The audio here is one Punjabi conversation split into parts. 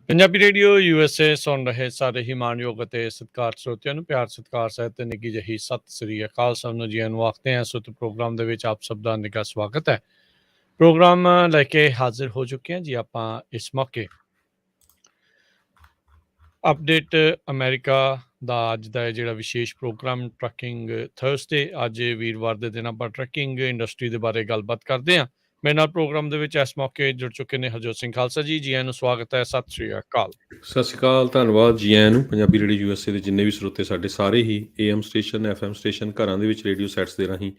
ਪੰਜਾਬੀ ਰੇਡੀਓ USA ਸੁਣ ਰਹੇ ਸਾਰੇ ਹੀ ਮਾਣਯੋਗ ਅਤੇ ਸਤਿਕਾਰ ਸਰੋਤਿਆਂ ਨੂੰ ਪਿਆਰ ਸਤਿਕਾਰ ਸਹਿਤ ਤੇ ਨਿੱਘੀ ਜਿਹੀ ਸਤਿ ਸ੍ਰੀ ਅਕਾਲ। ਸਭ ਨੂੰ ਜੀ ਨੂੰ ਆਖਦੇ ਹਾਂ। ਸੋ ਪ੍ਰੋਗਰਾਮ ਦੇ ਵਿੱਚ ਆਪ ਸਭ ਦਾ ਨਿੱਘਾ ਸਵਾਗਤ ਹੈ। ਪ੍ਰੋਗਰਾਮ ਲੈ ਕੇ ਹਾਜ਼ਰ ਹੋ ਚੁੱਕੇ ਹਾਂ ਜੀ ਆਪਾਂ ਇਸ ਮੌਕੇ। ਅਪਡੇਟ ਅਮਰੀਕਾ ਦਾ ਅੱਜ ਦਾ ਜਿਹੜਾ ਵਿਸ਼ੇਸ਼ ਪ੍ਰੋਗਰਾਮ ਟਰੱਕਿੰਗ ਥਰਸਡੇ, ਅੱਜ ਵੀਰਵਾਰ ਦੇ ਦਿਨ ਆਪਾਂ ਟਰੱਕਿੰਗ ਇੰਡਸਟਰੀ ਦੇ ਬਾਰੇ ਗੱਲਬਾਤ ਕਰਦੇ ਹਾਂ। ਮੇਰੇ ਨਾਲ ਪ੍ਰੋਗਰਾਮ ਦੇ ਵਿੱਚ ਇਸ ਮੌਕੇ ਜੁੜ ਚੁੱਕੇ ਨੇ ਹਰਜੋਤ ਸਿੰਘ ਖਾਲਸਾ ਜੀ। ਜੀ ਆਇਆਂ ਨੂੰ ਸਵਾਗਤ ਹੈ। ਸਤਿ ਸ੍ਰੀ ਅਕਾਲ। ਸਤਿ ਸ਼੍ਰੀ ਅਕਾਲ, ਧੰਨਵਾਦ ਜੀ ਆਇਆਂ ਨੂੰ। ਪੰਜਾਬੀ ਰੇਡੀਓ USA ਦੇ ਜਿੰਨੇ ਵੀ ਸਰੋਤੇ ਸਾਡੇ ਸਾਰੇ ਹੀ AM ਸਟੇਸ਼ਨ FM ਸਟੇਸ਼ਨ ਘਰਾਂ ਦੇ ਵਿੱਚ ਰੇਡੀਓ ਸੈਟਸ ਦੇ ਰਾਹੀਂ,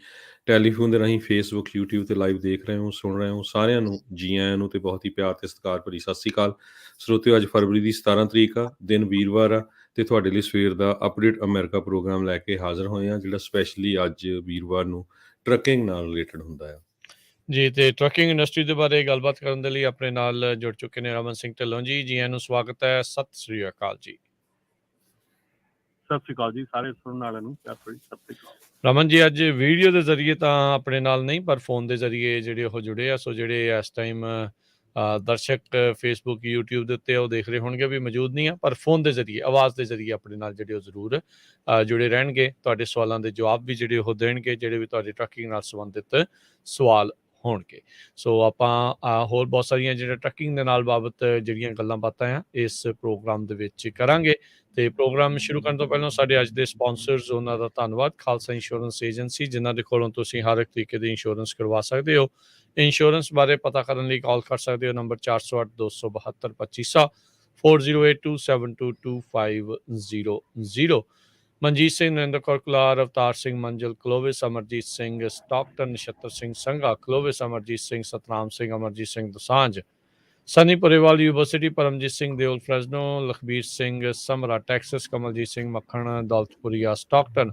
ਟੈਲੀਫੋਨ ਦੇ ਰਾਹੀਂ, ਫੇਸਬੁੱਕ YouTube ਤੇ ਲਾਈਵ ਦੇਖ ਰਹੇ ਹੋ, ਸੁਣ ਰਹੇ ਹੋ, ਸਾਰਿਆਂ ਨੂੰ ਜੀ ਆਇਆਂ ਨੂੰ ਤੇ ਬਹੁਤ ਹੀ ਪਿਆਰ ਤੇ ਸਤਿਕਾਰ ਭਰੀ ਸਤਿ ਸ਼੍ਰੀ ਅਕਾਲ। ਸਰੋਤਿਓ, ਅੱਜ ਫਰਵਰੀ ਦੀ 17 ਤਰੀਕ ਆ, ਦਿਨ ਵੀਰਵਾਰ ਆ ਤੇ ਤੁਹਾਡੇ ਲਈ ਸਵੇਰ ਦਾ ਅਪਡੇਟ ਅਮਰੀਕਾ ਪ੍ਰੋਗਰਾਮ ਲੈ ਕੇ ਹਾਜ਼ਰ ਹੋਏ ਆ, ਜਿਹੜਾ ਸਪੈਸ਼ਲੀ ਅੱਜ ਵੀਰਵਾਰ ਨੂੰ ਟਰੱਕਿੰਗ ਨਾਲ ਰਿਲੇਟਡ ਹੁੰਦਾ ਆ ਜੀ। ਤੇ ਟਰੱਕਿੰਗ ਇੰਡਸਟਰੀ ਦੇ ਬਾਰੇ ਗੱਲਬਾਤ ਕਰਨ ਦੇ ਲਈ ਆਪਣੇ ਨਾਲ ਜੁੜ ਚੁੱਕੇ ਨੇ ਰਮਨ ਸਿੰਘ ਢਿੱਲੋਂ ਜੀ। ਜੀ ਆਇਆਂ ਨੂੰ ਸਵਾਗਤ ਹੈ। ਸਤਿ ਸ੍ਰੀ ਅਕਾਲ ਜੀ। ਸਤਿ ਸ੍ਰੀ ਅਕਾਲ ਜੀ, ਸਾਰੇ ਸੁਣਨ ਵਾਲਿਆਂ ਨੂੰ ਪਿਆਰ ਭਰੀ ਸਤਿ ਸ੍ਰੀ ਅਕਾਲ। ਰਮਨ ਜੀ, ਅੱਜ ਵੀਡੀਓ ਦੇ ਜ਼ਰੀਏ ਤਾਂ ਆਪਣੇ ਨਾਲ ਨਹੀਂ, ਪਰ ਫੋਨ ਦੇ ਜ਼ਰੀਏ ਜਿਹੜੇ ਉਹ ਜੁੜੇ ਆ। ਸੋ ਜਿਹੜੇ ਇਸ ਟਾਈਮ ਦਰਸ਼ਕ ਫੇਸਬੁੱਕ YouTube ਦੇ ਉੱਤੇ ਉਹ ਦੇਖ ਰਹੇ ਹੋਣਗੇ ਵੀ ਮੌਜੂਦ ਨਹੀਂ ਆ, ਪਰ ਫੋਨ ਦੇ ਜ਼ਰੀਏ, ਆਵਾਜ਼ ਦੇ ਜ਼ਰੀਏ ਆਪਣੇ ਨਾਲ ਜਿਹੜੇ ਉਹ ਜ਼ਰੂਰ ਜੁੜੇ ਰਹਿਣਗੇ। ਤੁਹਾਡੇ ਸਵਾਲਾਂ ਦੇ ਜਵਾਬ ਵੀ ਜਿਹੜੇ ਉਹ ਦੇਣਗੇ, ਜਿਹੜੇ ਵੀ ਤੁਹਾਡੇ ਟਰੱਕਿੰਗ ਨਾਲ ਸੰਬੰਧਿਤ ਸਵਾਲ ਹੋਣਗੇ। ਸੋ ਆਪਾਂ ਹੋਰ ਬਹੁਤ ਸਾਰੀਆਂ ਜਿਹੜੇ ਟਰੱਕਿੰਗ ਦੇ ਨਾਲ ਬਾਬਤ ਜਿਹੜੀਆਂ ਗੱਲਾਂ ਬਾਤਾਂ ਆ ਇਸ ਪ੍ਰੋਗਰਾਮ ਦੇ ਵਿੱਚ ਕਰਾਂਗੇ। ਤੇ ਪ੍ਰੋਗਰਾਮ ਸ਼ੁਰੂ ਕਰਨ ਤੋਂ ਪਹਿਲਾਂ ਸਾਡੇ ਅੱਜ ਦੇ ਸਪਾਂਸਰਸ, ਉਹਨਾਂ ਦਾ ਧੰਨਵਾਦ। ਖਾਲਸਾ ਇੰਸ਼ੋਰੈਂਸ ਏਜੰਸੀ, ਜਿਨ੍ਹਾਂ ਦੇ ਕੋਲੋਂ ਤੁਸੀਂ ਹਰ ਇੱਕ ਤਰੀਕੇ ਦੀ ਇੰਸ਼ੋਰੈਂਸ ਕਰਵਾ ਸਕਦੇ ਹੋ। ਇੰਸ਼ੋਰੈਂਸ ਬਾਰੇ ਪਤਾ ਕਰਨ ਲਈ ਕਾਲ ਕਰ ਸਕਦੇ ਹੋ number 408 272 2500 4082722500। Manjit Singh, Narinder Kaur Kular, Avtar Singh Manjal Clovis, Amarjit Singh Stockton, Nachhattar Singh Sangha Clovis, Amarjit Singh Satnam Singh, Amarjit Singh Dosanjh, Sunny Purewal university, Paramjit Singh Deol Fresno, Lakhbir Singh Samra Texas, Kamaljit Singh Makhan Daulatpuria Stockton,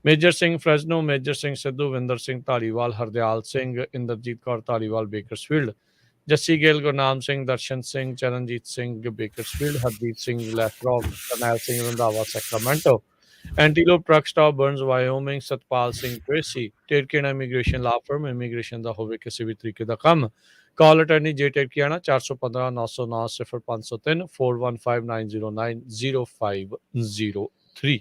Major Singh Fresno, Major Singh Sidhu, Vinder Singh Dhaliwal, Hardial Singh, Inderjit Kaur Dhaliwal Bakersfield, Jassi Gill, Gurnam Singh, Darshan Singh, Charanjit Singh Bakersfield, Hardeep Singh ਲੈਫਰੋਗ, Karnail Singh Randhawa Sacramento, antelope truck stop Burns Wyoming, Satpal Singh Tracy, ਟੇਰਕੇਨਾ ਇਮੀਗ੍ਰੇਸ਼ਨ ਲਾ ਫਰਮ, ਇਮੀਗ੍ਰੇਸ਼ਨ ਦਾ ਹੋਵੇ ਕਿਸੇ ਵੀ ਤਰੀਕੇ ਦਾ ਕੰਮ। ਕਾਲ ਅਟਰਨੀ ਜੇ ਟੇਰਕੀਆਣਾ 415 909 0503 4159090503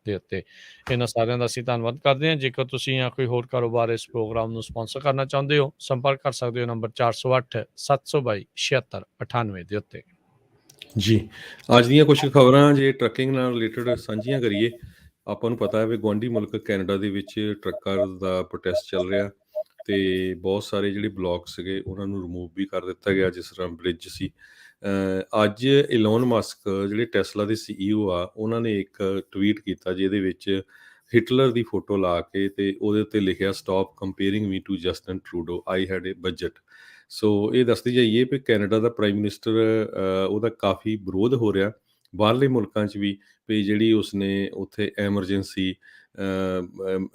ਦੇ ਉੱਤੇ। ਇਹਨਾਂ ਸਾਰਿਆਂ ਦਾ ਅਸੀਂ ਧੰਨਵਾਦ ਕਰਦੇ ਹਾਂ। ਜੇਕਰ ਤੁਸੀਂ ਜਾਂ ਕੋਈ ਹੋਰ ਕਾਰੋਬਾਰ ਇਸ ਪ੍ਰੋਗਰਾਮ ਨੂੰ ਸਪਾਂਸਰ ਕਰਨਾ ਚਾਹੁੰਦੇ ਹੋ, ਸੰਪਰਕ ਕਰ ਸਕਦੇ ਹੋ ਨੰਬਰ 408 722 7698 ਦੇ ਉੱਤੇ। ਜੀ। ਅੱਜ ਦੀਆਂ ਕੁਝ ਖਬਰਾਂ ਜੇ ਟਰੱਕਿੰਗ ਨਾਲ ਰਿਲੇਟਡ ਸਾਂਝੀਆਂ ਕਰੀਏ। ਆਪਾਂ ਨੂੰ ਪਤਾ ਹੈ ਵੀ ਗੁਆਂਢੀ ਮੁਲਕ ਕੈਨੇਡਾ ਦੇ ਵਿੱਚ ਟਰੱਕਰ ਦਾ ਪ੍ਰੋਟੈਸਟ ਚੱਲ ਰਿਹਾ ਤੇ ਬਹੁਤ ਸਾਰੇ ਜਿਹੜੇ ਬਲਾਕ ਸੀਗੇ ਉਹਨਾਂ ਨੂੰ ਰਿਮੂਵ ਵੀ ਕਰ ਦਿੱਤਾ ਗਿਆ, ਜਿਸ ਤਰ੍ਹਾਂ ਬ੍ਰਿਜ ਸੀ। ਅੱਜ ਇਲੋਨ ਮਸਕ ਜਿਹੜੇ ਟੈਸਲਾ ਦੇ CEO ਆ, ਉਹਨਾਂ ਨੇ ਇੱਕ ਟਵੀਟ ਕੀਤਾ ਜਿਹਦੇ ਵਿੱਚ ਹਿਟਲਰ ਦੀ ਫੋਟੋ ਲਾ ਕੇ ਤੇ ਉਹਦੇ ਉੱਤੇ ਲਿਖਿਆ stop comparing me to Justin Trudeau, I had a budget. So ਇਹ ਦੱਸਦੀ ਜਾਈਏ ਵੀ ਕੈਨੇਡਾ ਦਾ ਪ੍ਰਾਈਮ ਮਿਨਿਸਟਰ ਉਹਦਾ ਕਾਫੀ ਵਿਰੋਧ ਹੋ ਰਿਹਾ ਬਾਹਰਲੇ ਮੁਲਕਾਂ 'ਚ ਵੀ, ਵੀ ਜਿਹੜੀ ਉਸਨੇ ਉੱਥੇ ਐਮਰਜੈਂਸੀ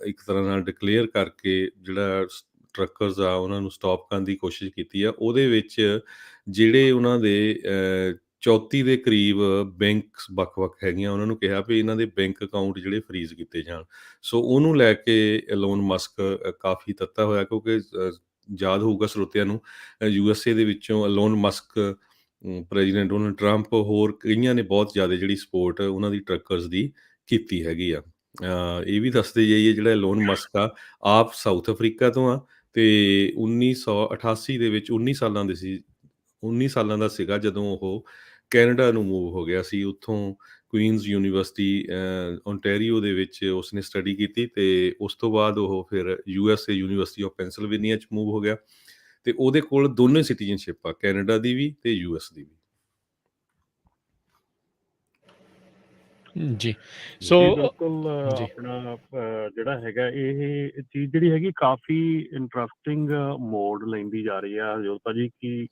ਇੱਕ ਤਰ੍ਹਾਂ ਨਾਲ ਡਿਕਲੇਅਰ ਕਰਕੇ ਜਿਹੜਾ ਟਰੱਕਰਸ ਆ ਉਹਨਾਂ ਨੂੰ ਸਟਾਪ ਕਰਨ ਦੀ ਕੋਸ਼ਿਸ਼ ਕੀਤੀ ਆ। ਉਹਦੇ ਵਿੱਚ ਜਿਹੜੇ ਉਹਨਾਂ ਦੇ 34 ਦੇ ਕਰੀਬ ਬੈਂਕਸ ਵੱਖ-ਵੱਖ ਹੈਗੀਆਂ, ਉਹਨਾਂ ਨੂੰ ਕਿਹਾ ਵੀ ਇਹਨਾਂ ਦੇ ਬੈਂਕ ਅਕਾਊਂਟ ਜਿਹੜੇ ਫਰੀਜ਼ ਕੀਤੇ ਜਾਣ। ਸੋ ਉਹਨੂੰ ਲੈ ਕੇ ਐਲੋਨ ਮਸਕ ਕਾਫੀ ਤੱਤਾ ਹੋਇਆ, ਕਿਉਂਕਿ ਯਾਦ ਹੋਊਗਾ ਸਰੋਤਿਆਂ ਨੂੰ USA ਦੇ ਵਿੱਚੋਂ Elon Musk, president Donald Trump, ਹੋਰ ਕਈਆਂ ਨੇ ਬਹੁਤ ਜ਼ਿਆਦਾ ਜਿਹੜੀ ਸਪੋਰਟ ਉਹਨਾਂ ਦੀ ਟਰੱਕਰਸ ਦੀ ਕੀਤੀ ਹੈਗੀ ਆ। ਇਹ ਵੀ ਦੱਸਦੇ ਜਾਈਏ ਜਿਹੜਾ ਐਲੋਨ ਮਸਕ ਆ ਆਪ ਸਾਊਥ ਅਫਰੀਕਾ ਤੋਂ ਆ ਤੇ 1988 ਦੇ ਵਿੱਚ 19 ਸਾਲਾਂ ਦਾ ਸੀਗਾ ਜਦੋਂ ਉਹ ਕੈਨੇਡਾ ਨੂੰ ਮੂਵ ਹੋ ਗਿਆ ਸੀ। ਉੱਥੋਂ ਕੁਈਨਜ਼ ਯੂਨੀਵਰਸਿਟੀ ਓਨਟਾਰੀਓ ਦੇ ਵਿੱਚ ਉਸਨੇ ਸਟੱਡੀ ਕੀਤੀ ਤੇ ਉਸ ਤੋਂ ਬਾਅਦ ਉਹ ਫਿਰ USA ਯੂਨੀਵਰਸਿਟੀ ਆਫ ਪੈਂਸਿਲਵੇਨੀਆ 'ਚ ਮੂਵ ਹੋ ਗਿਆ ਤੇ ਉਹਦੇ ਕੋਲ ਦੋਨੇ ਸਿਟੀਜ਼ਨਸ਼ਿਪ ਆ, ਕੈਨੇਡਾ ਦੀ ਵੀ ਤੇ US ਦੀ ਵੀ। ਜੀ। ਸੋ ਬਿਲਕੁਲ ਆਪਣਾ ਜਿਹੜਾ ਹੈਗਾ ਇਹ ਚੀਜ਼ ਜਿਹੜੀ ਹੈਗੀ ਕਾਫੀ ਇੰਟਰਸਟਿੰਗ ਮੋਡ ਲੈਂਦੀ ਜਾ ਰਹੀ ਆ ਹਰਜੋਤ ਭਾਜੀ, ਕਿ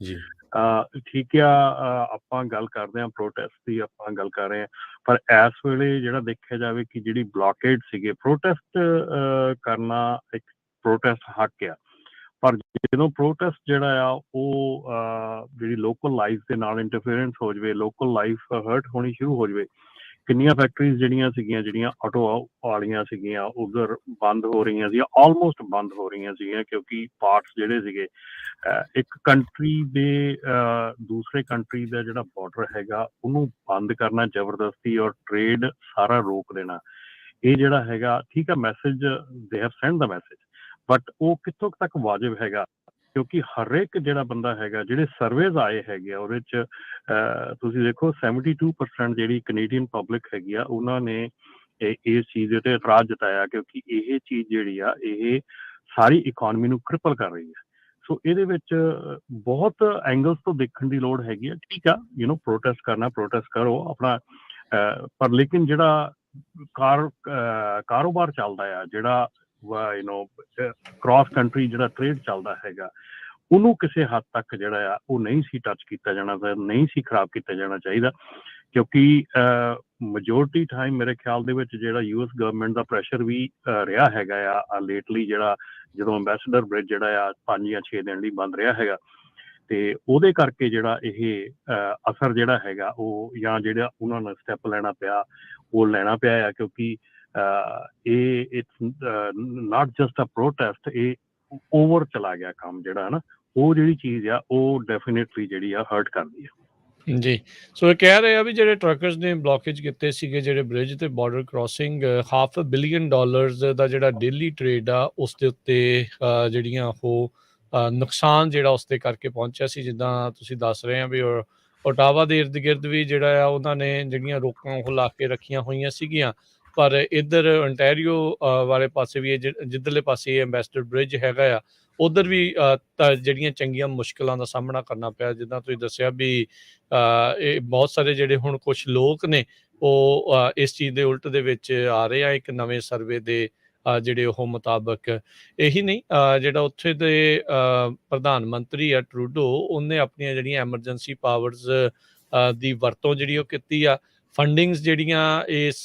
ਠੀਕ ਆ ਆਪਾਂ ਗੱਲ ਕਰਦੇ ਹਾਂ ਪ੍ਰੋਟੈਸਟ ਦੀ, ਆਪਾਂ ਗੱਲ ਕਰ ਰਹੇ ਹਾਂ, ਪਰ ਇਸ ਵੇਲੇ ਜਿਹੜਾ ਦੇਖਿਆ ਜਾਵੇ ਕਿ ਜਿਹੜੀ ਬਲੌਕੇਡ ਸੀਗੇ, ਪ੍ਰੋਟੈਸਟ ਕਰਨਾ ਇੱਕ ਪ੍ਰੋਟੈਸਟ ਹੱਕ ਆ, ਪਰ ਜਦੋਂ ਪ੍ਰੋਟੈਸਟ ਜਿਹੜਾ ਆ ਉਹ ਜਿਹੜੀ ਲੋਕਲ ਲਾਈਫ ਦੇ ਨਾਲ ਇੰਟਰਫੇਰੈਂਸ ਹੋ ਜਾਵੇ, ਲੋਕਲ ਲਾਈਫ ਹਰਟ ਹੋਣੀ ਸ਼ੁਰੂ ਹੋ ਜਾਵੇ, ਕਿੰਨੀਆਂ ਫੈਕਟਰੀਜ਼ ਜਿਹੜੀਆਂ ਆਟੋ ਵਾਲੀਆਂ ਸੀਗੀਆਂ ਉਧਰ ਬੰਦ ਹੋ ਰਹੀਆਂ ਸੀ, ਆਲਮੋਸਟ ਬੰਦ ਹੋ ਰਹੀਆਂ ਸੀਗੀਆਂ, ਕਿਉਂਕਿ ਪਾਰਟਸ ਜਿਹੜੇ ਸੀਗੇ ਇੱਕ ਕੰਟਰੀ ਦੇ ਦੂਸਰੇ ਕੰਟਰੀ ਦਾ ਜਿਹੜਾ ਬਾਰਡਰ ਹੈਗਾ ਉਹਨੂੰ ਬੰਦ ਕਰਨਾ ਜ਼ਬਰਦਸਤੀ, ਔਰ ਟ੍ਰੇਡ ਸਾਰਾ ਰੋਕ ਦੇਣਾ, ਇਹ ਜਿਹੜਾ ਹੈਗਾ ਠੀਕ ਆ message, they have send the message, but ਉਹ ਕਿੱਥੋਂ ਤੱਕ ਵਾਜਿਬ ਹੈਗਾ? ਕਿਉਂਕਿ ਹਰੇਕ ਜਿਹੜਾ ਬੰਦਾ ਹੈਗਾ, ਜਿਹੜੇ ਸਰਵੇਜ਼ ਆਏ ਹੈਗੇ ਆ ਉਹਦੇ 'ਚ ਤੁਸੀਂ ਦੇਖੋ 72% ਜਿਹੜੀ ਕੈਨੇਡੀਅਨ ਪਬਲਿਕ ਹੈਗੀ ਆ ਉਹਨਾਂ ਨੇ ਇਸ ਚੀਜ਼ ਦੇ ਉੱਤੇ ਇਤਰਾਜ਼ ਜਤਾਇਆ, ਕਿਉਂਕਿ ਇਹ ਚੀਜ਼ ਜਿਹੜੀ ਆ ਇਹ ਸਾਰੀ ਇਕੋਨਮੀ ਨੂੰ ਕ੍ਰਿਪਲ ਕਰ ਰਹੀ ਹੈ। ਸੋ ਇਹਦੇ ਵਿੱਚ ਬਹੁਤ ਐਂਗਲਸ ਤੋਂ ਦੇਖਣ ਦੀ ਲੋੜ ਹੈਗੀ ਆ। ਠੀਕ ਆ, ਪ੍ਰੋਟੈਸਟ ਕਰਨਾ, ਪ੍ਰੋਟੈਸਟ ਕਰੋ ਆਪਣਾ, ਪਰ ਲੇਕਿਨ ਜਿਹੜਾ ਕਾਰੋਬਾਰ ਚੱਲਦਾ ਆ, ਜਿਹੜਾ ਕ੍ਰਾਸ ਕੰਟਰੀ ਜਿਹੜਾ ਟ੍ਰੇਡ ਚੱਲਦਾ ਹੈਗਾ, ਉਹਨੂੰ ਕਿਸੇ ਹੱਦ ਤੱਕ ਜਿਹੜਾ ਆ ਉਹ ਨਹੀਂ ਸੀ ਟੱਚ ਕੀਤਾ ਜਾਣਾ, ਨਹੀਂ ਸੀ ਖਰਾਬ ਕੀਤਾ ਜਾਣਾ ਚਾਹੀਦਾ, ਕਿਉਂਕਿ ਮੈਜੋਰਟੀ ਟਾਈਮ ਮੇਰੇ ਖਿਆਲ ਦੇ ਵਿੱਚ ਜਿਹੜਾ US ਗਵਰਨਮੈਂਟ ਦਾ ਪ੍ਰੈਸ਼ਰ ਵੀ ਰਿਹਾ ਹੈਗਾ ਆ ਲੇਟਲੀ, ਜਿਹੜਾ ਜਦੋਂ ਅੰਬੈਸਡਰ ਬ੍ਰਿਜ ਜਿਹੜਾ ਆ 5 ਜਾਂ 6 ਦਿਨ ਲਈ ਬੰਦ ਰਿਹਾ ਹੈਗਾ, ਤੇ ਉਹਦੇ ਕਰਕੇ ਜਿਹੜਾ ਇਹ ਅਸਰ ਜਿਹੜਾ ਹੈਗਾ ਉਹ, ਜਾਂ ਜਿਹੜਾ ਉਹਨਾਂ ਨੂੰ ਸਟੈਪ ਲੈਣਾ ਪਿਆ ਉਹ ਲੈਣਾ ਪਿਆ ਆ, ਕਿਉਂਕਿ ਇਹ it's not just a protest, ਇਹ ਓਵਰ ਚਲਾ ਗਿਆ ਕੰਮ ਜਿਹੜਾ ਨਾ, ਉਹ ਜਿਹੜੀ ਚੀਜ਼ ਆ ਉਹ ਡੈਫੀਨੇਟਲੀ ਜਿਹੜੀ ਆ ਹਰਟ ਕਰਦੀ ਆ। ਜੀ, ਸੋ ਇਹ ਕਹਿ ਰਹੇ ਆ ਵੀ ਜਿਹੜੇ ਟਰੱਕਰਸ ਨੇ ਬਲੋਕੇਜ ਕੀਤੇ ਸੀਗੇ ਜਿਹੜੇ ਬ੍ਰਿਜ ਤੇ ਬਾਰਡਰ ਕ੍ਰਾਸਿੰਗ, $500 ਬਿਲੀਅਨ ਦਾ ਜਿਹੜਾ ਡੇਲੀ ਟ੍ਰੇਡ ਆ ਉਸ ਦੇ ਉੱਤੇ ਜਿਹੜੀਆਂ ਉਹ ਨੁਕਸਾਨ ਜਿਹੜਾ ਉਸ ਦੇ ਕਰਕੇ ਪਹੁੰਚਿਆ ਸੀ। ਜਿੱਦਾਂ ਤੁਸੀਂ ਦੱਸ ਰਹੇ ਆ ਵੀ ਓਟਾਵਾ ਦੇ ਇਰਦ ਗਿਰਦ ਵੀ ਜਿਹੜਾ ਆ ਉਹਨਾਂ ਨੇ ਜਿਹੜੀਆਂ ਰੋਕਾਂ ਉਹ ਲਾ ਕੇ ਰੱਖੀਆਂ ਹੋਈਆਂ ਸੀਗੀਆਂ, ਪਰ ਇੱਧਰ ontario ਵਾਲੇ ਪਾਸੇ ਵੀ ਜਿੱਧਰਲੇ ਪਾਸੇ ਅੰਬੈਸਡਰ ਬ੍ਰਿਜ ਹੈਗਾ ਆ, ਉਧਰ ਵੀ ਜਿਹੜੀਆਂ ਚੰਗੀਆਂ ਮੁਸ਼ਕਲਾਂ ਦਾ ਸਾਹਮਣਾ ਕਰਨਾ ਪਿਆ। ਜਿੱਦਾਂ ਤੁਸੀਂ ਦੱਸਿਆ ਵੀ ਇਹ ਬਹੁਤ ਸਾਰੇ ਜਿਹੜੇ ਹੁਣ ਕੁਝ ਲੋਕ ਨੇ ਉਹ ਇਸ ਚੀਜ਼ ਦੇ ਉਲਟ ਦੇ ਵਿੱਚ ਆ ਰਹੇ ਆ, ਇੱਕ ਨਵੇਂ ਸਰਵੇ ਦੇ ਜਿਹੜੇ ਉਹ ਮੁਤਾਬਕ। ਇਹੀ ਨਹੀਂ, ਜਿਹੜਾ ਉੱਥੇ ਦੇ ਪ੍ਰਧਾਨ ਮੰਤਰੀ ਆ ਟਰੂਡੋ, ਉਹਨੇ ਆਪਣੀਆਂ ਜਿਹੜੀਆਂ ਐਮਰਜੈਂਸੀ ਪਾਵਰਸ ਦੀ ਵਰਤੋਂ ਜਿਹੜੀ ਉਹ ਕੀਤੀ ਆ। ਫੰਡਿੰਗਸ ਜਿਹੜੀਆਂ ਇਸ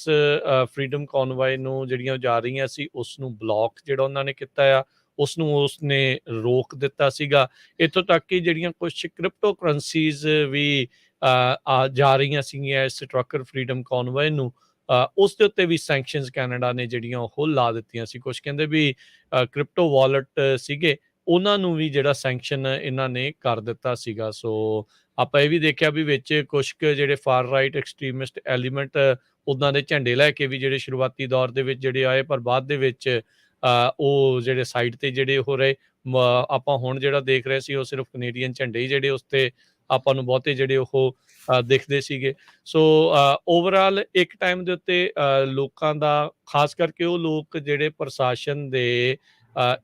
ਫਰੀडम ਕਨਵਾਏ ਨੂੰ ਜਿਹੜੀਆਂ ਜਾ ਰਹੀਆਂ ਸੀ ਉਸ ਨੂੰ ਬਲੌਕ ਜਿਹੜਾ ਉਹਨਾਂ ਨੇ ਕੀਤਾ ਆ, ਉਸਨੇ ਰੋਕ ਦਿੱਤਾ ਸੀਗਾ। ਇੱਥੋਂ ਤੱਕ ਕਿ ਜਿਹੜੀਆਂ ਕੁਝ ਕ੍ਰਿਪਟੋ ਕਰੰਸੀਜ਼ ਵੀ ਜਾ ਰਹੀਆਂ ਸੀਗੀਆਂ ਇਸ ਟਰੱਕਰ ਫਰੀडम ਕਨਵਾਏ ਨੂੰ, ਉਸ ਦੇ ਉੱਤੇ ਵੀ ਸੈਂਕਸ਼ਨਸ ਕੈਨੇਡਾ ਨੇ ਜਿਹੜੀਆਂ ਉਹ ਲਾ ਦਿੱਤੀਆਂ ਸੀ। ਕੁਝ ਕਹਿੰਦੇ ਵੀ ਕ੍ਰਿਪਟੋ ਵਾਲਟ ਸੀਗੇ ਉਹਨਾਂ ਨੂੰ ਵੀ ਜਿਹੜਾ ਸੈਂਕਸ਼ਨ ਇਹਨਾਂ ਨੇ ਕਰ ਦਿੱਤਾ ਸੀਗਾ। ਸੋ ਆਪਾਂ ਇਹ ਵੀ ਦੇਖਿਆ ਵੀ ਵਿੱਚ ਕੁਛ ਕੁ ਜਿਹੜੇ ਫਾਰ ਰਾਈਟ ਐਕਸਟ੍ਰੀਮਿਸਟ ਐਲੀਮੈਂਟ ਉਹਨਾਂ ਦੇ ਝੰਡੇ ਲੈ ਕੇ ਵੀ ਜਿਹੜੇ ਸ਼ੁਰੂਆਤੀ ਦੌਰ ਦੇ ਵਿੱਚ ਜਿਹੜੇ ਆਏ, ਪਰ ਬਾਅਦ ਦੇ ਵਿੱਚ ਉਹ ਜਿਹੜੇ ਸਾਈਡ ਤੇ ਜਿਹੜੇ ਹੋ ਰਹੇ, ਆਪਾਂ ਹੁਣ ਜਿਹੜਾ ਦੇਖ ਰਹੇ ਸੀ ਉਹ ਸਿਰਫ ਕੈਨੇਡੀਅਨ ਝੰਡੇ ਹੀ ਜਿਹੜੇ ਉਸ ਤੇ ਆਪਾਂ ਨੂੰ ਬਹੁਤੇ ਜਿਹੜੇ ਉਹ ਦਿਖਦੇ ਸੀਗੇ। ਸੋ ਓਵਰਆਲ ਇੱਕ ਟਾਈਮ ਦੇ ਉੱਤੇ ਲੋਕਾਂ ਦਾ, ਖਾਸ ਕਰਕੇ ਉਹ ਲੋਕ ਜਿਹੜੇ ਪ੍ਰਸ਼ਾਸਨ ਦੇ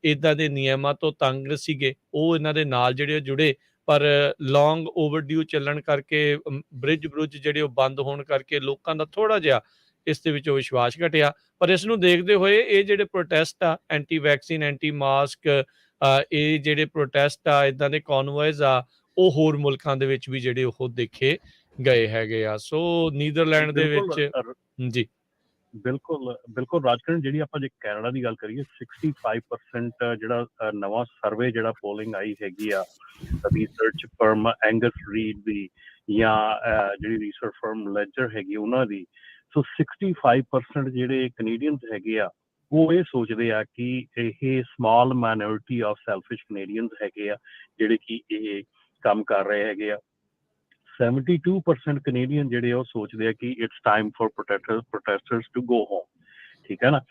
ਇੱਦਾਂ ਦੇ ਨਿਯਮਾਂ ਤੋਂ ਤੰਗ ਸੀਗੇ, ਉਹ ਇਹਨਾਂ ਦੇ ਨਾਲ ਜਿਹੜੇ ਜੁੜੇ, ਪਰ ਲੌਂਗ ਓਵਰਡਿਊ ਚੱਲਣ ਕਰਕੇ ਬ੍ਰਿਜ ਜਿਹੜੇ ਉਹ ਬੰਦ ਹੋਣ ਕਰਕੇ ਲੋਕਾਂ ਦਾ ਥੋੜ੍ਹਾ ਜਿਹਾ ਇਸ ਦੇ ਵਿੱਚ ਵਿਸ਼ਵਾਸ ਘਟਿਆ। ਪਰ ਇਸ ਨੂੰ ਦੇਖਦੇ ਹੋਏ ਇਹ ਜਿਹੜੇ ਪ੍ਰੋਟੈਸਟ ਆ, ਐਂਟੀ ਵੈਕਸੀਨ, ਐਂਟੀ ਮਾਸਕ, ਇਹ ਜਿਹੜੇ ਪ੍ਰੋਟੈਸਟ ਆ, ਇੱਦਾਂ ਦੇ ਕਨਵਾਇਜ਼ ਆ, ਉਹ ਹੋਰ ਮੁਲਕਾਂ ਦੇ ਵਿੱਚ ਵੀ ਜਿਹੜੇ ਉਹ ਦੇਖੇ ਗਏ ਹੈਗੇ ਆ। ਸੋ ਨੀਦਰਲੈਂਡ ਦੇ ਵਿੱਚ ਜੀ ਬਿਲਕੁਲ ਰਾਜਕਰਨ, ਜਿਹੜੀ ਆਪਾਂ ਜੇ ਕੈਨੇਡਾ ਦੀ ਗੱਲ ਕਰੀਏ, 65% ਜਿਹੜਾ ਨਵਾਂ ਸਰਵੇ ਜਿਹੜਾ ਪੋਲਿੰਗ ਆਈ ਹੈਗੀ ਆ ਰਿਸਰਚ ਫਰਮ ਐਂਗਸ ਰੀਡ ਦੀ, ਜਾਂ ਜਿਹੜੀ ਰਿਸਰਚ ਫਰਮ ਲੈਜਰ ਹੈਗੀ ਉਹਨਾਂ ਦੀ, ਸੋ 65% ਜਿਹੜੇ ਕੈਨੇਡੀਅਨਸ ਹੈਗੇ ਆ ਉਹ ਇਹ ਸੋਚਦੇ ਆ ਕਿ ਇਹ small minority of selfish Canadians ਹੈਗੇ ਆ ਜਿਹੜੇ ਕਿ ਇਹ ਕੰਮ ਕਰ ਰਹੇ ਹੈਗੇ ਆ। 72% ਕੈਨੇਡੀਅਨ ਜਿਹੜੇ ਉਹ ਸੋਚਦੇ ਆ ਕਿ it's time for protesters to go home. ਠੀਕ ਹੈ ਨਾ।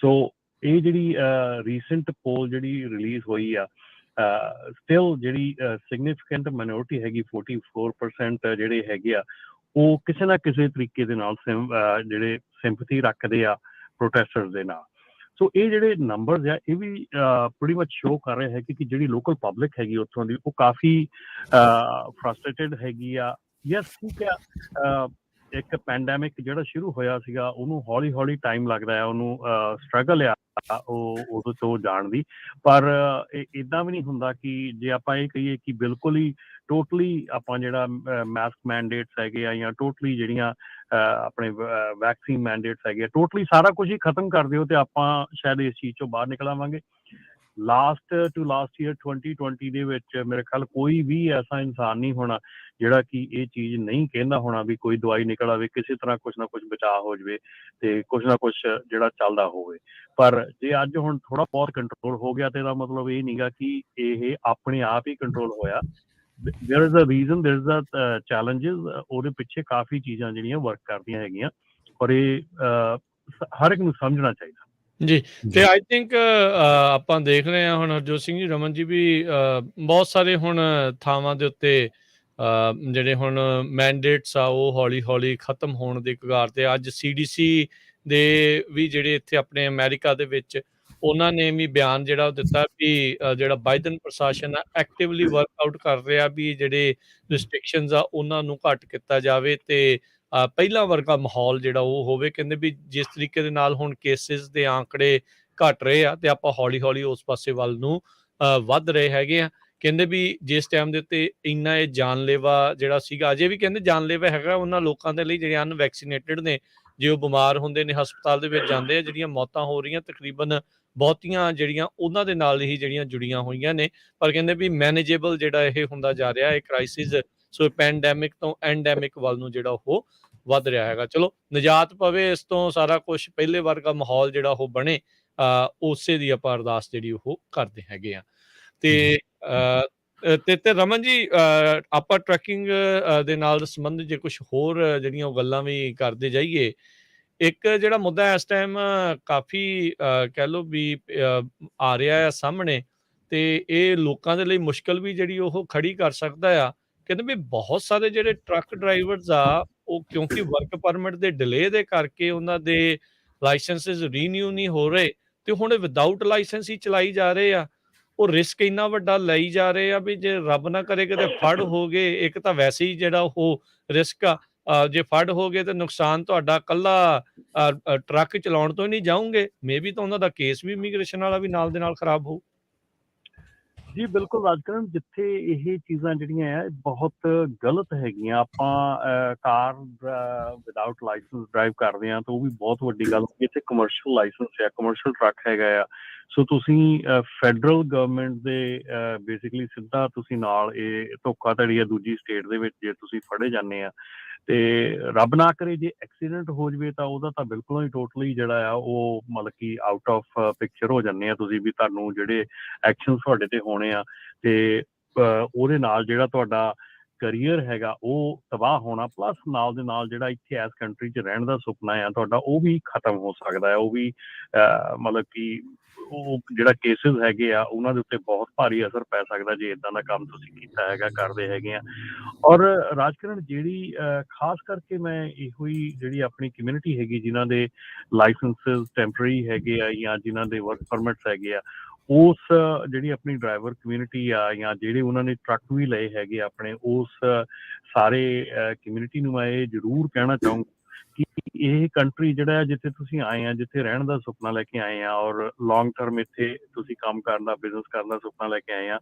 ਸੋ ਇਹ ਜਿਹੜੀ ਰੀਸੈਂਟ ਪੋਲ ਜਿਹੜੀ ਰਿਲੀਜ਼ ਹੋਈ ਆ, ਸਟਿਲ ਜਿਹੜੀ ਸਿਗਨੀਫਿਕੈਂਟ ਮਾਈਨੋਰਿਟੀ ਹੈਗੀ 44% ਜਿਹੜੇ ਹੈਗੇ ਆ ਉਹ ਕਿਸੇ ਨਾ ਕਿਸੇ ਤਰੀਕੇ ਦੇ ਨਾਲ ਜਿਹੜੇ ਸਿੰਪਥੀ ਰੱਖਦੇ ਆ ਪ੍ਰੋਟੈਸਟਰਸ ਦੇ ਨਾਲ। ਸੋ ਇਹ ਜਿਹੜੇ ਨੰਬਰਸ ਆ ਇਹ ਵੀ ਪ੍ਰੀਟੀ ਮਚ ਸ਼ੋ ਕਰ ਰਹੇ ਹੈ ਕਿ ਜਿਹੜੀ ਲੋਕਲ ਪਬਲਿਕ ਹੈਗੀ ਉੱਥੋਂ ਦੀ ਉਹ ਕਾਫੀ ਫਰਸਟ੍ਰੇਟਡ ਹੈਗੀ ਆ। ਯੈਸ, ਠੀਕ ਆ, ਇੱਕ ਪੈਂਡੈਮਿਕ ਜਿਹੜਾ ਸ਼ੁਰੂ ਹੋਇਆ ਸੀਗਾ ਉਹਨੂੰ ਹੌਲੀ ਹੌਲੀ ਟਾਈਮ ਲੱਗਦਾ ਆ, ਉਹਨੂੰ ਸਟਰਗਲ ਆ ਉਹ ਉਹਦੇ ਤੋਂ ਜਾਣ ਦੀ, ਪਰ ਇੱਦਾਂ ਵੀ ਨਹੀਂ ਹੁੰਦਾ ਕਿ ਜੇ ਆਪਾਂ ਇਹ ਕਹੀਏ ਕਿ ਬਿਲਕੁਲ ਹੀ ਟੋਟਲੀ ਆਪਾਂ ਜਿਹੜਾ ਮਾਸਕ ਮੈਂਡੇਟਸ ਹੈਗੇ ਆ ਜਾਂ ਟੋਟਲੀ ਜਿਹੜੀਆਂ ਆਪਣੇ ਵੈਕਸੀਨ ਮੈਂਡੇਟਸ ਹੈਗੇ ਆ, ਟੋਟਲੀ ਸਾਰਾ ਕੁਝ ਹੀ ਖਤਮ ਕਰ ਦਿਓ ਤੇ ਆਪਾਂ ਸ਼ਾਇਦ ਇਸ ਚੀਜ਼ ਚੋਂ ਬਾਹਰ ਨਿਕਲ ਆਵਾਂਗੇ। ਲਾਸਟ ਈਅਰ 2020 ਦੇ ਵਿੱਚ ਮੇਰੇ ਖਿਆਲ ਕੋਈ ਵੀ ਐਸਾ ਇਨਸਾਨ ਨਹੀਂ ਹੋਣਾ ਜਿਹੜਾ ਕਿ ਇਹ ਚੀਜ਼ ਨਹੀਂ ਕਹਿੰਦਾ ਹੋਣਾ ਵੀ ਕੋਈ ਦਵਾਈ ਨਿਕਲ ਆਵੇ, ਕਿਸੇ ਤਰ੍ਹਾਂ ਕੁਛ ਨਾ ਕੁਛ ਬਚਾਅ ਹੋ ਜਾਵੇ ਤੇ ਕੁਛ ਨਾ ਕੁਛ ਜਿਹੜਾ ਚੱਲਦਾ ਹੋਵੇ। ਪਰ ਜੇ ਅੱਜ ਹੁਣ ਥੋੜਾ ਬਹੁਤ ਕੰਟਰੋਲ ਹੋ ਗਿਆ ਤੇ ਇਹਦਾ ਮਤਲਬ ਇਹ ਨਹੀਂਗਾ ਕਿ ਇਹ ਆਪਣੇ ਆਪ ਹੀ ਕੰਟਰੋਲ ਹੋਇਆ। there is a reason, there is a challenges, ਉਹਦੇ ਪਿੱਛੇ ਕਾਫੀ ਚੀਜ਼ਾਂ ਜਿਹੜੀਆਂ ਵਰਕ ਕਰਦੀਆਂ ਹੈਗੀਆਂ ਔਰ ਇਹ ਹਰ ਇੱਕ ਨੂੰ ਸਮਝਣਾ ਚਾਹੀਦਾ ਜੀ। ਤੇ ਜੀ ਆਈ ਥਿੰਕ ਆਪਾਂ ਦੇਖ ਰਹੇ ਹਾਂ ਹੁਣ ਹਰਜੋਤ ਸਿੰਘ ਜੀ, ਰਮਨ ਜੀ ਵੀ ਬਹੁਤ ਸਾਰੇ ਹੁਣ ਥਾਵਾਂ ਦੇ ਉੱਤੇ ਜਿਹੜੇ ਹੁਣ ਮੈਂਡੇਟਸ ਆ ਉਹ ਹੌਲੀ ਹੌਲੀ ਖਤਮ ਹੋਣ ਦੇ ਕਗਾਰ ਤੇ। ਅੱਜ CDC ਦੇ ਵੀ ਜਿਹੜੇ ਇੱਥੇ ਆਪਣੇ ਅਮਰੀਕਾ ਦੇ ਵਿੱਚ ਉਹਨਾਂ ਨੇ ਵੀ ਬਿਆਨ ਜਿਹੜਾ ਉਹ ਦਿੱਤਾ ਵੀ ਜਿਹੜਾ ਬਾਈਡਨ ਪ੍ਰਸ਼ਾਸਨ ਆ ਐਕਟਿਵਲੀ ਵਰਕਆਊਟ ਕਰ ਰਿਹਾ ਵੀ ਜਿਹੜੇ ਰਿਸਟ੍ਰਿਕਸ਼ਨਸ ਆ ਉਹਨਾਂ ਨੂੰ ਘੱਟ ਕੀਤਾ ਜਾਵੇ ਤੇ ਪਹਿਲਾਂ ਵਰਗਾ ਮਾਹੌਲ ਜਿਹੜਾ ਉਹ ਹੋਵੇ। ਕਹਿੰਦੇ ਵੀ ਜਿਸ ਤਰੀਕੇ ਦੇ ਨਾਲ ਹੁਣ ਕੇਸਿਸ ਦੇ ਆંકੜੇ ਘਟ ਰਹੇ ਆ ਤੇ ਆਪਾਂ ਹੌਲੀ ਹੌਲੀ ਉਸ ਪਾਸੇ ਵੱਲ ਨੂੰ ਵੱਧ ਰਹੇ ਹੈਗੇ ਆ। ਕਹਿੰਦੇ ਵੀ ਜਿਸ ਟਾਈਮ ਦੇ ਉੱਤੇ ਇੰਨਾ ਇਹ ਜਾਨਲੇਵਾ ਜਿਹੜਾ ਸੀਗਾ, ਅਜੇ ਵੀ ਕਹਿੰਦੇ ਜਾਨਲੇਵਾ ਹੈਗਾ ਉਹਨਾਂ ਲੋਕਾਂ ਦੇ ਲਈ ਜਿਹੜੇ ਅਨਵੈਕਸੀਨੇਟਡ ਨੇ, ਜੇ ਉਹ ਬਿਮਾਰ ਹੁੰਦੇ ਨੇ ਹਸਪਤਾਲ ਦੇ ਵਿੱਚ ਜਾਂਦੇ ਆ, ਜਿਹੜੀਆਂ ਮੌਤਾਂ ਹੋ ਰਹੀਆਂ ਤਕਰੀਬਨ ਬਹੁਤੀਆਂ ਜਿਹੜੀਆਂ ਉਹਨਾਂ ਦੇ ਨਾਲ ਹੀ ਜਿਹੜੀਆਂ ਜੁੜੀਆਂ ਹੋਈਆਂ ਨੇ। ਪਰ ਕਹਿੰਦੇ ਵੀ ਮੈਨੇਜੇਬਲ ਜਿਹੜਾ ਇਹ ਹੁੰਦਾ ਜਾ ਰਿਹਾ ਇਹ ਕ੍ਰਾਈਸਿਸ, ਸੋ ਪੈਂਡੈਮਿਕ ਤੋਂ ਐਂਡੈਮਿਕ ਵੱਲ ਨੂੰ ਜਿਹੜਾ ਉਹ ਵੱਧ ਰਿਹਾ ਹੈਗਾ। ਚਲੋ ਨਿਜਾਤ ਪਵੇ ਇਸ ਤੋਂ, ਸਾਰਾ ਕੁਝ ਪਹਿਲੇ ਵਰਗਾ ਮਾਹੌਲ ਜਿਹੜਾ ਉਹ ਬਣੇ, ਉਸੇ ਦੀ ਆਪਾਂ ਅਰਦਾਸ ਜਿਹੜੀ ਉਹ ਕਰਦੇ ਹੈਗੇ ਆ। ਤੇ ਤੇ ਰਮਨ ਜੀ, ਆਪਾਂ ਟਰੈਕਿੰਗ ਦੇ ਨਾਲ ਸੰਬੰਧਿਤ ਜੇ ਕੁਝ ਹੋਰ ਜਿਹੜੀਆਂ ਉਹ ਗੱਲਾਂ ਵੀ ਕਰਦੇ ਜਾਈਏ, ਇੱਕ ਜਿਹੜਾ ਮੁੱਦਾ ਇਸ ਟਾਈਮ ਕਾਫੀ ਕਹਿ ਲਓ ਵੀ ਆ ਰਿਹਾ ਆ ਸਾਹਮਣੇ ਤੇ ਇਹ ਲੋਕਾਂ ਦੇ ਲਈ ਮੁਸ਼ਕਲ ਵੀ ਜਿਹੜੀ ਉਹ ਖੜੀ ਕਰ ਸਕਦਾ ਆ। ਕਹਿੰਦੇ ਵੀ ਬਹੁਤ ਸਾਰੇ ਜਿਹੜੇ ਟਰੱਕ ਡਰਾਈਵਰਸ ਆ ਉਹ ਕਿਉਂਕਿ ਵਰਕ ਪਰਮਿਟ ਦੇ ਡਿਲੇ ਦੇ ਕਰਕੇ ਉਹਨਾਂ ਦੇ ਲਾਇਸੈਂਸਿਸ ਰੀਨਿਊ ਨਹੀਂ ਹੋ ਰਹੇ ਤੇ ਹੁਣ ਵਿਦਆਊਟ ਲਾਇਸੈਂਸ ਹੀ ਚਲਾਈ ਜਾ ਰਹੇ ਆ। ਉਹ ਰਿਸਕ ਇੰਨਾ ਵੱਡਾ ਲਈ ਜਾ ਰਹੇ ਆ ਵੀ ਜੇ ਰੱਬ ਨਾ ਕਰੇ ਕਿਤੇ ਫੜ ਹੋ ਗਏ, ਇੱਕ ਤਾਂ ਵੈਸੇ ਹੀ ਜਿਹੜਾ ਉਹ ਰਿਸਕ ਆ, ਜੇ ਫੜ ਹੋ ਗਏ ਤੇ ਨੁਕਸਾਨ ਤੁਹਾਡਾ ਕੱਲਾ ਟਰੱਕ ਚਲਾਉਣ ਤੋਂ ਹੀ ਨਹੀਂ ਜਾਊਂਗੇ, ਮੇਬੀ ਤਾਂ ਉਹਨਾਂ ਦਾ ਕੇਸ ਵੀ ਇਮੀਗ੍ਰੇਸ਼ਨ ਵਾਲਾ ਵੀ ਨਾਲ ਦੇ ਨਾਲ ਖਰਾਬ ਹੋਊ। ਜੀ ਬਿਲਕੁਲ ਰਾਜਕਰਨ, ਜਿੱਥੇ ਇਹ ਚੀਜ਼ਾਂ ਜਿਹੜੀਆਂ ਆ ਬਹੁਤ ਗਲਤ ਹੈਗੀਆਂ, ਆਪਾਂ ਕਾਰ ਵਿਦਆਊਟ ਲਾਇਸੈਂਸ ਡਰਾਈਵ ਕਰਦੇ ਹਾਂ ਤਾਂ ਉਹ ਵੀ ਬਹੁਤ ਵੱਡੀ ਗੱਲ ਹੁੰਦੀ। ਇੱਥੇ ਕਮਰਸ਼ੀਅਲ ਲਾਇਸੈਂਸ ਆ, ਕਮਰਸ਼ੀਅਲ ਟਰੱਕ ਹੈਗਾ ਆ, ਸੋ ਤੁਸੀਂ ਫੈਡਰਲ ਗਵਰਨਮੈਂਟ ਦੇ ਬੇਸਿਕਲੀ ਸਿੱਧਾ ਤੁਸੀਂ ਨਾਲ ਇਹ ਧੋਖਾਧੜੀ ਆ ਦੂਜੀ ਸਟੇਟ ਦੇ ਵਿੱਚ ਜੇ ਤੁਸੀਂ ਫੜੇ ਜਾਂਦੇ ਆ ਤੇ ਰੱਬ ਨਾ ਕਰੇ ਜੇ ਐਕਸੀਡੈਂਟ ਹੋ ਜਾਵੇ ਤਾਂ ਉਹਦਾ ਤਾਂ ਬਿਲਕੁਲ ਹੀ ਟੋਟਲੀ ਜਿਹੜਾ ਆ ਉਹ ਮਤਲਬ ਕਿ ਆਊਟ ਆਫ ਪਿਕਚਰ ਹੋ ਜਾਂਦੇ ਆ ਤੁਸੀਂ, ਵੀ ਤੁਹਾਨੂੰ ਜਿਹੜੇ ਐਕਸ਼ਨ ਤੁਹਾਡੇ ਤੇ ਹੋਣੇ ਆ ਤੇ ਉਹਦੇ ਨਾਲ ਜਿਹੜਾ ਤੁਹਾਡਾ ਕਰੀਅਰ ਹੈਗਾ ਉਹ ਤਬਾਹ ਹੋਣਾ, ਪਲੱਸ ਨਾਲ ਦੇ ਨਾਲ ਜਿਹੜਾ ਇੱਥੇ ਇਸ ਕੰਟਰੀ 'ਚ ਰਹਿਣ ਦਾ ਸੁਪਨਾ ਆ ਤੁਹਾਡਾ ਉਹ ਵੀ ਖਤਮ ਹੋ ਸਕਦਾ ਹੈ। ਉਹ ਵੀ ਮਤਲਬ ਕਿ ਉਹ ਜਿਹੜਾ ਕੇਸਿਸ ਹੈਗੇ ਆ ਉਹਨਾਂ ਦੇ ਉੱਤੇ ਬਹੁਤ ਭਾਰੀ ਅਸਰ ਪੈ ਸਕਦਾ ਜੇ ਇੱਦਾਂ ਦਾ ਕੰਮ ਤੁਸੀਂ ਕੀਤਾ ਹੈਗਾ, ਕਰਦੇ ਹੈਗੇ ਆ। ਔਰ ਰਾਜਕਰਨ, ਜਿਹੜੀ ਖਾਸ ਕਰਕੇ ਮੈਂ ਇਹੋ ਹੀ ਜਿਹੜੀ ਆਪਣੀ ਕਮਿਊਨਿਟੀ ਹੈਗੀ ਜਿਨ੍ਹਾਂ ਦੇ ਲਾਇਸੈਂਸਿਸ ਟੈਂਪਰਰੀ ਹੈਗੇ ਆ ਜਾਂ ਜਿਨ੍ਹਾਂ ਦੇ ਵਰਕ ਪਰਮਿਟਸ ਹੈਗੇ ਆ, ਉਸ ਜਿਹੜੀ ਆਪਣੀ ਡਰਾਈਵਰ ਕਮਿਊਨਿਟੀ ਆ ਜਾਂ ਜਿਹੜੇ ਉਹਨਾਂ ਨੇ ਟਰੱਕ ਵੀ ਲਏ ਹੈਗੇ ਆਪਣੇ, ਉਸ ਸਾਰੇ ਕਮਿਊਨਿਟੀ ਨੂੰ ਮੈਂ ਇਹ ਜ਼ਰੂਰ ਕਹਿਣਾ ਚਾਹੂੰਗਾ ਕਿ ਇਹ ਕੰਟਰੀ ਜਿਹੜਾ ਜਿੱਥੇ ਤੁਸੀਂ ਆਏ ਆ, ਜਿੱਥੇ ਰਹਿਣ ਦਾ ਸੁਪਨਾ ਲੈ ਕੇ ਆਏ ਆ ਔਰ ਲੌਂਗ ਟਰਮ ਇੱਥੇ ਤੁਸੀਂ ਕੰਮ ਕਰਨ ਦਾ, ਬਿਜ਼ਨਸ ਕਰਨ ਦਾ ਸੁਪਨਾ ਲੈ ਕੇ ਆਏ ਆ,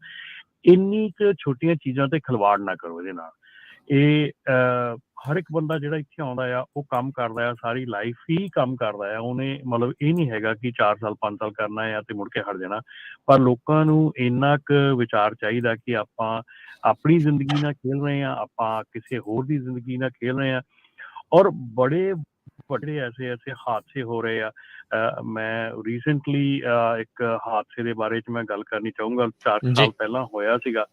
ਇੰਨੀ ਕੁ ਛੋਟੀਆਂ ਚੀਜ਼ਾਂ ਤੇ ਖਿਲਵਾੜ ਨਾ ਕਰੋ ਇਹਦੇ ਨਾਲ। ਇਹ ਹਰ ਇੱਕ ਬੰਦਾ ਜਿਹੜਾ ਇੱਥੇ ਆਉਂਦਾ ਆ ਉਹ ਕੰਮ ਕਰਦਾ ਆ, ਸਾਰੀ ਲਾਈਫ ਹੀ ਕੰਮ ਕਰਦਾ ਆ। ਉਹਨੇ ਮਤਲਬ ਇਹ ਨਹੀਂ ਹੈਗਾ ਕਿ 4 ਸਾਲ 5 ਸਾਲ ਕਰਨਾ ਆ ਤੇ ਮੁੜ ਕੇ ਹਟ ਜਾਣਾ। ਪਰ ਲੋਕਾਂ ਨੂੰ ਇੰਨਾ ਕੁ ਵਿਚਾਰ ਚਾਹੀਦਾ ਕਿ ਆਪਾਂ ਆਪਣੀ ਜ਼ਿੰਦਗੀ ਨਾਲ ਖੇਲ ਰਹੇ ਆ, ਆਪਾਂ ਕਿਸੇ ਹੋਰ ਦੀ ਜ਼ਿੰਦਗੀ ਨਾਲ ਖੇਲ ਰਹੇ ਆ ਔਰ ਬੜੇ ਵੱਡੇ ਐਸੇ ਹਾਦਸੇ ਹੋ ਰਹੇ ਆ। ਮੈਂ ਰੀਸੈਂਟਲੀ ਇੱਕ ਹਾਦਸੇ ਦੇ ਬਾਰੇ 'ਚ ਮੈਂ ਗੱਲ ਕਰਨੀ ਚਾਹੂੰਗਾ, 4 ਸਾਲ ਪਹਿਲਾਂ ਹੋਇਆ ਸੀਗਾ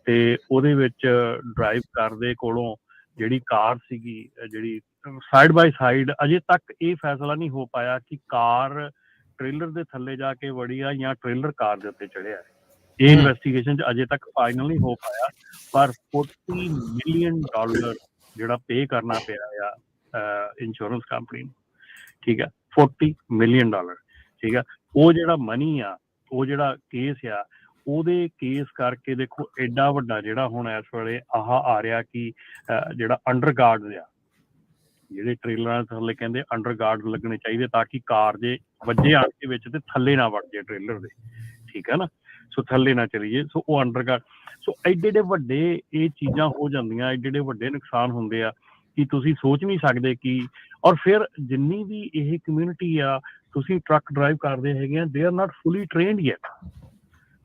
ਤੇ ਉਹਦੇ ਵਿੱਚ ਡਰਾਈਵ ਕਰਦੇ ਕੋਲੋਂ ਜਿਹੜੀ ਕਾਰ ਸੀਗੀ, ਜਿਹੜੀ ਸਾਈਡ ਬਾਈ ਸਾਈਡ, ਅਜੇ ਤੱਕ ਇਹ ਫੈਸਲਾ ਨਹੀਂ ਹੋ ਪਾਇਆ ਕਿ ਕਾਰ ਟ੍ਰੇਲਰ ਦੇ ਥੱਲੇ ਜਾ ਕੇ ਵੜੀ ਆ ਜਾਂ ਟ੍ਰੇਲਰ ਕਾਰ ਦੇ ਉੱਤੇ ਚੜਿਆ। ਇਹ ਇਨਵੈਸਟੀਗੇਸ਼ਨ 'ਚ ਅਜੇ ਤੱਕ ਫਾਈਨਲ ਨਹੀਂ ਹੋ ਪਾਇਆ, ਪਰ $40 ਮਿਲੀਅਨ ਜਿਹੜਾ ਪੇ ਕਰਨਾ ਪਿਆ ਆ ਇੰਸ਼ੋਰੈਂਸ ਕੰਪਨੀ ਨੂੰ, ਠੀਕ ਆ, $40 ਮਿਲੀਅਨ, ਠੀਕ ਆ। ਉਹ ਜਿਹੜਾ ਮਨੀ ਆ, ਉਹ ਜਿਹੜਾ ਕੇਸ ਆ, ਉਹਦੇ ਕੇਸ ਕਰਕੇ ਦੇਖੋ ਐਡਾ ਵੱਡਾ ਜਿਹੜਾ ਹੁਣ ਇਸ ਵੇਲੇ ਆ ਰਿਹਾ ਕਿ ਜਿਹੜਾ ਅੰਡਰਗਾਰਡ ਆ, ਜਿਹੜੇ ਟ੍ਰੇਲਰਾਂ ਥੱਲੇ ਕਹਿੰਦੇ ਅੰਡਰਗਾਰਡ ਲੱਗਣੇ ਚਾਹੀਦੇ ਤਾਂ ਕਿ ਕਾਰ ਜੇ ਵੱਜੇ ਆਣ ਕੇ ਵਿੱਚ ਤੇ ਥੱਲੇ ਨਾ ਵੜ ਜਾਏ ਟ੍ਰੇਲਰ ਦੇ, ਠੀਕ ਹੈ ਨਾ, ਸੋ ਥੱਲੇ ਨਾ ਚਲੀ ਜਾਏ, ਸੋ ਉਹ ਅੰਡਰਗਾਰਡ। ਸੋ ਐਡੇ ਵੱਡੇ ਇਹ ਚੀਜ਼ਾਂ ਹੋ ਜਾਂਦੀਆਂ, ਐਡੇ ਵੱਡੇ ਨੁਕਸਾਨ ਹੁੰਦੇ ਆ ਕਿ ਤੁਸੀਂ ਸੋਚ ਨਹੀਂ ਸਕਦੇ ਕਿ, ਔਰ ਫਿਰ ਜਿੰਨੀ ਵੀ ਇਹ ਕਮਿਊਨਿਟੀ ਆ, ਤੁਸੀਂ ਟਰੱਕ ਡਰਾਈਵ ਕਰਦੇ ਹੈਗੇ ਆ, they are not fully trained yet,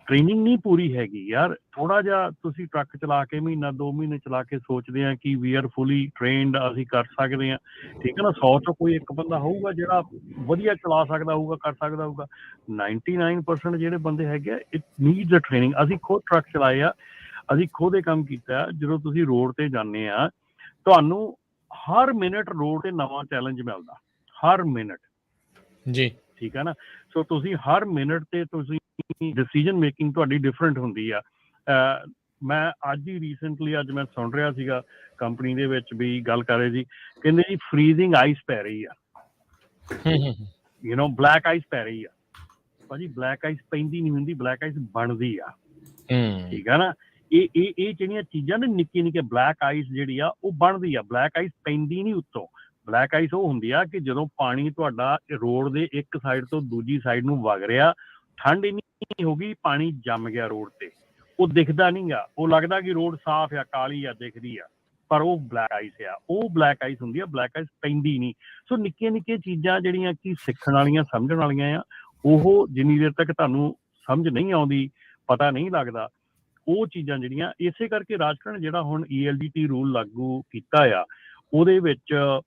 training ਨਹੀਂ ਪੂਰੀ ਹੈਗੀ ਯਾਰ। ਥੋੜਾ ਜਿਹਾ ਤੁਸੀਂ ਟਰੱਕ ਚਲਾ ਕੇ ਮਹੀਨਾ 2 ਮਹੀਨੇ ਚਲਾ ਕੇ ਸੋਚਦੇ ਆ ਕਿ ਵੀ ਆਰ ਫੁਲੀ ਟ੍ਰੇਨਡ, ਅਸੀਂ ਕਰ ਸਕਦੇ ਆ, ਠੀਕ ਹੈ ਨਾ। 100 ਚੋਂ ਕੋਈ ਇੱਕ ਬੰਦਾ ਹੋਊਗਾ ਜਿਹੜਾ ਵਧੀਆ ਚਲਾ ਸਕਦਾ ਹੋਊਗਾ, ਕਰ ਸਕਦਾ ਹੋਊਗਾ। 99% ਜਿਹੜੇ ਬੰਦੇ ਹੈਗੇ ਆ, ਇਟ ਨੀਡਸ ਅ ਟ੍ਰੇਨਿੰਗ। ਅਸੀਂ ਖੁਦ ਟਰੱਕ ਚਲਾਏ ਆ, ਅਸੀਂ ਖੁਦ ਇਹ ਕੰਮ ਕੀਤਾ। ਜਦੋਂ ਤੁਸੀਂ ਰੋਡ ਤੇ ਜਾਂਦੇ ਆ, ਤੁਹਾਨੂੰ ਹਰ ਮਿੰਟ ਰੋਡ ਤੇ ਨਵਾਂ ਚੈਲੰਜ ਮਿਲਦਾ, ਹਰ ਮਿੰਟ, ਜੀ ਠੀਕ ਹੈ ਨਾ। ਸੋ ਤੁਸੀਂ ਹਰ ਮਿੰਟ ਤੇ ਤੁਸੀਂ ਡਿਸੀਜਨ ਮੇਕਿੰਗ ਤੁਹਾਡੀ ਡਿਫਰੈਂਟ ਹੁੰਦੀ ਆ। ਮੈਂ ਅੱਜ ਹੀ ਰੀਸੈਂਟਲੀ ਅੱਜ ਮੈਂ ਸੁਣ ਰਿਹਾ ਸੀਗਾ ਕੰਪਨੀ ਦੇ ਵਿੱਚ ਵੀ ਗੱਲ ਕਰ ਰਹੇ ਸੀ, ਕਹਿੰਦੇ ਜੀ ਫਰੀਜ਼ਿੰਗ ਆਈਸ ਪੈ ਰਹੀ ਆ, ਯੂ ਨੋ ਬਲੈਕ ਆਈਸ ਪੈ ਰਹੀ ਆ। ਭਾਜੀ ਬਲੈਕ ਆਈਸ ਪੈਂਦੀ ਨਹੀਂ ਹੁੰਦੀ, ਬਲੈਕ ਆਈਸ ਬਣਦੀ ਆ, ਠੀਕ ਹੈ ਨਾ। ਇਹ ਜਿਹੜੀਆਂ ਚੀਜ਼ਾਂ ਨੇ ਨਿੱਕੀਆਂ ਨਿੱਕੀਆਂ, ਬਲੈਕ ਆਈਸ ਜਿਹੜੀ ਆ ਉਹ ਬਣਦੀ ਆ, ਬਲੈਕ ਆਈਸ ਪੈਂਦੀ ਨਹੀਂ ਉੱਤੋਂ। ਬਲੈਕ ਆਈਸ ਉਹ ਹੁੰਦੀ ਆ ਕਿ ਜਦੋਂ ਪਾਣੀ ਤੁਹਾਡਾ ਰੋਡ ਦੇ ਇੱਕ ਸਾਈਡ ਤੋਂ ਦੂਜੀ ਸਾਈਡ ਨੂੰ ਵਗ ਰਿਹਾ, ਠੰਡ ਇੰਨੀ ਹੋ ਗਈ, ਪਾਣੀ ਜੰਮ ਗਿਆ ਰੋਡ ਤੇ, ਉਹ ਦਿਖਦਾ ਨਹੀਂ ਗਾ, ਉਹ ਲੱਗਦਾ ਕਿ ਰੋਡ ਸਾਫ਼ ਆ, ਕਾਲੀ ਆ, ਦਿਖਦੀ ਆ, ਪਰ ਉਹ ਬਲੈਕ ਆਈਸ ਆ, ਉਹ ਬਲੈਕ ਆਈਸ ਹੁੰਦੀ ਆ, ਬਲੈਕ ਆਈਸ ਪੈਂਦੀ ਨਹੀਂ। ਸੋ ਨਿੱਕੀਆਂ ਨਿੱਕੀਆਂ ਚੀਜ਼ਾਂ ਜਿਹੜੀਆਂ ਕਿ ਸਿੱਖਣ ਵਾਲੀਆਂ, ਸਮਝਣ ਵਾਲੀਆਂ ਆ, ਉਹ ਜਿੰਨੀ ਦੇਰ ਤੱਕ ਤੁਹਾਨੂੰ ਸਮਝ ਨਹੀਂ ਆਉਂਦੀ, ਪਤਾ ਨਹੀਂ ਲੱਗਦਾ, ਉਹ ਚੀਜ਼ਾਂ ਜਿਹੜੀਆਂ, ਇਸੇ ਕਰਕੇ ਰਾਜਕਰਨ ਜਿਹੜਾ ਹੁਣ ELDT ਰੂਲ ਲਾਗੂ ਕੀਤਾ ਆ, ਉਹਦੇ ਵਿੱਚ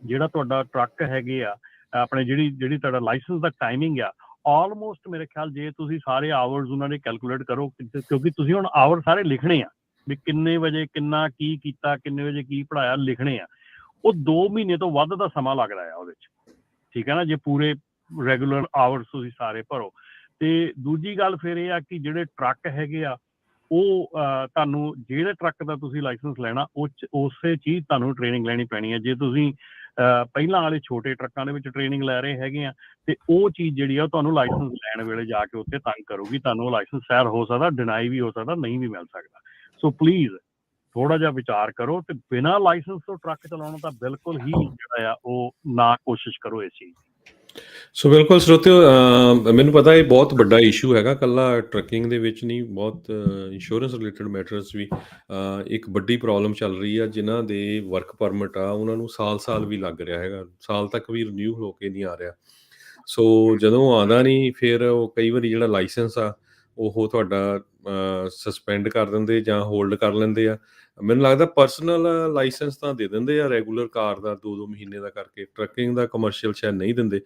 ਜਿਹੜਾ ਤੁਹਾਡਾ ਟਰੱਕ ਹੈਗੇ ਆ ਆਪਣੇ, ਜਿਹੜੀ ਤੁਹਾਡਾ ਲਾਇਸੈਂਸ ਦਾ ਟਾਈਮਿੰਗ ਆ, ਆਲਮੋਸਟ ਮੇਰੇ ਖਿਆਲ ਜੇ ਤੁਸੀਂ ਸਾਰੇ ਆਵਰਸ ਉਹਨਾਂ ਨੇ ਕੈਲਕੂਲੇਟ ਕਰੋ, ਕਿਉਂਕਿ ਤੁਸੀਂ ਹੁਣ ਆਵਰ ਸਾਰੇ ਲਿਖਣੇ ਆ ਵੀ ਕਿੰਨੇ ਵਜੇ ਕਿੰਨਾ ਕੀ ਕੀਤਾ, ਕਿੰਨੇ ਵਜੇ ਕੀ ਪੜ੍ਹਾਇਆ, ਲਿਖਣੇ ਆ। ਉਹ 2 ਮਹੀਨੇ ਤੋਂ ਵੱਧ ਦਾ ਸਮਾਂ ਲੱਗਦਾ ਆ ਉਹਦੇ 'ਚ, ਠੀਕ ਹੈ ਨਾ, ਜੇ ਪੂਰੇ ਰੈਗੂਲਰ ਆਵਰਸ ਤੁਸੀਂ ਸਾਰੇ ਭਰੋ। ਤੇ ਦੂਜੀ ਗੱਲ ਫਿਰ ਇਹ ਆ ਕਿ ਜਿਹੜੇ ਟਰੱਕ ਹੈਗੇ ਆ, ਉਹ ਤੁਹਾਨੂੰ ਜਿਹੜੇ ਟਰੱਕ ਦਾ ਤੁਸੀਂ ਲਾਇਸੈਂਸ ਲੈਣਾ, ਉਸੇ ਚੀਜ਼ ਤੁਹਾਨੂੰ ਟ੍ਰੇਨਿੰਗ ਲੈਣੀ ਪੈਣੀ ਹੈ। ਜੇ ਤੁਸੀਂ ਪਹਿਲਾਂ ਵਾਲੇ ਛੋਟੇ ਟਰੱਕਾਂ ਦੇ ਵਿੱਚ ਟ੍ਰੇਨਿੰਗ ਲੈ ਰਹੇ ਹੈਗੇ ਆ, ਤੇ ਉਹ ਚੀਜ਼ ਜਿਹੜੀ ਆ ਉਹ ਤੁਹਾਨੂੰ ਲਾਇਸੈਂਸ ਲੈਣ ਵੇਲੇ ਜਾ ਕੇ ਉੱਥੇ ਤੰਗ ਕਰੂਗੀ, ਤੁਹਾਨੂੰ ਉਹ ਲਾਇਸੈਂਸ ਸ਼ਾਇਦ ਹੋ ਸਕਦਾ ਡਿਨਾਈ ਵੀ ਹੋ ਸਕਦਾ, ਨਹੀਂ ਵੀ ਮਿਲ ਸਕਦਾ। ਸੋ ਪਲੀਜ਼ ਥੋੜਾ ਜਿਹਾ ਵਿਚਾਰ ਕਰੋ, ਤੇ ਬਿਨਾਂ ਲਾਇਸੈਂਸ ਤੋਂ ਟਰੱਕ ਚਲਾਉਣ ਦਾ ਬਿਲਕੁਲ ਹੀ ਜਿਹੜਾ ਆ ਉਹ ਨਾ ਕੋਸ਼ਿਸ਼ ਕਰੋ ਇਸ ਚੀਜ਼। ਸੋ ਬਿਲਕੁਲ ਸਰੋਤਿਓ, ਮੈਨੂੰ ਪਤਾ ਇਹ ਬਹੁਤ ਵੱਡਾ ਇਸ਼ੂ ਹੈਗਾ, ਕੱਲਾ ਟਰੱਕਿੰਗ ਦੇ ਵਿੱਚ ਨਹੀਂ, ਬਹੁਤ ਇੰਸ਼ੋਰੈਂਸ ਰਿਲੇਟਡ ਮੈਟਰਸ ਵੀ ਇੱਕ ਵੱਡੀ ਪ੍ਰੋਬਲਮ ਚੱਲ ਰਹੀ ਆ। ਜਿਨ੍ਹਾਂ ਦੇ ਵਰਕ ਪਰਮਿਟ ਆ ਉਹਨਾਂ ਨੂੰ ਸਾਲ ਵੀ ਲੱਗ ਰਿਹਾ ਹੈਗਾ, ਸਾਲ ਤੱਕ ਵੀ ਰਿਨਿਊ ਹੋ ਕੇ ਨਹੀਂ ਆ ਰਿਹਾ। ਸੋ ਜਦੋਂ ਆਉਂਦਾ ਨਹੀਂ, ਫਿਰ ਉਹ ਕਈ ਵਾਰੀ ਜਿਹੜਾ ਲਾਇਸੈਂਸ ਆ ਉਹ ਤੁਹਾਡਾ ਸਸਪੈਂਡ ਕਰ ਦਿੰਦੇ ਜਾਂ ਹੋਲਡ ਕਰ ਲੈਂਦੇ ਆ। ਮੈਨੂੰ ਲੱਗਦਾ ਪਰਸਨਲ ਲਾਇਸੈਂਸ ਤਾਂ ਦੇ ਦਿੰਦੇ ਆ ਰੈਗੂਲਰ ਕਾਰ ਦਾ 2-2 ਮਹੀਨੇ ਦਾ ਕਰਕੇ, ਟਰੱਕਿੰਗ ਦਾ ਕਮਰਸ਼ੀਅਲ ਸ਼ਾਇਦ ਨਹੀਂ ਦਿੰਦੇ।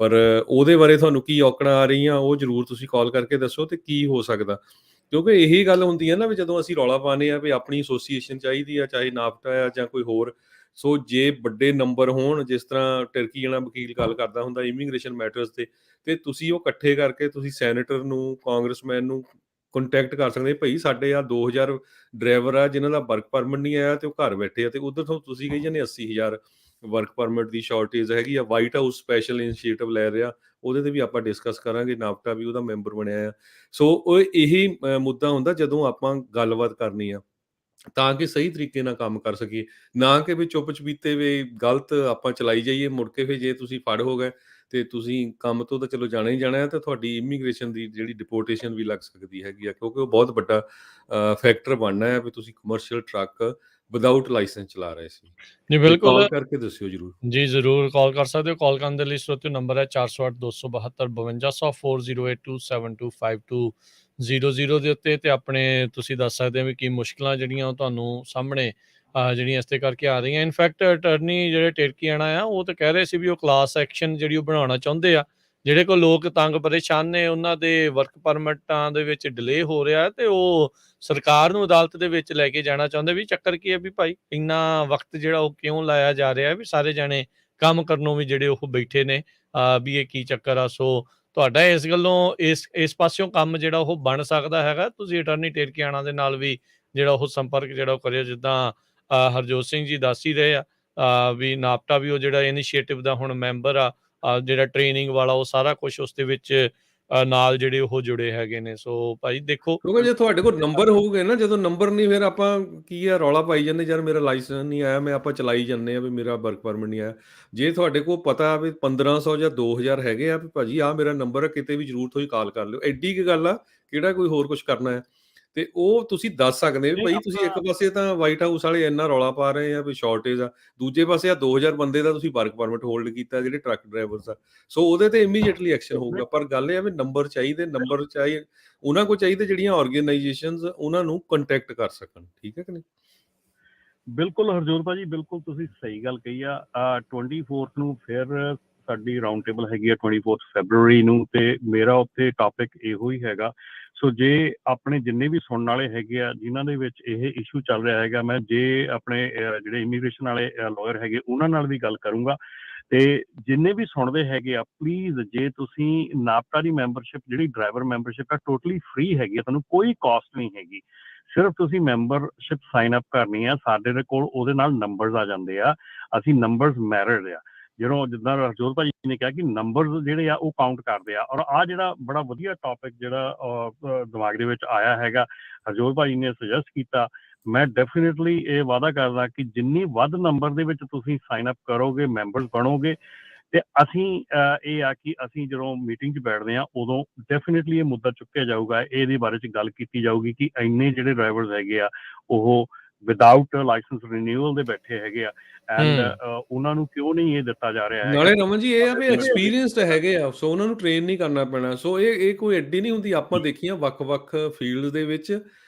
ਪਰ ਉਹਦੇ ਬਾਰੇ ਤੁਹਾਨੂੰ ਕੀ ਔਕੜਾਂ ਆ ਰਹੀਆਂ, ਉਹ ਜ਼ਰੂਰ ਤੁਸੀਂ ਕਾਲ ਕਰਕੇ ਦੱਸੋ, ਤੇ ਕੀ ਹੋ ਸਕਦਾ। ਕਿਉਂਕਿ ਇਹੀ ਗੱਲ ਹੁੰਦੀ ਹੈ ਨਾ ਵੀ ਜਦੋਂ ਅਸੀਂ ਰੌਲਾ ਪਾਉਂਦੇ ਆ ਵੀ ਆਪਣੀ ਐਸੋਸੀਏਸ਼ਨ ਚਾਹੀਦੀ ਆ, ਚਾਹੇ ਨਾਪਟਾ ਆ ਜਾਂ ਕੋਈ ਹੋਰ। ਸੋ ਜੇ ਵੱਡੇ ਨੰਬਰ ਹੋਣ, ਜਿਸ ਤਰ੍ਹਾਂ ਟਰਕੀ ਵਾਲਾ ਵਕੀਲ ਗੱਲ ਕਰਦਾ ਹੁੰਦਾ ਇਮੀਗ੍ਰੇਸ਼ਨ ਮੈਟਰਸ ਤੇ ਤੁਸੀਂ ਉਹ ਇਕੱਠੇ ਕਰਕੇ ਤੁਸੀਂ ਸੈਨੇਟਰ ਨੂੰ, ਕਾਂਗਰਸਮੈਨ ਨੂੰ ਕੰਟੈਕਟ ਕਰ ਸਕਦੇ। ਭਾਈ ਸਾਡੇ ਆ 2000 ਡਰਾਈਵਰ ਆ ਜਿਨ੍ਹਾਂ ਦਾ ਵਰਕ ਪਰਮਿਟ ਨਹੀਂ ਆਇਆ ਤੇ ਉਹ ਘਰ ਬੈਠੇ ਆ, ਤੇ ਉਧਰ ਤੋਂ ਤੁਸੀਂ ਕਹੀ ਜਾਂਦੇ 80,000 ਵਰਕ ਪਰਮਿਟ ਦੀ ਸ਼ਾਰਟੇਜ ਹੈਗੀ ਆ। ਵਾਈਟ ਹਾਊਸ ਸਪੈਸ਼ਲ ਇਨੀਸ਼ੀਏਟਿਵ ਲੈ ਰਿਹਾ, ਉਹਦੇ ਤੇ ਵੀ ਆਪਾਂ ਡਿਸਕਸ ਕਰਾਂਗੇ, ਨਾਪਟਾ ਵੀ ਉਹਦਾ ਮੈਂਬਰ ਬਣਿਆ ਆ। ਸੋ ਉਹ ਇਹੀ ਮੁੱਦਾ ਹੁੰਦਾ ਜਦੋਂ ਆਪਾਂ ਗੱਲਬਾਤ ਕਰਨੀ ਆ, ਤਾਂ ਕਿ ਸਹੀ ਤਰੀਕੇ ਨਾਲ ਕੰਮ ਕਰ ਸਕੀਏ, ਨਾ ਕਿ ਵੀ ਚੁੱਪ ਚਪੀਤੇ ਵੀ ਗਲਤ ਆਪਾਂ ਚਲਾਈ ਜਾਈਏ। ਮੁੜ ਕੇ ਫਿਰ ਜੇ ਤੁਸੀਂ ਫੜ ਹੋ ਗਏ ਤੇ ਤੁਸੀਂ ਕੰਮ ਤੋਂ ਤਾਂ ਚਲੋ ਜਾਣਾ ਹੀ ਜਾਣਾ ਹੈ, ਤੇ ਤੁਹਾਡੀ ਇਮੀਗ੍ਰੇਸ਼ਨ ਦੀ ਜਿਹੜੀ ਡਿਪੋਰਟੇਸ਼ਨ ਵੀ ਲੱਗ ਸਕਦੀ ਹੈਗੀ ਆ, ਕਿਉਂਕਿ ਉਹ ਬਹੁਤ ਵੱਡਾ ਫੈਕਟਰ ਬਣਨਾ ਹੈ ਵੀ ਤੁਸੀਂ ਕਮਰਸ਼ੀਅਲ ਟਰੱਕ ਵਿਦਆਊਟ ਲਾਇਸੈਂਸ ਚਲਾ ਰਹੇ ਸੀ। ਜੀ ਤੇ ਬਿਲਕੁਲ ਕਾਲ ਕਰਕੇ ਦੱਸਿਓ ਜ਼ਰੂਰ। ਜੀ, ਜ਼ਰੂਰ ਕਾਲ ਕਰ ਸਕਦੇ ਹੋ। ਕਾਲ ਕਰਨ ਦੇ ਲਈ ਸਰੋਤਿਓ ਨੰਬਰ ਹੈ 408 272 5200 4082725200 ਦੇ ਉੱਤੇ, ਤੇ ਆਪਣੇ ਤੁਸੀਂ ਦੱਸ ਸਕਦੇ ਹੋ ਵੀ ਕੀ ਮੁਸ਼ਕਲਾਂ ਜਿਹੜੀਆਂ ਉਹ ਤੁਹਾਨੂੰ ਸਾਹਮਣੇ ਜਿਹੜੀਆਂ ਇਸ ਤੇ ਕਰਕੇ ਆ ਰਹੀਆਂ। ਇਨਫੈਕਟ ਅਟਰਨੀ ਜਿਹੜੇ ਟਿਰਕੀਆਣਾ ਆ, ਉਹ ਤਾਂ ਕਹਿ ਰਹੇ ਸੀ ਵੀ ਉਹ ਕਲਾਸ ਐਕਸ਼ਨ ਜਿਹੜੀ ਉਹ ਬਣਾਉਣਾ ਚਾਹੁੰਦੇ ਆ। ਜਿਹੜੇ ਕੋਲ ਲੋਕ ਤੰਗ ਪਰੇਸ਼ਾਨ ਨੇ, ਉਹਨਾਂ ਦੇ ਵਰਕ ਪਰਮਿਟਾਂ ਦੇ ਵਿੱਚ ਡਿਲੇ ਹੋ ਰਿਹਾ, ਤੇ ਉਹ ਸਰਕਾਰ ਨੂੰ ਅਦਾਲਤ ਦੇ ਵਿੱਚ ਲੈ ਕੇ ਜਾਣਾ ਚਾਹੁੰਦੇ ਵੀ ਚੱਕਰ ਕੀ ਹੈ ਵੀ ਭਾਈ ਇੰਨਾ ਵਕਤ ਜਿਹੜਾ ਉਹ ਕਿਉਂ ਲਾਇਆ ਜਾ ਰਿਹਾ, ਵੀ ਸਾਰੇ ਜਾਣੇ ਕੰਮ ਕਰਨੋਂ ਵੀ ਜਿਹੜੇ ਉਹ ਬੈਠੇ ਨੇ, ਵੀ ਇਹ ਕੀ ਚੱਕਰ ਆ। ਸੋ ਤੁਹਾਡਾ ਇਸ ਗੱਲੋਂ ਇਸ ਪਾਸਿਓਂ ਕੰਮ ਜਿਹੜਾ ਉਹ ਬਣ ਸਕਦਾ ਹੈਗਾ। ਤੁਸੀਂ ਅਟਰਨੀ ਟਿਰਕੀਆਣਾ ਦੇ ਨਾਲ ਵੀ ਜਿਹੜਾ ਉਹ ਸੰਪਰਕ ਜਿਹੜਾ ਉਹ ਕਰਿਓ, ਜਿੱਦਾਂ ਹਰਜੋਤ ਸਿੰਘ ਜੀ ਦੱਸ ਹੀ ਰਹੇ ਆ ਵੀ ਨਾਪਟਾ ਵੀ ਉਹ ਜਿਹੜਾ ਇਨੀਸ਼ੀਏਟਿਵ ਦਾ ਹੁਣ ਮੈਂਬਰ ਆ, ਜਿਹੜਾ ਟ੍ਰੇਨਿੰਗ ਵਾਲਾ, ਉਹ ਸਾਰਾ ਕੁਛ ਉਸ ਦੇ ਵਿੱਚ ਨਾਲ ਜਿਹੜੇ ਉਹ ਜੁੜੇ ਹੈਗੇ ਨੇ। ਸੋ ਭਾਈ ਦੇਖੋ, ਕਿਉਂਕਿ ਜੇ ਤੁਹਾਡੇ ਕੋਲ ਨੰਬਰ ਹੋਊਗੇ ਨਾ, ਜਦੋਂ ਨੰਬਰ ਨਹੀਂ, ਫਿਰ ਆਪਾਂ ਕੀ ਆ ਰੌਲਾ ਪਾਈ ਜਾਂਦੇ ਯਾਰ ਮੇਰਾ ਲਾਇਸੈਂਸ ਨਹੀਂ ਆਇਆ, ਮੈਂ ਆਪਾਂ ਚਲਾਈ ਜਾਂਦੇ ਆ ਵੀ ਮੇਰਾ ਵਰਕ ਪਰਮਿਟ ਨਹੀਂ ਆਇਆ। ਜੇ ਤੁਹਾਡੇ ਕੋਲ ਪਤਾ ਵੀ 1500 ਜਾਂ 2000 ਹੈਗੇ ਆ ਵੀ ਭਾਜੀ ਆਹ ਮੇਰਾ ਨੰਬਰ ਆ, ਕਿਤੇ ਵੀ ਜ਼ਰੂਰਤ ਹੋਈ ਕਾਲ ਕਰ ਲਿਓ, ਐਡੀ ਕੀ ਗੱਲ ਆ, ਕਿਹੜਾ ਕੋਈ ਹੋਰ ਕੁਝ ਕਰਨਾ ਹੈ। ਤੇ ਉਹ ਤੁਸੀਂ ਦੱਸ ਸਕਦੇ ਵੀ ਨਹੀਂ ਭਾਈ ਤੁਸੀਂ ਇੱਕ ਪਾਸੇ ਤਾਂ ਵਾਈਟ ਹਾਊਸ ਵਾਲੇ ਇੰਨਾ ਰੌਲਾ ਪਾ ਰਹੇ ਆ ਵੀ ਸ਼ਾਰਟੇਜ ਆ, ਦੂਜੇ ਪਾਸੇ ਆ 2000 ਬੰਦੇ ਦਾ ਤੁਸੀਂ ਵਰਕ ਪਰਮਿਟ ਹੋਲਡ ਕੀਤਾ ਜਿਹੜੇ ਟਰੱਕ ਡਰਾਈਵਰਸ ਆ, ਸੋ ਉਹਦੇ ਤੇ ਇਮੀਡੀਏਟਲੀ ਐਕਸ਼ਨ ਹੋਊਗਾ। ਪਰ ਗੱਲ ਇਹ ਆ ਵੀ ਨੰਬਰ ਚਾਹੀਦੇ ਉਹਨਾਂ ਕੋਲ ਚਾਹੀਦੇ ਜਿਹੜੀਆਂ ਆਰਗੇਨਾਈਜੇਸ਼ਨਸ ਉਹਨਾਂ ਨੂੰ ਕੰਟੈਕਟ ਕਰ ਸਕਣ, ਠੀਕ ਹੈ ਕਿ ਨਹੀਂ? ਬਿਲਕੁਲ ਹਰਜੋਤ ਭਾਜੀ, ਬਿਲਕੁਲ ਤੁਸੀਂ ਸਹੀ ਗੱਲ ਕਹੀ ਆ। 24 ਨੂੰ ਫਿਰ ਸਾਡੀ ਰਾਊਂਡ ਟੇਬਲ ਹੈਗੀ ਆ 24 ਫੈਬਰੂਅਰੀ ਨੂੰ, ਤੇ ਮੇਰਾ ਉੱਥੇ ਟੌਪਿਕ ਇਹੋ ਹੀ ਹੈਗਾ। ਸੋ ਜੇ ਆਪਣੇ ਜਿੰਨੇ ਵੀ ਸੁਣਨ ਵਾਲੇ ਹੈਗੇ ਆ ਜਿਨ੍ਹਾਂ ਦੇ ਵਿੱਚ ਇਹ ਇਸ਼ੂ ਚੱਲ ਰਿਹਾ ਹੈਗਾ, ਮੈਂ ਜੇ ਆਪਣੇ ਜਿਹੜੇ ਇਮੀਗ੍ਰੇਸ਼ਨ ਵਾਲੇ ਲਾਇਰ ਹੈਗੇ ਉਹਨਾਂ ਨਾਲ ਵੀ ਗੱਲ ਕਰੂੰਗਾ। ਤੇ ਜਿੰਨੇ ਵੀ ਸੁਣਦੇ ਹੈਗੇ ਆ, ਪਲੀਜ਼ ਜੇ ਤੁਸੀਂ ਨਾਪਟਾ ਦੀ ਮੈਂਬਰਸ਼ਿਪ ਜਿਹੜੀ ਡਰਾਈਵਰ ਮੈਂਬਰਸ਼ਿਪ ਆ ਟੋਟਲੀ ਫ੍ਰੀ ਹੈਗੀ ਆ, ਤੁਹਾਨੂੰ ਕੋਈ ਕਾਸਟ ਨਹੀਂ ਹੈਗੀ। ਸਿਰਫ ਤੁਸੀਂ ਮੈਂਬਰਸ਼ਿਪ ਸਾਈਨ ਅਪ ਕਰਨੀ ਆ। ਸਾਡੇ ਦੇ ਕੋਲ ਉਹਦੇ ਨਾਲ ਨੰਬਰਸ ਆ ਜਾਂਦੇ ਆ, ਅਸੀਂ ਨੰਬਰਸ ਮੈਰਿਡ ਆ। ਜਦੋਂ ਜਿੱਦਾਂ ਹਰਜੋਤ ਭਾਜੀ ਨੇ ਕਿਹਾ ਕਿ ਨੰਬਰਸ ਜਿਹੜੇ ਆ ਉਹ ਕਾਊਂਟ ਕਰਦੇ ਆ। ਔਰ ਆਹ ਜਿਹੜਾ ਬੜਾ ਵਧੀਆ ਟੌਪਿਕ ਜਿਹੜਾ ਦਿਮਾਗ ਦੇ ਵਿੱਚ ਆਇਆ ਹੈਗਾ, ਹਰਜੋਤ ਭਾਜੀ ਨੇ ਸੁਜੈਸਟ ਕੀਤਾ, ਮੈਂ ਡੈਫੀਨੇਟਲੀ ਇਹ ਵਾਅਦਾ ਕਰਦਾ ਕਿ ਜਿੰਨੀ ਵੱਧ ਨੰਬਰ ਦੇ ਵਿੱਚ ਤੁਸੀਂ ਸਾਈਨ ਅਪ ਕਰੋਗੇ, ਮੈਂਬਰਸ ਬਣੋਗੇ, ਤੇ ਅਸੀਂ ਇਹ ਆ ਕਿ ਅਸੀਂ ਜਦੋਂ ਮੀਟਿੰਗ 'ਚ ਬੈਠਦੇ ਹਾਂ ਉਦੋਂ ਡੈਫੀਨੇਟਲੀ ਇਹ ਮੁੱਦਾ ਚੁੱਕਿਆ ਜਾਊਗਾ, ਇਹਦੇ ਬਾਰੇ 'ਚ ਗੱਲ ਕੀਤੀ ਜਾਊਗੀ ਕਿ ਇੰਨੇ ਜਿਹੜੇ ਡਰਾਈਵਰਸ ਹੈਗੇ ਆ ਉਹ ਵਿਦਆਊਟ ਲਾਇਸੈਂਸ ਰਿਨਿਊਅਲ ਦੇ ਬੈਠੇ ਹੈਗੇ ਆ, ਐਂਡ ਉਹਨਾਂ ਨੂੰ ਕਿਉਂ ਨਹੀਂ ਇਹ ਦਿੱਤਾ ਜਾ ਰਿਹਾ ਨਾਲੇ ਰਮਨ ਜੀ ਇਹ ਆ ਵੀ ਐਕਸਪੀਰੀਅੰਸਡ ਹੈਗੇ ਆ, ਸੋ ਉਹਨਾਂ ਨੂੰ ਟ੍ਰੇਨ ਨਹੀਂ ਕਰਨਾ ਪੈਣਾ। ਸੋ ਇਹ ਕੋਈ ਐਡੀ ਨਹੀਂ ਹੁੰਦੀ। ਆਪਾਂ ਦੇਖੀਆਂ ਵੱਖ-ਵੱਖ ਫੀਲਡ ਦੇ ਵਿੱਚ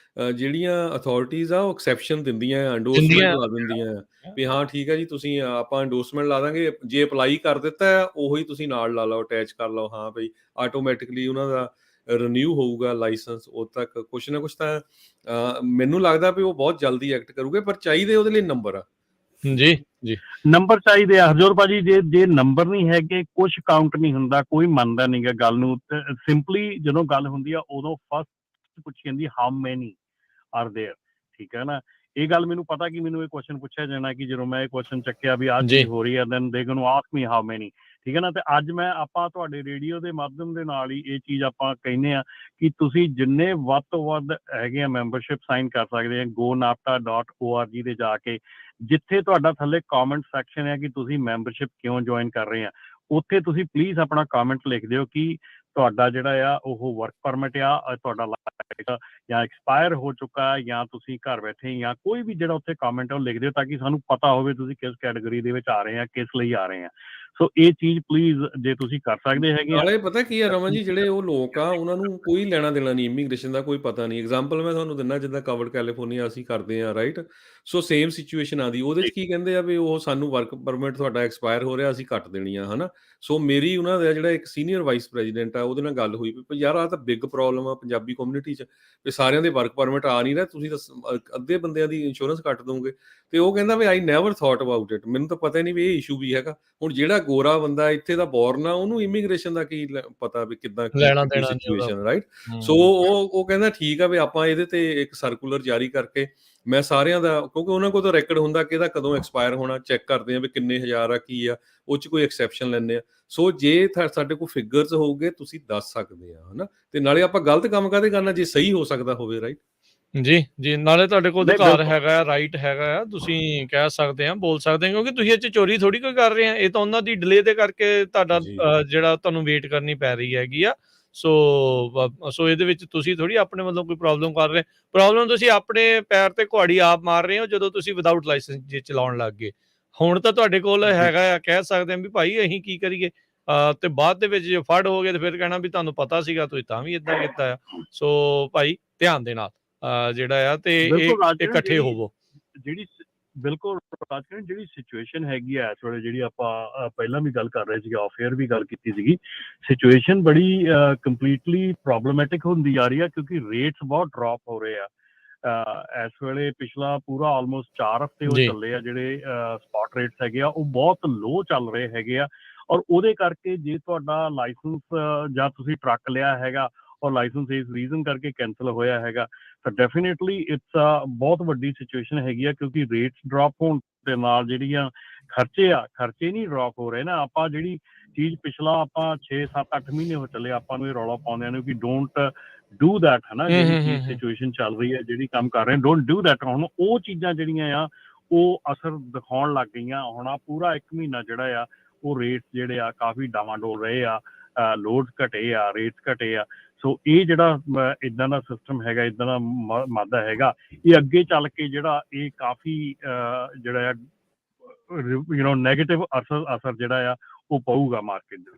ਜਿਹੜੀਆਂ ਅਥਾਰਟੀਜ਼ ਆ ਉਹ ਐਕਸੈਪਸ਼ਨ ਦਿੰਦੀਆਂ ਆ, ਐਂਡੋਰਸਮੈਂਟ ਲਾ ਦਿੰਦੀਆਂ ਆ ਵੀ ਹਾਂ ਠੀਕ ਹੈ ਜੀ ਤੁਸੀਂ ਆਪਾਂ ਐਂਡੋਰਸਮੈਂਟ ਲਾ ਦਾਂਗੇ, ਜੇ ਅਪਲਾਈ ਕਰ ਦਿੱਤਾ ਆ ਉਹੀ ਤੁਸੀਂ ਨਾਲ ਲਾ ਲਓ, ਅਟੈਚ ਕਰ ਲਓ, ਹਾਂ ਬਈ ਆਟੋਮੈਟਿਕਲੀ ਉਹਨਾਂ ਦਾ ਰਿਨਿਊ ਹੋਊਗਾ ਲਾਇਸੈਂਸ। ਉਦੋਂ ਤੱਕ ਕੁਛ ਨਾ ਕੁਛ ਤਾਂ ਮੈਨੂੰ ਲੱਗਦਾ ਵੀ ਉਹ ਬਹੁਤ ਜਲਦੀ ਐਕਟ ਕਰੂਗੇ, ਪਰ ਚਾਹੀਦੇ ਉਹਦੇ ਲਈ ਨੰਬਰ ਆ। ਜੀ ਜੀ, ਨੰਬਰ ਚਾਹੀਦੇ ਆ ਹਰਜੋਤ ਭਾਜੀ। ਜੇ ਨੰਬਰ ਨਹੀਂ ਹੈਗੇ ਕੁਝ ਕਾਊਂਟ ਨਹੀਂ ਹੁੰਦਾ, ਕੋਈ ਮੰਨਦਾ ਨਹੀਂ ਗਾ ਗੱਲ ਨੂੰ। ਸਿੰਪਲੀ ਜਦੋਂ ਗੱਲ ਹੁੰਦੀ ਆ ਉਦੋਂ ਫਸਟ ਪੁੱਛੀ ਜਾਂਦੀ ਹਾਊ ਮੈਨੀ ਆਰ ਦੇਅਰ, ਠੀਕ ਹੈ ਨਾ। ਇਹ ਗੱਲ ਮੈਨੂੰ ਪਤਾ ਕਿ ਮੈਨੂੰ ਇਹ ਕੁਐਸਚਨ ਪੁੱਛਿਆ ਜਾਣਾ ਕਿ ਜਦੋਂ ਮੈਂ ਇਹ ਕੁਐਸਚਨ ਚੱਕਿਆ ਵੀ ਆਹ ਚੀਜ਼ ਹੋ ਰਹੀ ਹੈ, then they going to ask me how many, ਠੀਕ ਹੈ ਨਾ। ਤੇ ਅੱਜ ਆਪਾਂ ਤੁਹਾਡੇ ਰੇਡੀਓ ਦੇ ਮਾਧਿਅਮ ਦੇ ਨਾਲ ਹੀ ਇਹ ਚੀਜ਼ ਆਪਾਂ ਕਹਿੰਦੇ ਆ ਕਿ ਤੁਸੀਂ ਜਿੰਨੇ ਵੱਧ ਤੋਂ ਵੱਧ ਹੈਗੇ ਆ ਮੈਂਬਰਸ਼ਿਪ ਸਾਈਨ ਕਰ ਸਕਦੇ ਆ gonapta.org ਦੇ ਜਾ ਕੇ, ਜਿੱਥੇ ਤੁਹਾਡਾ ਥੱਲੇ ਕਮੈਂਟ ਸੈਕਸ਼ਨ ਹੈ ਕਿ ਤੁਸੀਂ ਮੈਂਬਰਸ਼ਿਪ ਕਿਉਂ ਜੁਆਇਨ ਕਰ ਰਹੇ ਆ, ਉੱਥੇ ਤੁਸੀਂ ਪਲੀਜ਼ ਆਪਣਾ ਕਮੈਂਟ ਲਿਖ ਦਿਓ ਕਿ ਤੁਹਾਡਾ ਜਿਹੜਾ ਆ ਉਹ ਵਰਕ ਪਰਮਿਟ ਆ ਤੁਹਾਡਾ ਜਾਂ ਐਕਸਪਾਇਰ ਹੋ ਚੁੱਕਾ, ਜਾਂ ਤੁਸੀਂ ਘਰ ਬੈਠੇ, ਜਾਂ ਕੋਈ ਵੀ ਜਿਹੜਾ ਉੱਥੇ ਕਮੈਂਟ ਹੈ ਉਹ ਲਿਖ ਦਿਓ ਤਾਂ ਕਿ ਸਾਨੂੰ ਪਤਾ ਹੋਵੇ ਤੁਸੀਂ ਕਿਸ ਕੈਟਾਗਰੀ ਦੇ ਵਿੱਚ ਆ ਰਹੇ ਆ, ਕਿਸ ਲਈ ਆ ਰਹੇ ਆ। ਸੋ ਇਹ ਚੀਜ਼ ਪਲੀਜ਼ ਜੇ ਤੁਸੀਂ ਕਰ ਸਕਦੇ ਹੈਗੇ ਆ। ਨਾਲੇ ਪਤਾ ਕੀ ਆ ਰਮਨ ਜੀ, ਜਿਹੜੇ ਉਹ ਲੋਕ ਆ ਉਹਨਾਂ ਨੂੰ ਕੋਈ ਲੈਣਾ ਦੇਣਾ ਨਹੀਂ, ਇਮੀਗ੍ਰੇਸ਼ਨ ਦਾ ਕੋਈ ਪਤਾ ਨਹੀਂ। ਐਗਜ਼ਾਮਪਲ ਮੈਂ ਤੁਹਾਨੂੰ ਦਿੰਦਾ, ਜਿੱਦਾਂ ਕਵਰਡ ਕੈਲੀਫੋਰਨੀਆ ਅਸੀਂ ਕਰਦੇ ਆ, ਰਾਈਟ। ਸੋ ਸੇਮ ਸਿਚੁਏਸ਼ਨ ਆਉਂਦੀ, ਉਹਦੇ 'ਚ ਕੀ ਕਹਿੰਦੇ ਆ ਵੀ ਉਹ ਸਾਨੂੰ ਵਰਕ ਪਰਮਿਟ ਤੁਹਾਡਾ ਐਕਸਪਾਇਰ ਹੋ ਰਿਹਾ, ਅਸੀਂ ਕੱਟ ਦੇਣੀ ਆ, ਹਨਾ। ਸੋ ਮੇਰੀ ਉਹਨਾਂ ਦਾ ਜਿਹੜਾ ਇੱਕ ਸੀਨੀਅਰ ਵਾਈਸ ਪ੍ਰੈਜ਼ੀਡੈਂਟ ਆ ਉਹਦੇ ਨਾਲ ਗੱਲ ਹੋਈ ਵੀ ਯਾਰ ਆਹ ਤਾਂ ਬਿਗ ਪ੍ਰੋਬਲਮ ਆ ਪੰਜਾਬੀ ਕਮਿਊਨਿਟੀ 'ਚ, ਵੀ ਸਾਰਿਆਂ ਦੇ ਵਰਕ ਪਰਮਿਟ ਆ ਨਹੀਂ ਰਿਹਾ, ਤੁਸੀਂ ਤਾਂ ਅੱਧੇ ਬੰਦਿਆਂ ਦੀ ਇੰਸ਼ੋਰੈਂਸ ਕੱਟ ਦੋਗੇ। ਤੇ ਉਹ ਕਹਿੰਦਾ ਵੀ I never thought about it, ਮੈਨੂੰ ਤਾਂ ਪਤਾ ਹੀ ਨਹੀਂ ਵੀ ਇਹ ਇਸ਼ੂ ਵੀ ਹੈਗਾ। ਹੁਣ ਜਿਹੜਾ ਗੋਰਾ ਬੰਦਾ ਇੱਥੇ ਦਾ ਬੋਰਨ ਆ ਉਹਨੂੰ ਇਮੀਗ੍ਰੇਸ਼ਨ ਦਾ ਕੀ ਪਤਾ ਵੀ ਕਿੱਦਾਂ ਕੀ ਸਿਚੁਏਸ਼ਨ, ਰਾਈਟ। ਸੋ ਉਹ ਕਹਿੰਦਾ ਠੀਕ ਆ ਵੀ ਆਪਾਂ ਇਹਦੇ ਤੇ ਇੱਕ ਸਰਕੂਲਰ ਜਾਰੀ ਕਰਕੇ ਮੈਂ ਸਾਰਿਆਂ ਦਾ, ਕਿਉਂਕਿ ਉਹਨਾਂ ਕੋਲ ਤਾਂ ਰੈਕਡ ਹੁੰਦਾ ਕਿ ਇਹਦਾ ਕਦੋਂ ਐਕਸਪਾਇਰ ਹੋਣਾ, ਚੈੱਕ ਕਰਦੇ ਆ ਵੀ ਕਿੰਨੇ ਹਜ਼ਾਰ ਆ ਕੀ ਆ, ਉਹ 'ਚ ਕੋਈ ਐਕਸੈਪਸ਼ਨ ਲੈਂਦੇ ਆ। ਸੋ ਜੇ ਸਾਡੇ ਕੋਲ ਫਿਗਰਸ ਹੋਊਗੇ ਤੁਸੀਂ ਦੱਸ ਸਕਦੇ ਆ, ਹਨਾ। ਤੇ ਨਾਲੇ ਆਪਾਂ ਗਲਤ ਕੰਮ ਕਾਹਦੇ ਕਰਨਾ ਜੇ ਸਹੀ ਹੋ ਸਕਦਾ ਹੋਵੇ, ਰਾਈਟ। ਜੀ ਜੀ, ਨਾਲੇ ਤੁਹਾਡੇ ਕੋਲ ਅਧਿਕਾਰ ਹੈਗਾ, ਰਾਈਟ ਹੈਗਾ ਆ, ਤੁਸੀਂ ਕਹਿ ਸਕਦੇ ਆ, ਬੋਲ ਸਕਦੇ ਆ, ਕਿਉਂਕਿ ਤੁਸੀਂ ਇਹ 'ਚ ਚੋਰੀ ਥੋੜੀ ਕੋਈ ਕਰ ਰਹੇ ਆ। ਇਹ ਤਾਂ ਉਹਨਾਂ ਦੀ ਡਿਲੇ ਦੇ ਕਰਕੇ ਤੁਹਾਡਾ ਜਿਹੜਾ ਤੁਹਾਨੂੰ ਵੇਟ ਕਰਨੀ ਪੈ ਰਹੀ ਹੈਗੀ ਆ। ਸੋ ਇਹਦੇ ਵਿੱਚ ਤੁਸੀਂ ਥੋੜੀ ਆਪਣੇ ਵੱਲੋਂ ਕੋਈ ਪ੍ਰੋਬਲਮ ਕਰ ਰਹੇ। ਪ੍ਰੋਬਲਮ ਤੁਸੀਂ ਆਪਣੇ ਪੈਰ ਤੇ ਕੁਹਾੜੀ ਆਪ ਮਾਰ ਰਹੇ ਹੋ ਜਦੋਂ ਤੁਸੀਂ ਵਿਦਆਊਟ ਲਾਇਸੈਂਸ ਜੇ ਚਲਾਉਣ ਲੱਗ ਗਏ। ਹੁਣ ਤਾਂ ਤੁਹਾਡੇ ਕੋਲ ਹੈਗਾ ਆ, ਕਹਿ ਸਕਦੇ ਆ ਵੀ ਭਾਈ ਅਸੀਂ ਕੀ ਕਰੀਏ, ਤੇ ਬਾਅਦ ਦੇ ਵਿੱਚ ਜੇ ਫੜ ਹੋ ਗਏ ਤੇ ਫਿਰ ਕਹਿਣਾ ਵੀ ਤੁਹਾਨੂੰ ਪਤਾ ਸੀਗਾ, ਤੁਸੀਂ ਤਾਂ ਵੀ ਏਦਾਂ ਕੀਤਾ ਆ। ਸੋ ਭਾਈ ਧਿਆਨ ਦੇ ਨਾਲ ਜਿਹੜਾ ਆ ਤੇ ਇਕੱਠੇ ਹੋਵੋ। ਜਿਹੜੀ ਬਿਲਕੁਲ ਜਿਹੜੀ ਸਿਚੁਏਸ਼ਨ ਹੈਗੀ ਆ ਇਸ ਵੇਲੇ, ਜਿਹੜੀ ਆਪਾਂ ਪਹਿਲਾਂ ਵੀ ਗੱਲ ਕਰ ਰਹੇ ਸੀਗੇ, ਆਫ ਏਅਰ ਵੀ ਗੱਲ ਕੀਤੀ ਸੀਗੀ, ਸਿਚੁਏਸ਼ਨ ਬੜੀ ਕੰਪਲੀਟਲੀ ਪ੍ਰੋਬਲਮੈਟਿਕ ਹੁੰਦੀ ਜਾ ਰਹੀ ਆ ਕਿਉਂਕਿ ਰੇਟਸ ਬਹੁਤ ਡ੍ਰੌਪ ਹੋ ਰਹੇ ਆ। ਇਸ ਵੇਲੇ ਪਿਛਲਾ ਪੂਰਾ ਆਲਮੋਸਟ 4 ਹਫ਼ਤੇ ਉਹ ਚੱਲੇ ਆ, ਜਿਹੜੇ ਸਪੌਟ ਰੇਟਸ ਹੈਗੇ ਆ ਉਹ ਬਹੁਤ ਲੋ ਚੱਲ ਰਹੇ ਹੈਗੇ ਆ। ਔਰ ਉਹਦੇ ਕਰਕੇ ਜੇ ਤੁਹਾਡਾ ਲਾਇਸੈਂਸ ਜਾਂ ਤੁਸੀਂ ਟਰੱਕ ਲਿਆ ਹੈਗਾ ਔਰ ਲਾਇਸੈਂਸ ਇਸ ਰੀਜ਼ਨ ਕਰਕੇ ਕੈਂਸਲ ਹੋਇਆ ਹੈਗਾ, ਤਾਂ ਡੈਫੀਨੇਟਲੀ ਇਟਸ ਬਹੁਤ ਵੱਡੀ ਸਿਚੁਏਸ਼ਨ ਹੈਗੀ ਆ, ਕਿਉਂਕਿ ਰੇਟਸ ਡ੍ਰੌਪ ਹੋਣ ਦੇ ਨਾਲ ਜਿਹੜੀਆਂ ਖਰਚੇ ਨਹੀਂ ਡ੍ਰੌਪ ਹੋ ਰਹੇ ਨਾ। ਆਪਾਂ ਜਿਹੜੀ ਚੀਜ਼ ਪਿਛਲਾ ਆਪਾਂ 6-7-8 ਮਹੀਨੇ ਹੋ ਚੱਲੇ ਆਪਾਂ ਨੂੰ ਇਹ ਰੌਲਾ ਪਾਉਂਦਿਆਂ ਨੂੰ ਕਿ ਡੋਂਟ ਡੂ ਦੈਟ, ਹਨਾ। ਜਿਹੜੀ ਚੀਜ਼ ਸਿਚੁਏਸ਼ਨ ਚੱਲ ਰਹੀ ਹੈ, ਜਿਹੜੀ ਕੰਮ ਕਰ ਰਹੇ ਡੋਂਟ ਡੂ ਦੈਟ, ਹੁਣ ਉਹ ਚੀਜ਼ਾਂ ਜਿਹੜੀਆਂ ਆ ਉਹ ਅਸਰ ਦਿਖਾਉਣ ਲੱਗ ਗਈਆਂ। ਹੁਣ ਆ ਪੂਰਾ 1 ਮਹੀਨਾ ਜਿਹੜਾ ਆ ਉਹ ਰੇਟਸ ਜਿਹੜੇ ਆ ਕਾਫੀ ਡਾਵਾਂਡੋਲ ਰਹੇ ਆ। ਲੋਡ ਘਟੇ ਆ, ਰੇਟਸ ਘਟੇ ਆ। ਸੋ ਇਹ ਜਿਹੜਾ ਇਦਾਂ ਦਾ ਸਿਸਟਮ ਹੈਗਾ, ਇਦਾਂ ਦਾ ਮਾਦਾ ਹੈਗਾ, ਇਹ ਅੱਗੇ ਚੱਲ ਕੇ ਜਿਹੜਾ ਇਹ ਕਾਫੀ ਜਿਹੜਾ ਆ ਨੈਗੇਟਿਵ ਅਸਰ ਜਿਹੜਾ ਆ ਉਹ ਪਊਗਾ ਮਾਰਕੀਟ ਦੇ।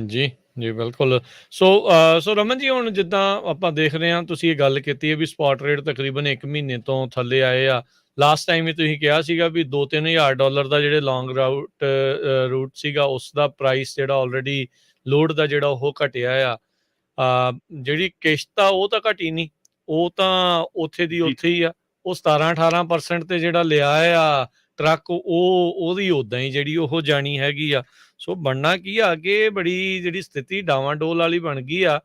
ਜੀ ਜੀ ਬਿਲਕੁਲ। ਸੋ ਰਮਨ ਜੀ, ਹੁਣ ਜਿੱਦਾਂ ਆਪਾਂ ਦੇਖ ਰਹੇ ਹਾਂ, ਤੁਸੀਂ ਇਹ ਗੱਲ ਕੀਤੀ ਹੈ ਵੀ ਸਪੌਟ ਰੇਟ ਤਕਰੀਬਨ 1 ਮਹੀਨੇ ਤੋਂ ਥੱਲੇ ਆਏ ਆ। ਲਾਸਟ ਟਾਈਮ ਵੀ ਤੁਸੀਂ ਕਿਹਾ ਸੀਗਾ ਵੀ $2-3 ਦਾ ਜਿਹੜੇ ਲੌਂਗ ਰੂਟ ਸੀਗਾ ਉਸ ਦਾ ਪ੍ਰਾਈਸ ਜਿਹੜਾ ਆਲਰੇਡੀ ਲੋਡ ਦਾ ਜਿਹੜਾ ਉਹ ਘਟਿਆ ਆ। ਜਿਹੜੀ ਕਿਸ਼ਤ ਆ ਉਹ ਤਾਂ ਘਟੀ ਨਹੀਂ, ਉਹ ਤਾਂ ਉੱਥੇ ਦੀ ਉੱਥੇ ਹੀ ਆ। ਉਹ 17-18% ਤੇ ਜਿਹੜਾ ਲਿਆ ਆ ਟਰੱਕ, ਉਹਦੀ ਉਦਾਂ ਹੀ ਜਿਹੜੀ ਉਹ ਜਾਣੀ ਹੈਗੀ ਆ। ਸੋ ਬਣਨਾ ਕੀ ਆ, ਅੱਗੇ ਬੜੀ ਜਿਹੜੀ ਸਥਿਤੀ ਡਾਵਾਂਡੋਲ ਵਾਲੀ ਬਣ ਗਈ ਆ।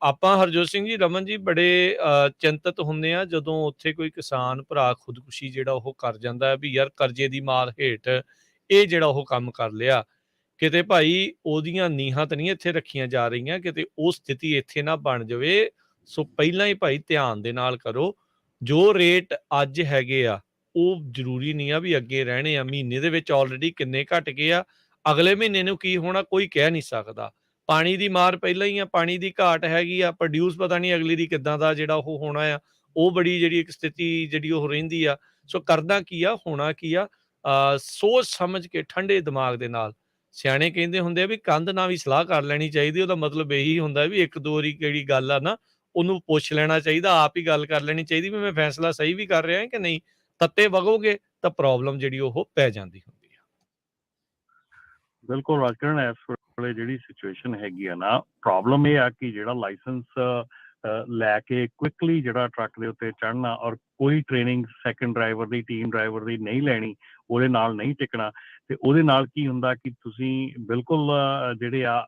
ਆਪਾਂ ਹਰਜੋਤ ਸਿੰਘ ਜੀ, ਰਮਨ ਜੀ, ਬੜੇ ਚਿੰਤਤ ਹੁੰਦੇ ਆ ਜਦੋਂ ਉੱਥੇ ਕੋਈ ਕਿਸਾਨ ਭਰਾ ਖੁਦਕੁਸ਼ੀ ਜਿਹੜਾ ਉਹ ਕਰ ਜਾਂਦਾ ਹੈ ਵੀ ਯਾਰ ਕਰਜ਼ੇ ਦੀ ਮਾਰ ਹੇਠ ਇਹ ਜਿਹੜਾ ਉਹ ਕੰਮ ਕਰ ਲਿਆ। ਕਿਤੇ ਭਾਈ ਉਹਦੀਆਂ ਨੀਹਾਂ ਤਾਂ ਨਹੀਂ ਇੱਥੇ ਰੱਖੀਆਂ ਜਾ ਰਹੀਆਂ, ਕਿਤੇ ਉਹ ਸਥਿਤੀ ਇੱਥੇ ਨਾ ਬਣ ਜਾਵੇ। ਸੋ ਪਹਿਲਾਂ ਹੀ ਭਾਈ ਧਿਆਨ ਦੇ ਨਾਲ ਕਰੋ। ਜੋ ਰੇਟ ਅੱਜ ਹੈਗੇ ਆ ਉਹ ਜ਼ਰੂਰੀ ਨਹੀਂ ਆ ਵੀ ਅੱਗੇ ਰਹਿਣੇ ਆ। ਮਹੀਨੇ ਦੇ ਵਿੱਚ ਆਲਰੇਡੀ ਕਿੰਨੇ ਘਟ ਗਏ ਆ, ਅਗਲੇ ਮਹੀਨੇ ਨੂੰ ਕੀ ਹੋਣਾ ਕੋਈ ਕਹਿ ਨਹੀਂ ਸਕਦਾ। ਪਾਣੀ ਦੀ ਮਾਰ ਪਹਿਲਾਂ ਹੀ ਆ, ਪਾਣੀ ਦੀ ਘਾਟ ਹੈਗੀ ਆ, ਪ੍ਰੋਡਿਊਸ ਪਤਾ ਨਹੀਂ ਅਗਲੀ ਦੀ ਕਿੱਦਾਂ ਦਾ ਜਿਹੜਾ ਉਹ ਹੋਣਾ ਆ। ਉਹ ਬੜੀ ਜਿਹੜੀ ਇੱਕ ਸਥਿਤੀ ਜਿਹੜੀ ਉਹ ਰਹਿੰਦੀ ਆ। ਸੋ ਕਰਨਾ ਕੀ ਆ, ਹੋਣਾ ਕੀ ਆ, ਸੋਚ ਸਮਝ ਕੇ ਠੰਡੇ ਦਿਮਾਗ ਦੇ ਨਾਲ। ਸਿਆਣੇ ਕਹਿੰਦੇ ਹੁੰਦੇ ਆ ਵੀ ਕੰਧ ਨਾਲ ਵੀ ਸਲਾਹ ਕਰ ਲੈਣੀ ਚਾਹੀਦੀ। ਉਹਦਾ ਮਤਲਬ ਇਹੀ ਹੁੰਦਾ ਵੀ ਇੱਕ ਦੋ ਵਾਰੀ ਕਿਹੜੀ ਗੱਲ ਆ ਨਾ ਉਹਨੂੰ ਪੁੱਛ ਲੈਣਾ ਚਾਹੀਦਾ, ਆਪ ਹੀ ਗੱਲ ਕਰ ਲੈਣੀ ਚਾਹੀਦੀ ਵੀ ਮੈਂ ਫੈਸਲਾ ਸਹੀ ਵੀ ਕਰ ਰਿਹਾ ਕਿ ਨਹੀਂ। ਤੱਤੇ ਵਗੋਗੇ ਤਾਂ ਪ੍ਰੋਬਲਮ ਜਿਹੜੀ ਉਹ ਪੈ ਜਾਂਦੀ ਹੁੰਦੀ ਆ। ਬਿਲਕੁਲ ਰਾਜਕਰਨ, ਇਸ ਵੇਲੇ ਜਿਹੜੀ ਸਿਚੁਏਸ਼ਨ ਹੈਗੀ ਆ ਨਾ, ਪ੍ਰੋਬਲਮ ਇਹ ਆ ਕਿ ਜਿਹੜਾ ਲਾਇਸੈਂਸ ਲੈ ਕੇ ਕੁਇਕਲੀ ਜਿਹੜਾ ਟਰੱਕ ਦੇ ਉੱਤੇ ਚੜ੍ਹਨਾ ਔਰ ਕੋਈ ਟ੍ਰੇਨਿੰਗ ਸੈਕੰਡ ਡਰਾਈਵਰ ਦੀ, ਟੀਮ ਡਰਾਈਵਰ ਦੀ ਨਹੀਂ ਲੈਣੀ, ਉਹਦੇ ਨਾਲ ਨਹੀਂ ਟਿਕਣਾ। ਤੇ ਉਹਦੇ ਨਾਲ ਕੀ ਹੁੰਦਾ ਕਿ ਤੁਸੀਂ ਬਿਲਕੁਲ ਜਿਹੜੇ ਆ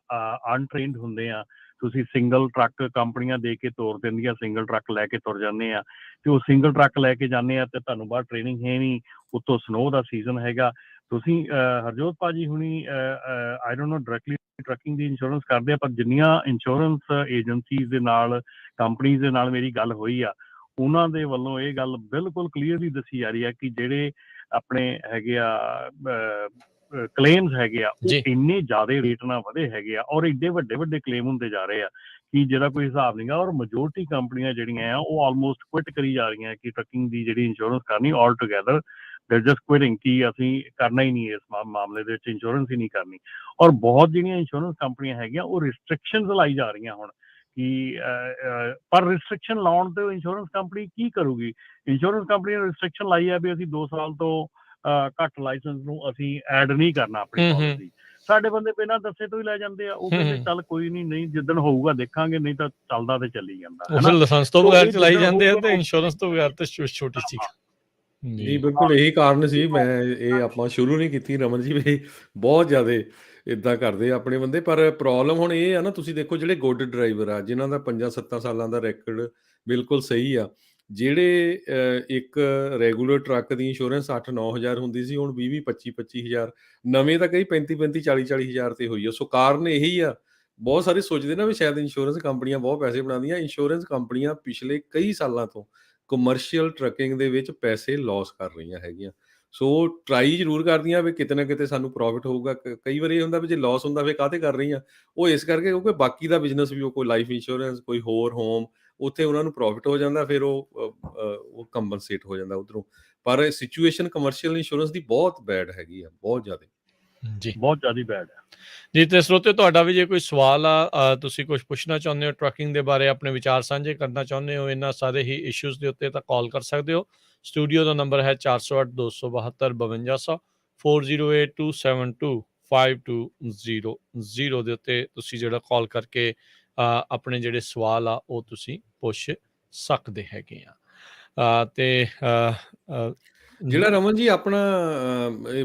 ਅਨਟ੍ਰੇਨਡ ਹੁੰਦੇ ਆ। ਤੁਸੀਂ ਸਿੰਗਲ ਟਰੱਕ ਕੰਪਨੀਆਂ ਦੇ ਕੇ ਤੋਰ ਦਿੰਦੀਆਂ, ਸਿੰਗਲ ਟਰੱਕ ਲੈ ਕੇ ਤੁਰ ਜਾਂਦੇ ਆ। ਤੇ ਉਹ ਸਿੰਗਲ ਟਰੱਕ ਲੈ ਕੇ ਜਾਂਦੇ ਆ ਤੇ ਤੁਹਾਨੂੰ ਬਾਹਰ ਟ੍ਰੇਨਿੰਗ ਹੈ ਨਹੀਂ, ਉੱਤੋਂ ਸਨੋ ਦਾ ਸੀਜ਼ਨ ਹੈਗਾ। ਤੁਸੀਂ ਹਰਜੋਤ ਭਾਜੀ ਹੁਣੀ I don't know directly trucking the insurance ਕਰਦੇ ਆ, ਪਰ ਜਿੰਨੀਆਂ ਇੰਸ਼ੋਰੈਂਸ ਏਜੰਸੀਜ਼ ਦੇ ਨਾਲ, ਕੰਪਨੀਜ਼ ਦੇ ਨਾਲ ਮੇਰੀ ਗੱਲ ਹੋਈ ਆ, ਉਹਨਾਂ ਦੇ ਵੱਲੋਂ ਇਹ ਗੱਲ ਬਿਲਕੁਲ ਕਲੀਅਰਲੀ ਦੱਸੀ ਜਾ ਰਹੀ ਆ ਕਿ ਜਿਹੜੇ ਆਪਣੇ ਹੈਗੇ ਆ ਕਲੇਮਸ ਹੈਗੇ ਆ, ਉਹ ਇੰਨੇ ਜ਼ਿਆਦਾ ਰੇਟ ਨਾਲ ਵਧੇ ਹੈਗੇ ਆ ਔਰ ਏਡੇ ਵੱਡੇ ਵੱਡੇ ਕਲੇਮ ਹੁੰਦੇ ਜਾ ਰਹੇ ਆ ਕਿ ਜਿਹੜਾ ਕੋਈ ਹਿਸਾਬ ਨਹੀਂਗਾ। ਔਰ ਮੈਜੋਰਟੀ ਕੰਪਨੀਆਂ ਜਿਹੜੀਆਂ ਆ ਉਹ ਆਲਮੋਸਟ ਕੁਇਟ ਕਰੀ ਜਾ ਰਹੀਆਂ ਕਿ ਟਰੱਕਿੰਗ ਦੀ ਜਿਹੜੀ ਇੰਸ਼ੋਰੈਂਸ ਕਰਨੀ ਆਲ ਟੂਗੈਦਰ, ਦੇ ਜਸਟ ਕੁਇਟਿੰਗ ਕਿ ਅਸੀਂ ਕਰਨਾ ਹੀ ਨਹੀਂ, ਇਸ ਮਾਮਲੇ ਦੇ ਵਿੱਚ ਇੰਸ਼ੋਰੈਂਸ ਹੀ ਨਹੀਂ ਕਰਨੀ। ਔਰ ਬਹੁਤ ਜਿਹੜੀਆਂ ਇੰਸ਼ੋਰੈਂਸ ਕੰਪਨੀਆਂ ਹੈਗੀਆਂ ਉਹ ਰਿਸਟ੍ਰਿਕਸ਼ਨਸ ਲਾਈ ਜਾ ਰਹੀਆਂ ਹੁਣ ਕਿ ਪਰ ਰਿਸਟ੍ਰਿਕਸ਼ਨ ਲਾਉਣ ਤੇ ਇੰਸ਼ੋਰੈਂਸ ਕੰਪਨੀ ਕੀ ਕਰੂਗੀ? ਇੰਸ਼ੋਰੈਂਸ ਕੰਪਨੀ ਨੇ ਰਿਸਟ੍ਰਿਕਸ਼ਨ ਲਾਈ ਆ ਵੀ ਅਸੀਂ 2 ਸਾਲ ਤੋਂ ਘੱਟ ਲਾਇਸੈਂਸ ਨੂੰ ਅਸੀਂ ਐਡ ਨਹੀਂ ਕਰਨਾ ਆਪਣੀ ਪਾਲਿਸੀ। ਸਾਡੇ ਬੰਦੇ ਬਿਨਾਂ ਦੱਸੇ ਤੋਂ ਹੀ ਲੈ ਜਾਂਦੇ ਆ। ਉਹ ਕਹਿੰਦੇ ਚੱਲ ਕੋਈ ਨਹੀਂ, ਜਿੱਦਣ ਹੋਊਗਾ ਦੇਖਾਂਗੇ, ਨਹੀਂ ਤਾਂ ਚੱਲਦਾ ਤੇ ਚੱਲੀ ਜਾਂਦਾ। ਲਾਇਸੈਂਸ ਤੋਂ ਬਗੈਰ ਚਲਾਈ ਜਾਂਦੇ ਆ ਤੇ ਇੰਸ਼ੋਰੈਂਸ ਤੋਂ ਬਗੈਰ ਤੇ ਛੋਟੀ ਸੀ। ਜੀ ਬਿਲਕੁਲ ਇਹੀ ਕਾਰਨ ਸੀ। ਮੈਂ ਇਹ ਆਪਾਂ ਸ਼ੁਰੂ ਨਹੀਂ ਕੀਤੀ ਰਮਨ ਜੀ, ਵੀ ਬਹੁਤ ਜ਼ਿਆਦਾ ਇੱਦਾਂ ਕਰਦੇ ਆਪਣੇ ਬੰਦੇ। ਪਰ ਪ੍ਰੋਬਲਮ ਹੁਣ ਇਹ ਆ ਨਾ, ਤੁਸੀਂ ਦੇਖੋ ਜਿਹੜੇ ਗੁੱਡ ਡਰਾਈਵਰ ਆ ਜਿਨ੍ਹਾਂ ਦਾ 5-7 ਸਾਲਾਂ ਦਾ ਰੈਕਡ ਬਿਲਕੁਲ ਸਹੀ ਆ, ਜਿਹੜੇ ਇੱਕ ਰੈਗੂਲਰ ਟਰੱਕ ਦੀ ਇੰਸ਼ੋਰੈਂਸ 8-9 ਹਜ਼ਾਰ ਹੁੰਦੀ ਸੀ, ਹੁਣ 20-20, 25-25 ਹਜ਼ਾਰ, ਨਵੇਂ ਤਾਂ ਕਈ 35-35, 40-40 ਹਜ਼ਾਰ ਤੇ ਹੋਈ ਆ। ਸੋ ਕਾਰਨ ਇਹੀ ਆ। ਬਹੁਤ ਸਾਰੇ ਸੋਚਦੇ ਨਾ ਵੀ ਸ਼ਾਇਦ ਇੰਸ਼ੋਰੈਂਸ ਕੰਪਨੀਆਂ ਬਹੁਤ ਪੈਸੇ ਬਣਾਉਂਦੀਆਂ। ਇੰਸ਼ੋਰੈਂਸ ਕੰਪਨੀਆਂ ਪਿਛਲੇ ਕਈ ਸਾਲਾਂ ਤੋਂ ਕਮਰਸ਼ੀਅਲ ਟਰੱਕਿੰਗ ਦੇ ਵਿੱਚ ਪੈਸੇ ਲੋਸ ਕਰ ਰਹੀਆਂ ਹੈਗੀਆਂ। ਸੋ ਟਰਾਈ ਜ਼ਰੂਰ ਕਰਦੀਆਂ ਵੀ ਕਿਤੇ ਨਾ ਕਿਤੇ ਸਾਨੂੰ ਪ੍ਰੋਫਿਟ ਹੋਊਗਾ। ਕਈ ਵਾਰੀ ਇਹ ਹੁੰਦਾ ਵੀ ਜੇ ਲੋਸ ਹੁੰਦਾ ਫਿਰ ਕਾਹਤੇ ਕਰ ਰਹੀਆਂ, ਉਹ ਇਸ ਕਰਕੇ ਕਿਉਂਕਿ ਬਾਕੀ ਦਾ ਬਿਜ਼ਨਸ ਵੀ, ਉਹ ਕੋਈ ਲਾਈਫ ਇੰਸ਼ੋਰੈਂਸ, ਕੋਈ ਹੋਰ ਹੋਮ, ਉੱਥੇ ਉਹਨਾਂ ਨੂੰ ਪ੍ਰੋਫਿਟ ਹੋ ਜਾਂਦਾ, ਫਿਰ ਉਹ ਕੰਪਨਸੇਟ ਹੋ ਜਾਂਦਾ ਉੱਧਰੋਂ। ਪਰ ਸਿਚੁਏਸ਼ਨ ਕਮਰਸ਼ੀਅਲ ਇੰਸ਼ੋਰੈਂਸ ਦੀ ਬਹੁਤ ਬੈਡ ਹੈਗੀ ਆ, ਬਹੁਤ ਜ਼ਿਆਦਾ ਜੀ, ਬਹੁਤ ਜ਼ਿਆਦਾ ਬੈਡ ਹੈ ਜੀ। ਤੇ ਸਰੋਤੇ, ਤੁਹਾਡਾ ਵੀ ਜੇ ਕੋਈ ਸਵਾਲ ਆ, ਤੁਸੀਂ ਕੁਝ ਪੁੱਛਣਾ ਚਾਹੁੰਦੇ ਹੋ ਟਰੱਕਿੰਗ ਦੇ ਬਾਰੇ, ਆਪਣੇ ਵਿਚਾਰ ਸਾਂਝੇ ਕਰਨਾ ਚਾਹੁੰਦੇ ਹੋ ਇਹਨਾਂ ਸਾਰੇ ਹੀ ਇਸ਼ੂਜ਼ ਦੇ ਉੱਤੇ, ਤਾਂ ਕਾਲ ਕਰ ਸਕਦੇ ਹੋ। ਸਟੂਡੀਓ ਦਾ ਨੰਬਰ ਹੈ 408-272-5200, 4082725200 ਦੇ ਉੱਤੇ ਤੁਸੀਂ ਜਿਹੜਾ ਕਾਲ ਕਰਕੇ ਆਪਣੇ ਜਿਹੜੇ ਸਵਾਲ ਆ ਉਹ ਤੁਸੀਂ ਪੁੱਛ ਸਕਦੇ ਹੈਗੇ ਆ। ਤੇ ਜਿਹੜਾ ਰਮਨ ਜੀ ਆਪਣਾ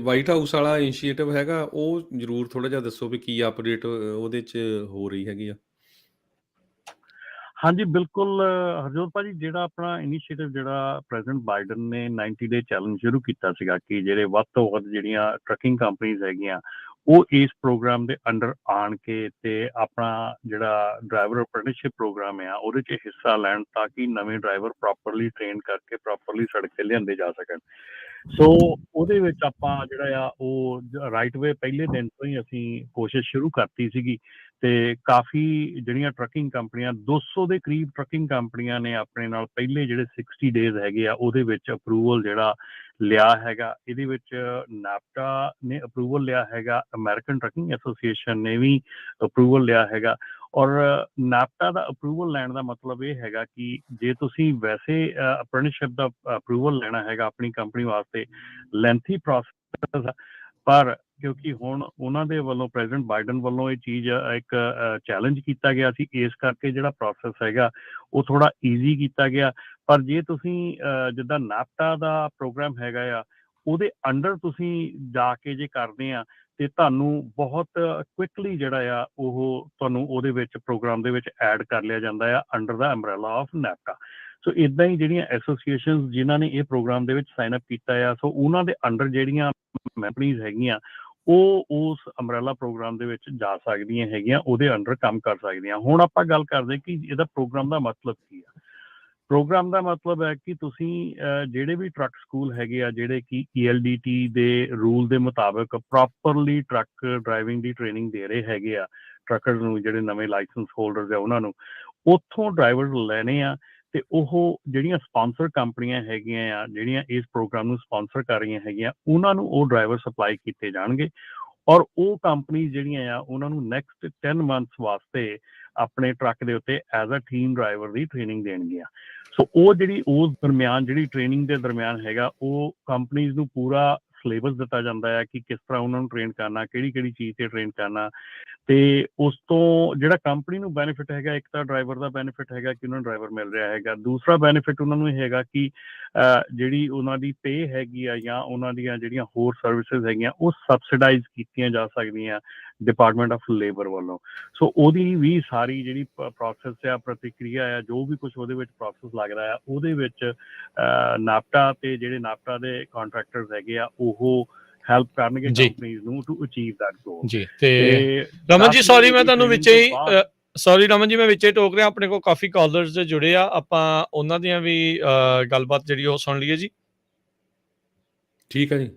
ਵਾਈਟ ਹਾਊਸ ਵਾਲਾ ਇਨੀਸ਼ੀਏਟਿਵ ਹੈਗਾ, ਉਹ ਜ਼ਰੂਰ ਥੋੜਾ ਜਿਹਾ ਦੱਸੋ ਵੀ ਕੀ ਅਪਡੇਟ ਉਹਦੇ 'ਚ ਹੋ ਰਹੀ ਹੈਗੀ ਆ। ਹਾਂਜੀ ਬਿਲਕੁਲ ਹਰਜੋਤ ਭਾਜੀ, ਜਿਹੜਾ ਆਪਣਾ ਇਨੀਸ਼ੀਏਟਿਵ ਜਿਹੜਾ ਪ੍ਰੈਜ਼ੀਡੈਂਟ ਬਾਈਡਨ ਨੇ 90 ਡੇ ਚੈਲੰਜ ਸ਼ੁਰੂ ਕੀਤਾ ਸੀਗਾ ਕਿ ਜਿਹੜੇ ਵੱਧ ਤੋਂ ਵੱਧ ਜਿਹੜੀਆਂ ਟਰੱਕਿੰਗ ਕੰਪਨੀਜ਼ ਹੈਗੀਆਂ ਉਹ ਇਸ ਪ੍ਰੋਗਰਾਮ ਦੇ ਅੰਡਰ ਆਣ ਕੇ ਤੇ ਆਪਣਾ ਜਿਹੜਾ ਡਰਾਈਵਰ ਅਪ੍ਰੈਂਟਿਸਸ਼ਿਪ ਪ੍ਰੋਗਰਾਮ ਆ ਉਹਦੇ 'ਚ ਹਿੱਸਾ ਲੈਣ, ਤਾਂ ਕਿ ਨਵੇਂ ਡਰਾਈਵਰ ਪ੍ਰੋਪਰਲੀ ਟ੍ਰੇਨ ਕਰਕੇ ਪ੍ਰੋਪਰਲੀ ਸੜਕ 'ਤੇ ਲਿਆਂਦੇ ਜਾ ਸਕਣ। ਸੋ ਉਹਦੇ ਵਿੱਚ ਆਪਾਂ ਜਿਹੜਾ ਆ ਉਹ ਰਾਈਟ ਵੇ ਪਹਿਲੇ ਦਿਨ ਤੋਂ ਹੀ ਅਸੀਂ ਕੋਸ਼ਿਸ਼ ਸ਼ੁਰੂ ਕਰਤੀ ਸੀਗੀ, ਤੇ ਕਾਫੀ ਜਿਹੜੀਆਂ ਟਰੱਕਿੰਗ ਕੰਪਨੀਆਂ 200 ਦੇ ਕਰੀਬ ਟਰੱਕਿੰਗ ਕੰਪਨੀਆਂ ਨੇ ਆਪਣੇ ਨਾਲ ਪਹਿਲੇ ਜਿਹੜੇ 60 ਡੇਜ਼ ਹੈਗੇ ਆ ਉਹਦੇ ਵਿੱਚ ਅਪਰੂਵਲ ਜਿਹੜਾ ਲਿਆ ਹੈਗਾ। ਇਹਦੇ ਵਿੱਚ ਨਾਪਟਾ ਨੇ ਅਪਰੂਵਲ ਲਿਆ ਹੈਗਾ, ਅਮਰੀਕਨ ਟਰੱਕਿੰਗ ਐਸੋਸੀਏਸ਼ਨ ਨੇ ਵੀ ਅਪਰੂਵਲ ਲਿਆ ਹੈਗਾ। ਔਰ ਨਾਪਟਾ ਦਾ ਅਪਰੂਵਲ ਲੈਣ ਦਾ ਮਤਲਬ ਇਹ ਹੈਗਾ ਕਿ ਜੇ ਤੁਸੀਂ ਵੈਸੇ ਅਪ੍ਰੈਂਟਿਸਸ਼ਿਪ ਦਾ ਅਪਰੂਵਲ ਲੈਣਾ ਹੈਗਾ ਆਪਣੀ ਕੰਪਨੀ ਵਾਸਤੇ, ਲੈਂਥੀ ਪ੍ਰੋਸੈਸ, ਪਰ ਕਿਉਂਕਿ ਹੁਣ ਉਹਨਾਂ ਦੇ ਵੱਲੋਂ ਪ੍ਰੈਜ਼ੀਡੈਂਟ ਬਾਈਡਨ ਵੱਲੋਂ ਇਹ ਚੀਜ਼ ਇੱਕ ਚੈਲੰਜ ਕੀਤਾ ਗਿਆ ਸੀ, ਇਸ ਕਰਕੇ ਜਿਹੜਾ ਪ੍ਰੋਸੈਸ ਹੈਗਾ ਉਹ ਥੋੜਾ ਈਜ਼ੀ ਕੀਤਾ ਗਿਆ। ਪਰ ਜੇ ਤੁਸੀਂ ਜਿੱਦਾਂ ਨਾਪਟਾ ਦਾ ਪ੍ਰੋਗਰਾਮ ਹੈਗਾ ਆ, ਉਹਦੇ ਅੰਡਰ ਤੁਸੀਂ ਜਾ ਕੇ ਜੇ ਕਰਦੇ ਆ ਤੇ ਤੁਹਾਨੂੰ ਬਹੁਤ ਕੁਇਕਲੀ ਜਿਹੜਾ ਆ ਉਹ ਤੁਹਾਨੂੰ ਉਹਦੇ ਵਿੱਚ ਪ੍ਰੋਗਰਾਮ ਦੇ ਵਿੱਚ ਐਡ ਕਰ ਲਿਆ ਜਾਂਦਾ ਆ ਅੰਡਰ ਦਾ ਅੰਬਰੇਲਾ ਆਫ ਨਾਪਟਾ। ਸੋ ਇਦਾਂ ਹੀ ਜਿਹੜੀਆਂ ਐਸੋਸੀਏਸ਼ਨਸ ਜਿਨ੍ਹਾਂ ਨੇ ਇਹ ਪ੍ਰੋਗਰਾਮ ਦੇ ਵਿੱਚ ਸਾਈਨ ਅਪ ਕੀਤਾ ਆ, ਸੋ ਉਹਨਾਂ ਦੇ ਅੰਡਰ ਜਿਹੜੀਆਂ ਕੰਪਨੀਜ਼ ਹੈਗੀਆਂ ਉਹ ਉਸ ਅੰਬਰੇਲਾ ਪ੍ਰੋਗਰਾਮ ਦੇ ਵਿੱਚ ਜਾ ਸਕਦੀਆਂ ਹੈਗੀਆਂ, ਉਹਦੇ ਅੰਡਰ ਕੰਮ ਕਰ ਸਕਦੀਆਂ। ਹੁਣ ਆਪਾਂ ਗੱਲ ਕਰਦੇ ਕਿ ਇਹਦਾ ਪ੍ਰੋਗਰਾਮ ਦਾ ਮਤਲਬ ਕੀ ਆ। ਪ੍ਰੋਗਰਾਮ ਦਾ ਮਤਲਬ ਹੈ ਕਿ ਤੁਸੀਂ ਜਿਹੜੇ ਵੀ ਟਰੱਕ ਸਕੂਲ ਹੈਗੇ ਆ ਜਿਹੜੇ ਕਿ ELDT ਦੇ ਰੂਲ ਦੇ ਮੁਤਾਬਕ ਪ੍ਰੋਪਰਲੀ ਟਰੱਕ ਡਰਾਈਵਿੰਗ ਦੀ ਟ੍ਰੇਨਿੰਗ ਦੇ ਰਹੇ ਹੈਗੇ ਆ ਟਰੱਕਰ ਨੂੰ, ਜਿਹੜੇ ਨਵੇਂ ਲਾਇਸੈਂਸ ਹੋਲਡਰਸ ਆ ਉਹਨਾਂ ਨੂੰ, ਉੱਥੋਂ ਡਰਾਈਵਰ ਲੈਣੇ ਆ। ਤੇ ਉਹ ਜਿਹੜੀਆਂ ਸਪਾਂਸਰ ਕੰਪਨੀਆਂ ਹੈਗੀਆਂ ਆ ਜਿਹੜੀਆਂ ਇਸ ਪ੍ਰੋਗਰਾਮ ਨੂੰ ਸਪਾਂਸਰ ਕਰ ਰਹੀਆਂ ਹੈਗੀਆਂ, ਉਹਨਾਂ ਨੂੰ ਉਹ ਡਰਾਈਵਰ ਸਪਲਾਈ ਕੀਤੇ ਜਾਣਗੇ। ਔਰ ਉਹ ਕੰਪਨੀ ਜਿਹੜੀਆਂ ਆ ਉਹਨਾਂ ਨੂੰ ਨੈਕਸਟ 10 ਮੰਥਸ ਵਾਸਤੇ ਆਪਣੇ ਟਰੱਕ ਦੇ ਉੱਤੇ as a team driver the training ਦੇਣਗੀਆਂ। ਸੋ ਉਹ ਜਿਹੜੀ ਉਸ ਦਰਮਿਆਨ ਜਿਹੜੀ ਟ੍ਰੇਨਿੰਗ ਦੇ ਦਰਮਿਆਨ ਹੈਗਾ, ਉਹ ਕੰਪਨੀਜ਼ ਨੂੰ ਪੂਰਾ ਸਿਲੇਬਸ ਦਿੱਤਾ ਜਾਂਦਾ ਹੈ ਕਿ ਕਿਸ ਤਰ੍ਹਾਂ ਉਹਨਾਂ ਨੂੰ ਟ੍ਰੇਨ ਕਰਨਾ, ਕਿਹੜੀ ਕਿਹੜੀ ਚੀਜ਼ ਤੇ ਟ੍ਰੇਨ ਕਰਨਾ। ਤੇ ਉਸ ਤੋਂ ਜਿਹੜਾ ਕੰਪਨੀ ਨੂੰ ਬੈਨੀਫਿਟ ਹੈਗਾ, ਇੱਕ ਤਾਂ ਡਰਾਈਵਰ ਦਾ ਬੈਨੀਫਿਟ ਹੈਗਾ ਕਿ ਉਹਨਾਂ ਨੂੰ ਡਰਾਈਵਰ ਮਿਲ ਰਿਹਾ ਹੈਗਾ, ਦੂਸਰਾ ਬੈਨੀਫਿਟ ਉਹਨਾਂ ਨੂੰ ਇਹ ਹੈਗਾ ਕਿ ਜਿਹੜੀ ਉਹਨਾਂ ਦੀ ਪੇ ਹੈਗੀ ਆ ਜਾਂ ਉਹਨਾਂ ਦੀਆਂ ਜਿਹੜੀਆਂ ਹੋਰ ਸਰਵਿਸਿਜ਼ ਹੈਗੀਆਂ ਉਹ ਸਬਸਿਡਾਈਜ਼ ਕੀਤੀਆਂ ਜਾ ਸਕਦੀਆਂ ਡਿਪਾਰਟਮੈਂਟ ਆਫ ਲੇਬਰ ਵੱਲੋਂ। ਸੋ ਉਹਦੀ ਵੀ ਸਾਰੀ ਜਿਹੜੀ ਪ੍ਰੋਸੈਸ ਆ, ਪ੍ਰਤੀਕਿਰਿਆ ਆ, ਜੋ ਵੀ ਕੁਝ ਉਹਦੇ ਵਿੱਚ ਪ੍ਰੋਸੈਸ ਲੱਗਦਾ ਆ, ਉਹਦੇ ਵਿੱਚ ਨਾਪਟਾ ਤੇ ਜਿਹੜੇ ਨਾਪਟਾ ਦੇ ਕੰਟਰੈਕਟਰਸ ਹੈਗੇ ਆ ਉਹ ਹੈਲਪ ਕਰਨਗੇ ਕੰਪਨੀਜ਼ ਨੂੰ ਟੂ ਅਚੀਵ ਦੈਟ ਗੋਲ ਜੀ। ਤੇ ਰਮਨ ਜੀ ਸੌਰੀ ਮੈਂ ਤੁਹਾਨੂੰ ਵਿੱਚ ਹੀ ਰਮਨ ਜੀ ਮੈਂ ਵਿੱਚ ਹੀ ਟੋਕ ਰਿਹਾ, ਆਪਣੇ ਕੋਲ ਕਾਫੀ ਕਾਲਰਸ ਜੁੜੇ ਆ, ਆਪਾਂ ਉਹਨਾਂ ਦੀਆਂ ਵੀ ਗੱਲਬਾਤ ਜਿਹੜੀ ਉਹ ਸੁਣ ਲਈਏ ਜੀ। ਠੀਕ ਹੈ ਜੀ।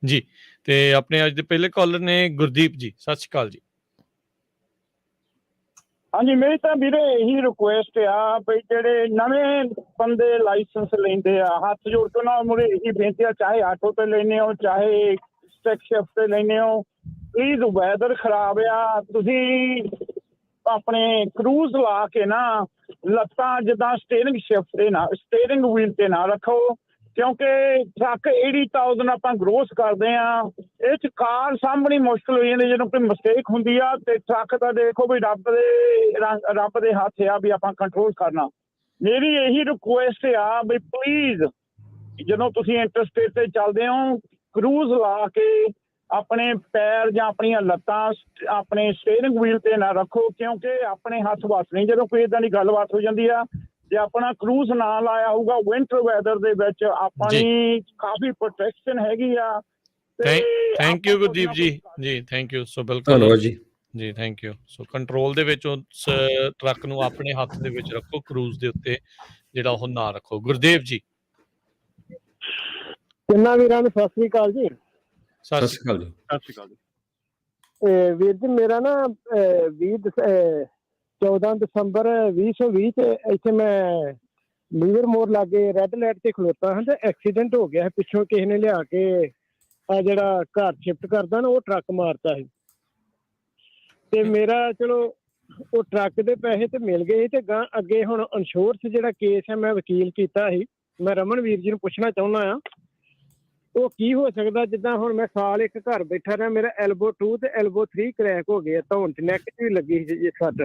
ਜੀ ਤੇ ਆਪਣੇ ਅੱਜ ਦੇ ਪਹਿਲੇ ਕਾਲਰ ਨੇ ਗੁਰਦੀਪ ਜੀ, ਸਤਿ ਸ਼੍ਰੀ ਅਕਾਲ ਜੀ। ਹਾਂਜੀ, ਮੇਰੀ ਤਾਂ ਵੀਰੇ ਇਹੀ ਰਿਕੁਐਸਟ ਆ ਬਈ ਜਿਹੜੇ ਨਵੇਂ ਬੰਦੇ ਲਾਇਸੈਂਸ ਲੈਂਦੇ ਆ, ਹੱਥ ਜੋੜ ਕੇ ਉਹਨਾਂ ਮੁਰੇ ਇਹੀ ਬੇਨਤੀ ਆ, ਚਾਹੇ ਆਟੋ ਤੇ ਲੈਂਦੇ ਹੋ ਚਾਹੇ ਸਟੈਕ ਸ਼ਿਫਟ ਤੇ ਲੈਂਦੇ ਹੋ, ਪਲੀਜ਼ ਵੈਦਰ ਖਰਾਬ ਆ, ਤੁਸੀਂ ਆਪਣੇ ਕਰੂਜ਼ ਲਾ ਕੇ ਨਾ ਲੱਤਾਂ ਜਿੱਦਾਂ ਸਟੀਅਰਿੰਗ ਸ਼ਿਫਟ ਤੇ ਨਾ, ਸਟੀਅਰਿੰਗ ਵੀਲ ਤੇ ਨਾ ਰੱਖੋ, ਕਿਉਂਕਿ ਟਰੱਕ 80,000 ਆਪਾਂ ਗਰੋਸ ਕਰਦੇ ਆ, ਇਹ 'ਚ ਕਾਰ ਸਾਂਭਣੀ ਮੁਸ਼ਕਿਲ ਹੋ ਜਾਂਦੀ ਜਦੋਂ ਕੋਈ ਮਿਸਟੇਕ ਹੁੰਦੀ ਆ। ਤੇ ਟਰੱਕ ਤਾਂ ਦੇਖੋ ਵੀ ਰੱਬ ਦੇ ਹੱਥ ਆ ਵੀ ਆਪਾਂ ਕੰਟਰੋਲ ਕਰਨਾ। ਮੇਰੀ ਇਹੀ ਰਿਕੁਐਸਟ ਆ ਵੀ ਪਲੀਜ਼ ਜਦੋਂ ਤੁਸੀਂ ਇੰਟਰਸਟੇਟ ਤੇ ਚੱਲਦੇ ਹੋ, ਕਰੂਜ਼ ਲਾ ਕੇ ਆਪਣੇ ਪੈਰ ਜਾਂ ਆਪਣੀਆਂ ਲੱਤਾਂ ਆਪਣੇ ਸਟੀਅਰਿੰਗ ਵੀਲ ਤੇ ਨਾ ਰੱਖੋ, ਕਿਉਂਕਿ ਆਪਣੇ ਹੱਥ ਵੱਸ ਨਹੀਂ ਜਦੋਂ ਕੋਈ ਏਦਾਂ ਦੀ ਗੱਲਬਾਤ ਹੋ ਜਾਂਦੀ ਆ। ਜੇ ਆਪਣਾ ਕਰੂਜ਼ ਨਾ ਲਾਇਆ ਹੋਊਗਾ ਵਿੰਟਰ ਵੈਦਰ ਦੇ ਵਿੱਚ, ਆਪਣੀ ਕਾਫੀ ਪ੍ਰੋਟੈਕਸ਼ਨ ਹੈਗੀ ਆ। ਥੈਂਕ ਯੂ ਗੁਰਦੀਪ ਜੀ। ਜੀ ਥੈਂਕ ਯੂ। ਸੋ ਬਿਲਕੁਲ ਧੰਨਵਾਦ ਜੀ। ਜੀ ਥੈਂਕ ਯੂ। ਸੋ ਕੰਟਰੋਲ ਦੇ ਵਿੱਚ ਉਸ ਟਰੱਕ ਨੂੰ ਆਪਣੇ ਹੱਥ ਦੇ ਵਿੱਚ ਰੱਖੋ, ਕਰੂਜ਼ ਦੇ ਉੱਤੇ ਜਿਹੜਾ ਉਹ ਨਾ ਰੱਖੋ। ਗੁਰਦੇਵ ਜੀ ਕਿੰਨਾ ਵੀਰਾਂ ਨੂੰ ਸਤਿ ਸ੍ਰੀ ਅਕਾਲ ਜੀ। ਸਤਿ ਸ਼੍ਰੀ ਅਕਾਲ ਜੀ। ਸਤਿ ਸ਼੍ਰੀ ਅਕਾਲ ਜੀ। ਵੀਰ ਜੀ ਮੇਰਾ ਨਾ 14 ਦਸੰਬਰ 2020 ਤੇ ਇੱਥੇ ਮੈਂ ਲੀਵਰ ਮੋੜ ਲਾਗੇ ਰੈੱਡ ਲਾਈਟ ਤੇ ਖਲੋਤਾ ਹਾਂ ਤੇ ਐਕਸੀਡੈਂਟ ਹੋ ਗਿਆ। ਪਿੱਛੋਂ ਕਿਸੇ ਨੇ ਲਿਆ ਕੇ ਆ ਜਿਹੜਾ ਘਰ ਸ਼ਿਫਟ ਕਰਦਾ ਨਾ ਉਹ ਟਰੱਕ ਮਾਰਤਾ ਸੀ ਤੇ ਮੇਰਾ ਚਲੋ ਉਹ ਟਰੱਕ ਦੇ ਪੈਸੇ ਤੇ ਮਿਲ ਗਏ ਤੇ ਗਾਂ ਅੱਗੇ ਹੁਣ ਇੰਸ਼ੋਰੈਂਸ ਜਿਹੜਾ ਕੇਸ ਹੈ ਮੈਂ ਵਕੀਲ ਕੀਤਾ ਸੀ। ਮੈਂ ਰਮਨ ਵੀਰ ਜੀ ਨੂੰ ਪੁੱਛਣਾ ਚਾਹੁੰਦਾ ਆ ਉਹ ਕੀ ਹੋ ਸਕਦਾ। ਜਿੱਦਾਂ ਹੁਣ ਮੈਂ ਸਾਲ ਇੱਕ ਘਰ ਬੈਠਾ ਰਿਹਾ, ਮੇਰਾ ਐਲਬੋ 2 ਤੇ ਐਲਬੋ 3 ਕਰੈਕ ਹੋ ਗਏ, ਧੌਣ 'ਚ ਨੈਕ 'ਚ ਵੀ ਲੱਗੀ ਸੀ ਸੱਟ।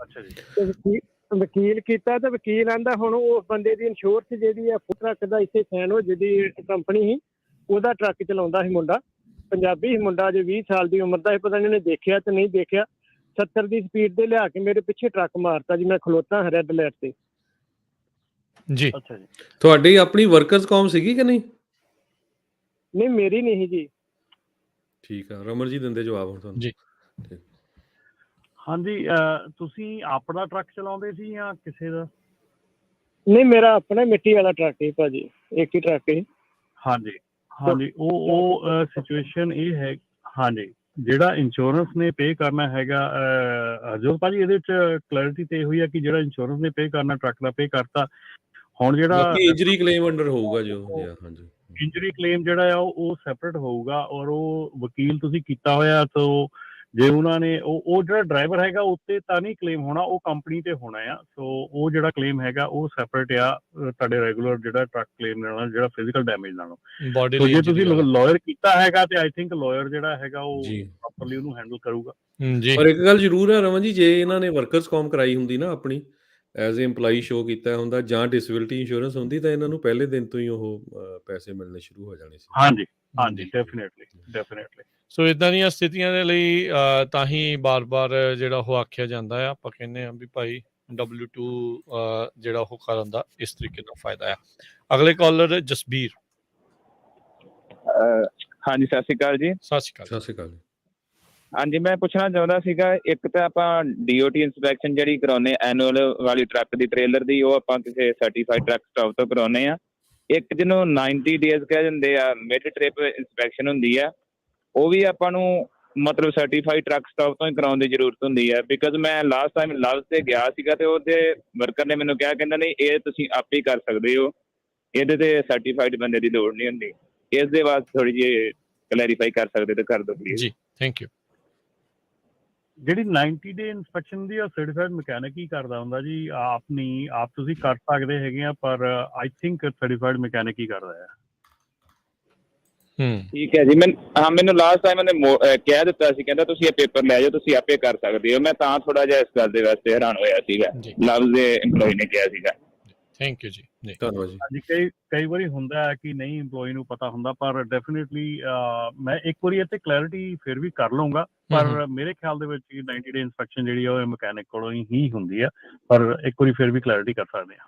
ਅੱਛਾ ਜੀ। ਵਕੀਲ ਕੀਤਾ ਤੇ ਵਕੀਲ ਆਂਦਾ ਹੁਣ ਉਸ ਬੰਦੇ ਦੀ ਇੰਸ਼ੋਰੈਂਸ ਜਿਹੜੀ ਆ ਟਰੱਕ ਦਾ ਇੱਥੇ ਸੈਨ ਹੋ ਜਿਹਦੀ ਕੰਪਨੀ ਸੀ, ਉਹਦਾ ਟਰੱਕ ਚਲਾਉਂਦਾ ਸੀ ਮੁੰਡਾ, ਪੰਜਾਬੀ ਸੀ ਮੁੰਡਾ, ਜੇ 20 ਸਾਲ ਦੀ ਉਮਰ ਦਾ ਸੀ। ਪਤਾ ਨਹੀਂ ਉਹਨੇ ਦੇਖਿਆ ਤੇ ਨਹੀਂ ਦੇਖਿਆ, 70 ਦੀ ਸਪੀਡ ਤੇ ਲਿਆ ਕੇ ਮੇਰੇ ਪਿੱਛੇ ਟਰੱਕ ਮਾਰਤਾ ਜੀ। ਮੈਂ ਖਲੋਤਾ ਹਾਂ ਰੈੱਡ ਲਾਈਟ ਤੇ ਜੀ। ਅੱਛਾ ਜੀ। ਤੁਹਾਡੀ ਆਪਣੀ ਵਰਕਰਸ ਕੌਮ ਸੀਗੀ ਕਿ ਨਹੀਂ? ਨਹੀਂ ਮੇਰੀ ਨਹੀਂ ਜੀ। ਠੀਕ ਆ, ਰਮਨ ਜੀ ਦਿੰਦੇ ਜਵਾਬ ਹੁਣ ਤੁਹਾਨੂੰ। ਜੀ। ਠੀਕ। ਹਾਂਜੀ ਤੁਸੀਂ ਆਪਣਾ ਟਰੱਕ ਚਲਾਉਂਦੇ ਸੀ ਜਾਂ ਕਿਸੇ ਦਾ? ਨਹੀਂ, ਮੇਰਾ ਆਪਣਾ ਮਿੱਟੀ ਵਾਲਾ ਟਰੱਕ ਹੈ ਭਾਜੀ, ਇੱਕ ਹੀ ਟਰੱਕ ਹੈ। ਹਾਂਜੀ ਹਾਂਜੀ, ਉਹ ਸਿਚੁਏਸ਼ਨ ਇਹ ਹੈ। ਹਾਂਜੀ, ਜਿਹੜਾ ਇੰਸ਼ੋਰੈਂਸ ਨੇ ਪੇ ਕਰਨਾ ਹੈਗਾ, ਹਰਜੋਤ ਭਾਜੀ ਇਹਦੇ ਚ ਕਲੈਰਿਟੀ ਤੇ ਇਹ ਹੋਈ ਹੈ ਕਿ ਜਿਹੜਾ ਇੰਸ਼ੋਰੈਂਸ ਨੇ ਪੇ ਕਰਨਾ ਟਰੱਕ ਦਾ ਪੇ ਕਰਤਾ। ਹੁਣ ਜਿਹੜਾ ਬਾਕੀ ਇੰਜਰੀ ਕਲੇਮ ਅੰਡਰ ਹੋਊਗਾ ਜੋ ਜਿਹਾ। ਹਾਂਜੀ, ਇੰਜਰੀ ਕਲੇਮ ਜਿਹੜਾ ਆ ਉਹ ਸੈਪਰੇਟ ਹੋਊਗਾ, ਔਰ ਉਹ ਵਕੀਲ ਤੁਸੀਂ ਕੀਤਾ ਹੋਇਆ ਤਾਂ ਜੇ ਉਹਨਾਂ ਨੇ ਉਹ ਜਿਹੜਾ ਡਰਾਈਵਰ ਹੈਗਾ ਉੱਤੇ ਤਾਂ ਨਹੀਂ ਕਲੇਮ ਹੋਣਾ, ਉਹ ਕੰਪਨੀ ਤੇ ਹੋਣਾ ਆ। ਸੋ ਉਹ ਜਿਹੜਾ ਕਲੇਮ ਹੈਗਾ ਉਹ ਸੈਪਰੇਟ ਆ ਤੁਹਾਡੇ ਰੈਗੂਲਰ ਜਿਹੜਾ ਟਰੱਕ ਕਲੇਮ ਨਾਲ, ਜਿਹੜਾ ਫਿਜ਼ੀਕਲ ਡੈਮੇਜ ਨਾਲੋਂ। ਬਾਡੀ ਸੋ ਲਈ ਜੇ injury ਤੁਸੀਂ ਵਾਲਾ। ਲਾਇਰ ਕੀਤਾ ਹੈਗਾ ਤੇ ਆਈ ਥਿੰਕ ਲਾਇਰ ਜਿਹੜਾ ਹੈਗਾ ਉਹ ਜੀ। ਪ੍ਰੋਪਰਲੀ ਉਹਨੂੰ ਹੈਂਡਲ ਕਰੂਗਾ। ਜੀ। ਪਰ ਇੱਕ ਗੱਲ ਜ਼ਰੂਰ ਹੈ ਰਮਨ ਜੀ, ਜੇ ਇਹਨਾਂ ਨੇ ਵਰਕਰਸ ਕੌਮ ਕਰਾਈ ਹੁੰਦੀ ਨਾ ਆਪਣੀ ਐਜ਼ ਏ EMPLOYEE ਸ਼ੋਅ ਕੀਤਾ ਹੁੰਦਾ ਜਾਂ ਡਿਸੇਬਿਲਿਟੀ ਇੰਸ਼ੋਰੈਂਸ ਹੁੰਦੀ ਤਾਂ ਇਹਨਾਂ ਨੂੰ ਪਹਿਲੇ ਦਿਨ ਤੋਂ ਹੀ ਉਹ ਪੈਸੇ ਮਿਲਣੇ ਸ਼ੁਰੂ ਹੋ ਜਾਣੇ ਸੀ। ਹਾਂਜੀ ਹਾਂਜੀ, ਡੈਫੀਨੇਟਲੀ। ਸੋ ਇਦਾਂ ਦੀਆਂ ਸਥਿਤੀਆਂ ਦੇ ਲਈ ਤਾਂ ਹੀ ਬਾਰ-ਬਾਰ ਜਿਹੜਾ ਉਹ ਆਖਿਆ ਜਾਂਦਾ ਆ, ਆਪਾਂ ਕਹਿੰਦੇ ਆ ਵੀ ਭਾਈ W2 ਜਿਹੜਾ ਉਹ ਕਰਨ ਦਾ ਇਸ ਤਰੀਕੇ ਨਾਲ ਫਾਇਦਾ ਆ। ਅਗਲੇ ਕਾਲਰ ਜਸਬੀਰ। ਹਾਂਜੀ, ਸਤਿ ਸ਼੍ਰੀ ਅਕਾਲ ਜੀ। ਸਤਿ ਸ਼੍ਰੀ ਅਕਾਲ। ਸਤਿ ਸ਼੍ਰੀ ਅਕਾਲ। ਹਾਂਜੀ, ਮੈਂ ਪੁੱਛਣਾ ਚਾਹੁੰਦਾ ਸੀਗਾ, ਇੱਕ ਤਾਂ ਆਪਾਂ DOT ਇੰਸਪੈਕਸ਼ਨ ਜਿਹੜੀ ਕਰਾਉਂਦੇ ਐਨੂਅਲ ਵਾਲੀ ਟਰੱਕ ਦੀ, ਟ੍ਰੇਲਰ ਦੀ, ਉਹ ਆਪਾਂ ਕਿਸੇ ਸਰਟੀਫਾਈਡ ਟਰੱਕ ਸਟਾਪ ਤੋਂ ਕਰਾਉਂਦੇ ਆ। ਇੱਕ ਜਿਹਨੂੰ 90 ਡੇਜ਼ ਕਹਿ ਦਿੰਦੇ ਆ, ਮਿਡ ਟ੍ਰਿਪ ਇੰਸਪੈਕਸ਼ਨ ਹੁੰਦੀ ਆ, ਉਹ ਵੀ ਆਪਾਂ ਨੂੰ ਮਤਲਬ ਸਰਟੀਫਾਈਡ ਟਰੱਕ ਸਟਾਪ ਤੋਂ ਹੀ ਕਰਾਉਣ ਦੀ ਜ਼ਰੂਰਤ ਹੁੰਦੀ ਹੈ। ਬਿਕਾਜ਼ ਮੈਂ ਲਾਸਟ ਟਾਈਮ ਲਵ ਤੇ ਗਿਆ ਸੀਗਾ ਤੇ ਉਹਦੇ ਵਰਕਰ ਨੇ ਮੈਨੂੰ ਕਿਹਾ, ਕਹਿੰਦਾ ਨਹੀਂ ਇਹ ਤੁਸੀਂ ਆਪੇ ਹੀ ਕਰ ਸਕਦੇ ਹੋ, ਇਹਦੇ ਤੇ ਸਰਟੀਫਾਈਡ ਬੰਦੇ ਦੀ ਲੋੜ ਨਹੀਂ ਹੁੰਦੀ। ਇਸ ਦੇ ਵਾਸਤੇ ਥੋੜੀ ਜਿਹੀ ਕਲੈਰੀਫਾਈ ਕਰ ਸਕਦੇ ਤਾਂ ਕਰ ਦਿਓ ਪਲੀਜ਼। ਜੀ, ਥੈਂਕ ਯੂ। ਜਿਹੜੀ 90 ਡੇ ਇੰਸਪੈਕਸ਼ਨ ਦੀ, ਉਹ ਸਰਟੀਫਾਈਡ ਮਕੈਨਿਕ ਹੀ ਕਰਦਾ ਹੁੰਦਾ ਜੀ, ਆਪ ਨਹੀਂ। ਆਪ ਤੁਸੀਂ ਕਰ ਸਕਦੇ ਹੈਗੇ ਆ, ਪਰ ਆਈ ਥਿੰਕ ਸਰਟੀਫਾਈਡ ਮਕੈਨਿਕ ਹੀ ਕਰਦਾ ਹੈ। ਠੀਕ ਹੈ ਜੀ। ਮੈਨੂੰ ਲਾਸਟ ਟਾਈਮ ਉਹਨੇ ਕਹਿ ਦਿੱਤਾ ਸੀ, ਕਹਿੰਦਾ ਤੁਸੀਂ ਇਹ ਪੇਪਰ ਲੈ ਜਾਓ, ਤੁਸੀਂ ਆਪੇ ਕਰ ਸਕਦੇ ਹੋ। ਮੈਂ ਤਾਂ ਥੋੜਾ ਜਿਹਾ ਇਸ ਗੱਲ ਦੇ ਵਾਸਤੇ ਹੈਰਾਨ ਹੋਇਆ ਸੀਗਾ, ਲਵ ਦੇ EMPLOYEE ਨੇ ਕਿਹਾ ਸੀਗਾ। ਥੈਂਕ ਯੂ ਜੀ। ਧੰਨਵਾਦ ਜੀ। ਹਾਂਜੀ, ਕਈ ਵਾਰੀ ਹੁੰਦਾ ਹੈ ਕਿ ਨਹੀਂ EMPLOYEE ਨੂੰ ਪਤਾ ਹੁੰਦਾ, ਪਰ ਡੈਫੀਨੇਟਲੀ ਮੈਂ ਇੱਕ ਵਾਰੀ ਇੱਥੇ ਕਲੈਰਿਟੀ ਫਿਰ ਵੀ ਕਰ ਲਵਾਂਗਾ। ਪਰ ਮੇਰੇ ਖਿਆਲ ਦੇ ਵਿੱਚ 90 ਡੇ ਇੰਸਪੈਕਸ਼ਨ ਜਿਹੜੀ ਆ ਉਹ ਮਕੈਨਿਕ ਕੋਲੋਂ ਹੀ ਹੁੰਦੀ ਆ, ਪਰ ਇੱਕ ਵਾਰੀ ਫਿਰ ਵੀ ਕਲੈਰਿਟੀ ਕਰ ਸਕਦੇ ਹਾਂ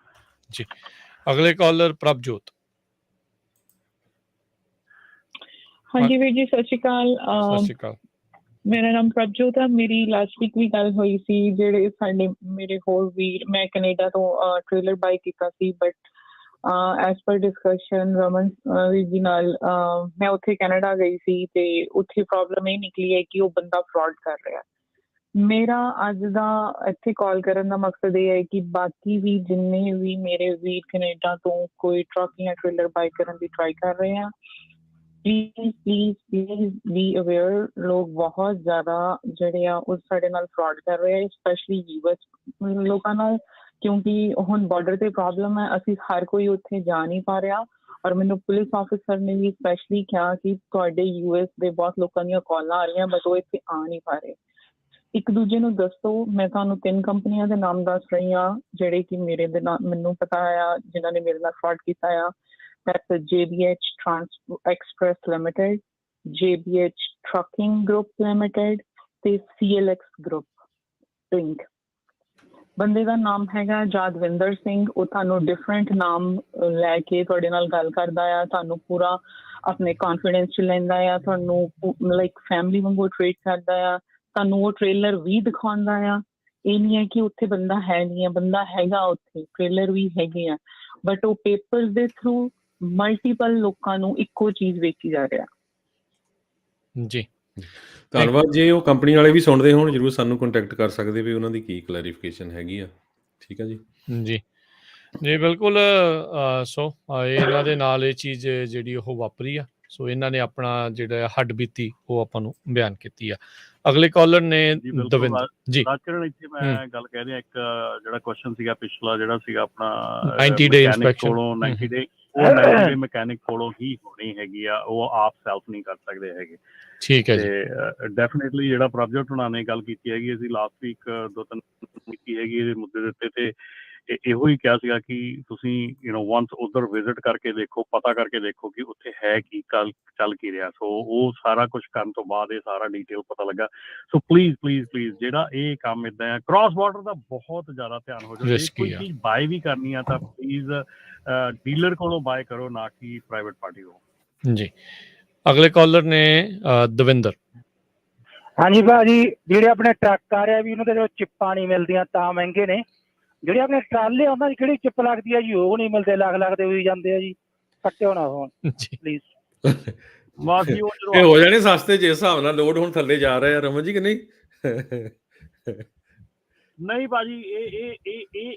ਜੀ। ਅਗਲੇ ਕਾਲਰ ਪ੍ਰਭਜੋਤ। ਹਾਂਜੀ ਵੀਰ ਜੀ, ਸਤਿ ਸ਼੍ਰੀ ਅਕਾਲ। ਸਤਿ ਸ਼੍ਰੀ ਅਕਾਲ। ਮੇਰਾ ਨਾਮ ਪ੍ਰਭਜੋਤ ਆ। ਮੇਰੀ ਲਾਸਟ ਵੀਕ ਵੀ ਗੱਲ ਹੋਈ ਸੀ, ਜਿਹੜੇ ਮੇਰੇ ਹੋਰ ਵੀਰ, ਮੈਂ ਕੈਨੇਡਾ ਤੋਂ ਟ੍ਰੇਲਰ ਬਾਈ ਕੀਤਾ ਸੀ, but as per discussion Raman ਵੀਰ ਜੀ ਨਾਲ, ਮੈਂ ਉੱਥੇ ਕੈਨੇਡਾ ਗਈ ਸੀ ਤੇ ਉੱਥੇ ਪ੍ਰੋਬਲਮ ਇਹ ਨਿਕਲੀ ਹੈ ਕਿ ਉਹ ਬੰਦਾ ਫਰਾਡ ਕਰ ਰਿਹਾ। ਮੇਰਾ ਅੱਜ ਦਾ ਇੱਥੇ ਕਾਲ ਕਰਨ ਦਾ ਮਕਸਦ ਇਹ ਹੈ ਕਿ ਬਾਕੀ ਵੀ ਜਿੰਨੇ ਵੀ ਮੇਰੇ ਵੀਰ ਕੈਨੇਡਾ ਤੋਂ ਕੋਈ ਟਰੱਕ ਜਾਂ ਟ੍ਰੇਲਰ ਬਾਈ ਕਰਨ ਦੀ ਟਰਾਈ ਕਰ ਰਹੇ ਆ, ਪਲੀਜ਼ ਬੀ ਅਵੇਅਰ। ਲੋਕ ਬਹੁਤ ਜ਼ਿਆਦਾ ਜਿਹੜੇ ਆ ਉਹ ਸਾਡੇ ਨਾਲ ਫਰਾਡ ਕਰ ਰਹੇ ਆ, ਸਪੈਸ਼ਲੀ US ਲੋਕਾਂ ਨਾਲ, ਕਿਉਂਕਿ ਹੁਣ ਬਾਰਡਰ ਤੇ ਪ੍ਰੋਬਲਮ ਹੈ, ਅਸੀਂ ਹਰ ਕੋਈ ਉੱਥੇ ਜਾ ਨਹੀਂ ਪਾ ਰਿਹਾ। ਔਰ ਮੈਨੂੰ ਪੁਲਿਸ ਆਫਿਸਰ ਨੇ ਵੀ ਸਪੈਸ਼ਲੀ ਕਿਹਾ ਕਿ ਤੁਹਾਡੇ US ਦੇ ਬਹੁਤ ਲੋਕਾਂ ਦੀਆਂ ਕਾਲਾਂ ਆ ਰਹੀਆਂ, ਬਟ ਉਹ ਇੱਥੇ ਆ ਨਹੀਂ ਪਾ ਰਹੇ। ਇੱਕ ਦੂਜੇ ਨੂੰ ਦੱਸੋ। ਮੈਂ ਤੁਹਾਨੂੰ 3 ਕੰਪਨੀਆਂ ਦੇ ਨਾਮ ਦੱਸ ਰਹੀ ਹਾਂ ਜਿਹੜੇ ਕਿ ਮੈਨੂੰ ਪਤਾ ਆ, ਜਿਨ੍ਹਾਂ ਨੇ ਮੇਰੇ ਨਾਲ ਫਰਾਡ ਕੀਤਾ ਆ। That's JBH Express Limited, JBH Trucking Group Limited ਤੇ CLX Group Inc. ਬੰਦੇ ਦਾ ਨਾਮ ਹੈਗਾ ਜਾਦਵਿੰਦਰ ਸਿੰਘ। ਉਹ ਤੁਹਾਨੂੰ ਡਿਫਰੈਂਟ ਨਾਮ ਲੈ ਕੇ ਤੁਹਾਡੇ ਨਾਲ ਗੱਲ ਕਰਦਾ ਆ, ਤੁਹਾਨੂੰ ਪੂਰਾ ਆਪਣੇ ਕੌਨਫੀਡੈਂਸ 'ਚ ਲੈਂਦਾ ਆ, ਤੁਹਾਨੂੰ ਲਾਈਕ ਫੈਮਿਲੀ ਵਾਂਗੂ ਟ੍ਰੀਟ ਕਰਦਾ ਆ, ਤੁਹਾਨੂੰ ਉਹ ਟ੍ਰੇਲਰ ਵੀ ਦਿਖਾਉਂਦਾ ਆ। ਇਹ ਨਹੀਂ ਹੈ ਕਿ ਉੱਥੇ ਬੰਦਾ ਹੈ ਨਹੀਂ ਹੈ, ਬੰਦਾ ਹੈਗਾ, ਉੱਥੇ ਟ੍ਰੇਲਰ ਵੀ ਹੈਗੇ ਆ, ਬਟ ਉਹ ਪੇਪਰਸ ਦੇ ਥਰੂ ਮਲਟੀਪਲ ਲੋਕਾਂ ਨੂੰ ਇੱਕੋ ਚੀਜ਼ ਵੇਚੀ ਜਾ ਰਿਹਾ। ਜੀ, ਧੰਨਵਾਦ। ਜੇ ਉਹ ਕੰਪਨੀ ਵਾਲੇ ਵੀ ਸੁਣਦੇ ਹੋਣ, ਜ਼ਰੂਰ ਸਾਨੂੰ ਕੰਟੈਕਟ ਕਰ ਸਕਦੇ ਵੀ ਉਹਨਾਂ ਦੀ ਕੀ ਕਲੈਰੀਫਿਕੇਸ਼ਨ ਹੈਗੀ ਆ। ਠੀਕ ਆ ਜੀ। ਜੀ ਜੀ, ਬਿਲਕੁਲ। ਸੋ ਇਹਨਾਂ ਦੇ ਨਾਲ ਇਹ ਚੀਜ਼ ਜਿਹੜੀ ਉਹ ਵਾਪਰੀ ਆ। ਸੋ ਇਹਨਾਂ ਨੇ ਆਪਣਾ ਜਿਹੜਾ ਹੱਡ ਬੀਤੀ ਉਹ ਆਪਾਂ ਨੂੰ ਬਿਆਨ ਕੀਤੀ ਆ। ਅਗਲੇ ਕਾਲਰ ਨੇ ਦਵਿੰਦਰ ਜੀ। ਰਾਜਕਰਨ, ਇੱਥੇ ਮੈਂ ਗੱਲ ਕਹਿ ਰਿਹਾ, ਇੱਕ ਜਿਹੜਾ ਕੁਐਸਚਨ ਸੀਗਾ ਪਿਛਲਾ, ਜਿਹੜਾ ਸੀਗਾ ਆਪਣਾ 90 ਡੇ ਇੰਸਪੈਕਸ਼ਨ ਕੋਲੋਂ 90 ਡੇ, ਉਹ 90 ਡੇ ਮਕੈਨਿਕ ਕੋਲੋਂ ਹੀ ਹੋਣੀ ਹੈਗੀ ਆ, ਉਹ ਆਪ ਸੈਲਫ ਨਹੀਂ ਕਰ ਸਕਦੇ ਹੈਗੇ। ਠੀਕ ਹੈ ਜੀ। ਤੇ ਡੈਫੀਨੇਟਲੀ ਜਿਹੜਾ ਪ੍ਰਭਜੋਤ ਹੁਣਾਂ ਨੇ ਗੱਲ ਕੀਤੀ ਹੈਗੀ, ਅਸੀਂ ਲਾਸਟ ਵੀਕ 2-3 ਕੀਤੀ ਹੈਗੀ ਇਹਦੇ ਮੁੱਦੇ ਦੇ ਉੱਤੇ, ਤੇ ਇਹੋ ਹੀ ਕਿਹਾ ਸੀਗਾ ਕਿ ਤੁਸੀਂ ਵਾਂਸ ਉਧਰ ਵਿਜ਼ਿਟ ਕਰਕੇ ਦੇਖੋ, ਪਤਾ ਕਰਕੇ ਦੇਖੋ ਕਿ ਉੱਥੇ ਹੈ ਕੀ, ਚੱਲ ਕੀ ਰਿਹਾ। ਸੋ ਉਹ ਸਾਰਾ ਕੁਝ ਕਰਨ ਤੋਂ ਬਾਅਦ ਇਹ ਸਾਰਾ ਡੀਟੇਲ ਪਤਾ ਲੱਗਾ। ਸੋ ਪਲੀਜ਼ ਜਿਹੜਾ ਇਹ ਕੰਮ ਏਦਾਂ ਆ, ਕ੍ਰਾਸ ਬਾਰਡਰ ਦਾ ਬਹੁਤ ਜ਼ਿਆਦਾ ਧਿਆਨ ਹੋ ਜਾਵੇ। ਜੇ ਕੋਈ ਚੀਜ਼ ਬਾਏ ਵੀ ਕਰਨੀ ਆ ਤਾਂ ਪਲੀਜ਼ ਡੀਲਰ ਕੋਲੋਂ ਬਾਏ ਕਰੋ, ਨਾ ਕਿ ਪ੍ਰਾਈਵੇਟ ਪਾਰਟੀ ਕੋਲੋਂ। ਜੀ। ਅਗਲੇ ਕਾਲਰ ਨੇ ਦਵਿੰਦਰ। ਹਾਂਜੀ ਭਾਜੀ, ਜਿਹੜੇ ਆਪਣੇ ਟਰੱਕ ਆ ਰਹੇ ਵੀ ਉਹਨਾਂ ਦੇ ਚਿੱਪਾਂ ਨਹੀਂ ਮਿਲਦੀਆਂ ਤਾਂ ਮਹਿੰਗੇ ਨੇ। ਜਿਹੜੇ ਆਪਣੇ ਟਰਾਲੇ ਉਹਨਾਂ ਦੀ ਕਿਹੜੀ ਚਿੱਪ ਲੱਗਦੀ ਆ ਜੀ, ਉਹ ਨਹੀਂ ਮਿਲਦੇ, ਲੱਖ ਦੇ ਹੋਈ ਜਾਂਦੇ ਆ ਜੀ। ਕੱਟਿਓ ਨਾ ਫੋਨ ਪਲੀਜ਼। ਬਸ ਜੀ, ਉਹ ਇਹ ਜਦੋਂ ਹੋ ਜਾਣੇ ਸਸਤੇ ਜਿਸ ਹਿਸਾਬ ਨਾਲ ਲੋਡ ਹੁਣ ਥੱਲੇ ਜਾ ਰਹੇ ਆ ਰਮਨ ਜੀ ਕਿ ਨਹੀਂ? ਨਹੀਂ ਭਾਜੀ,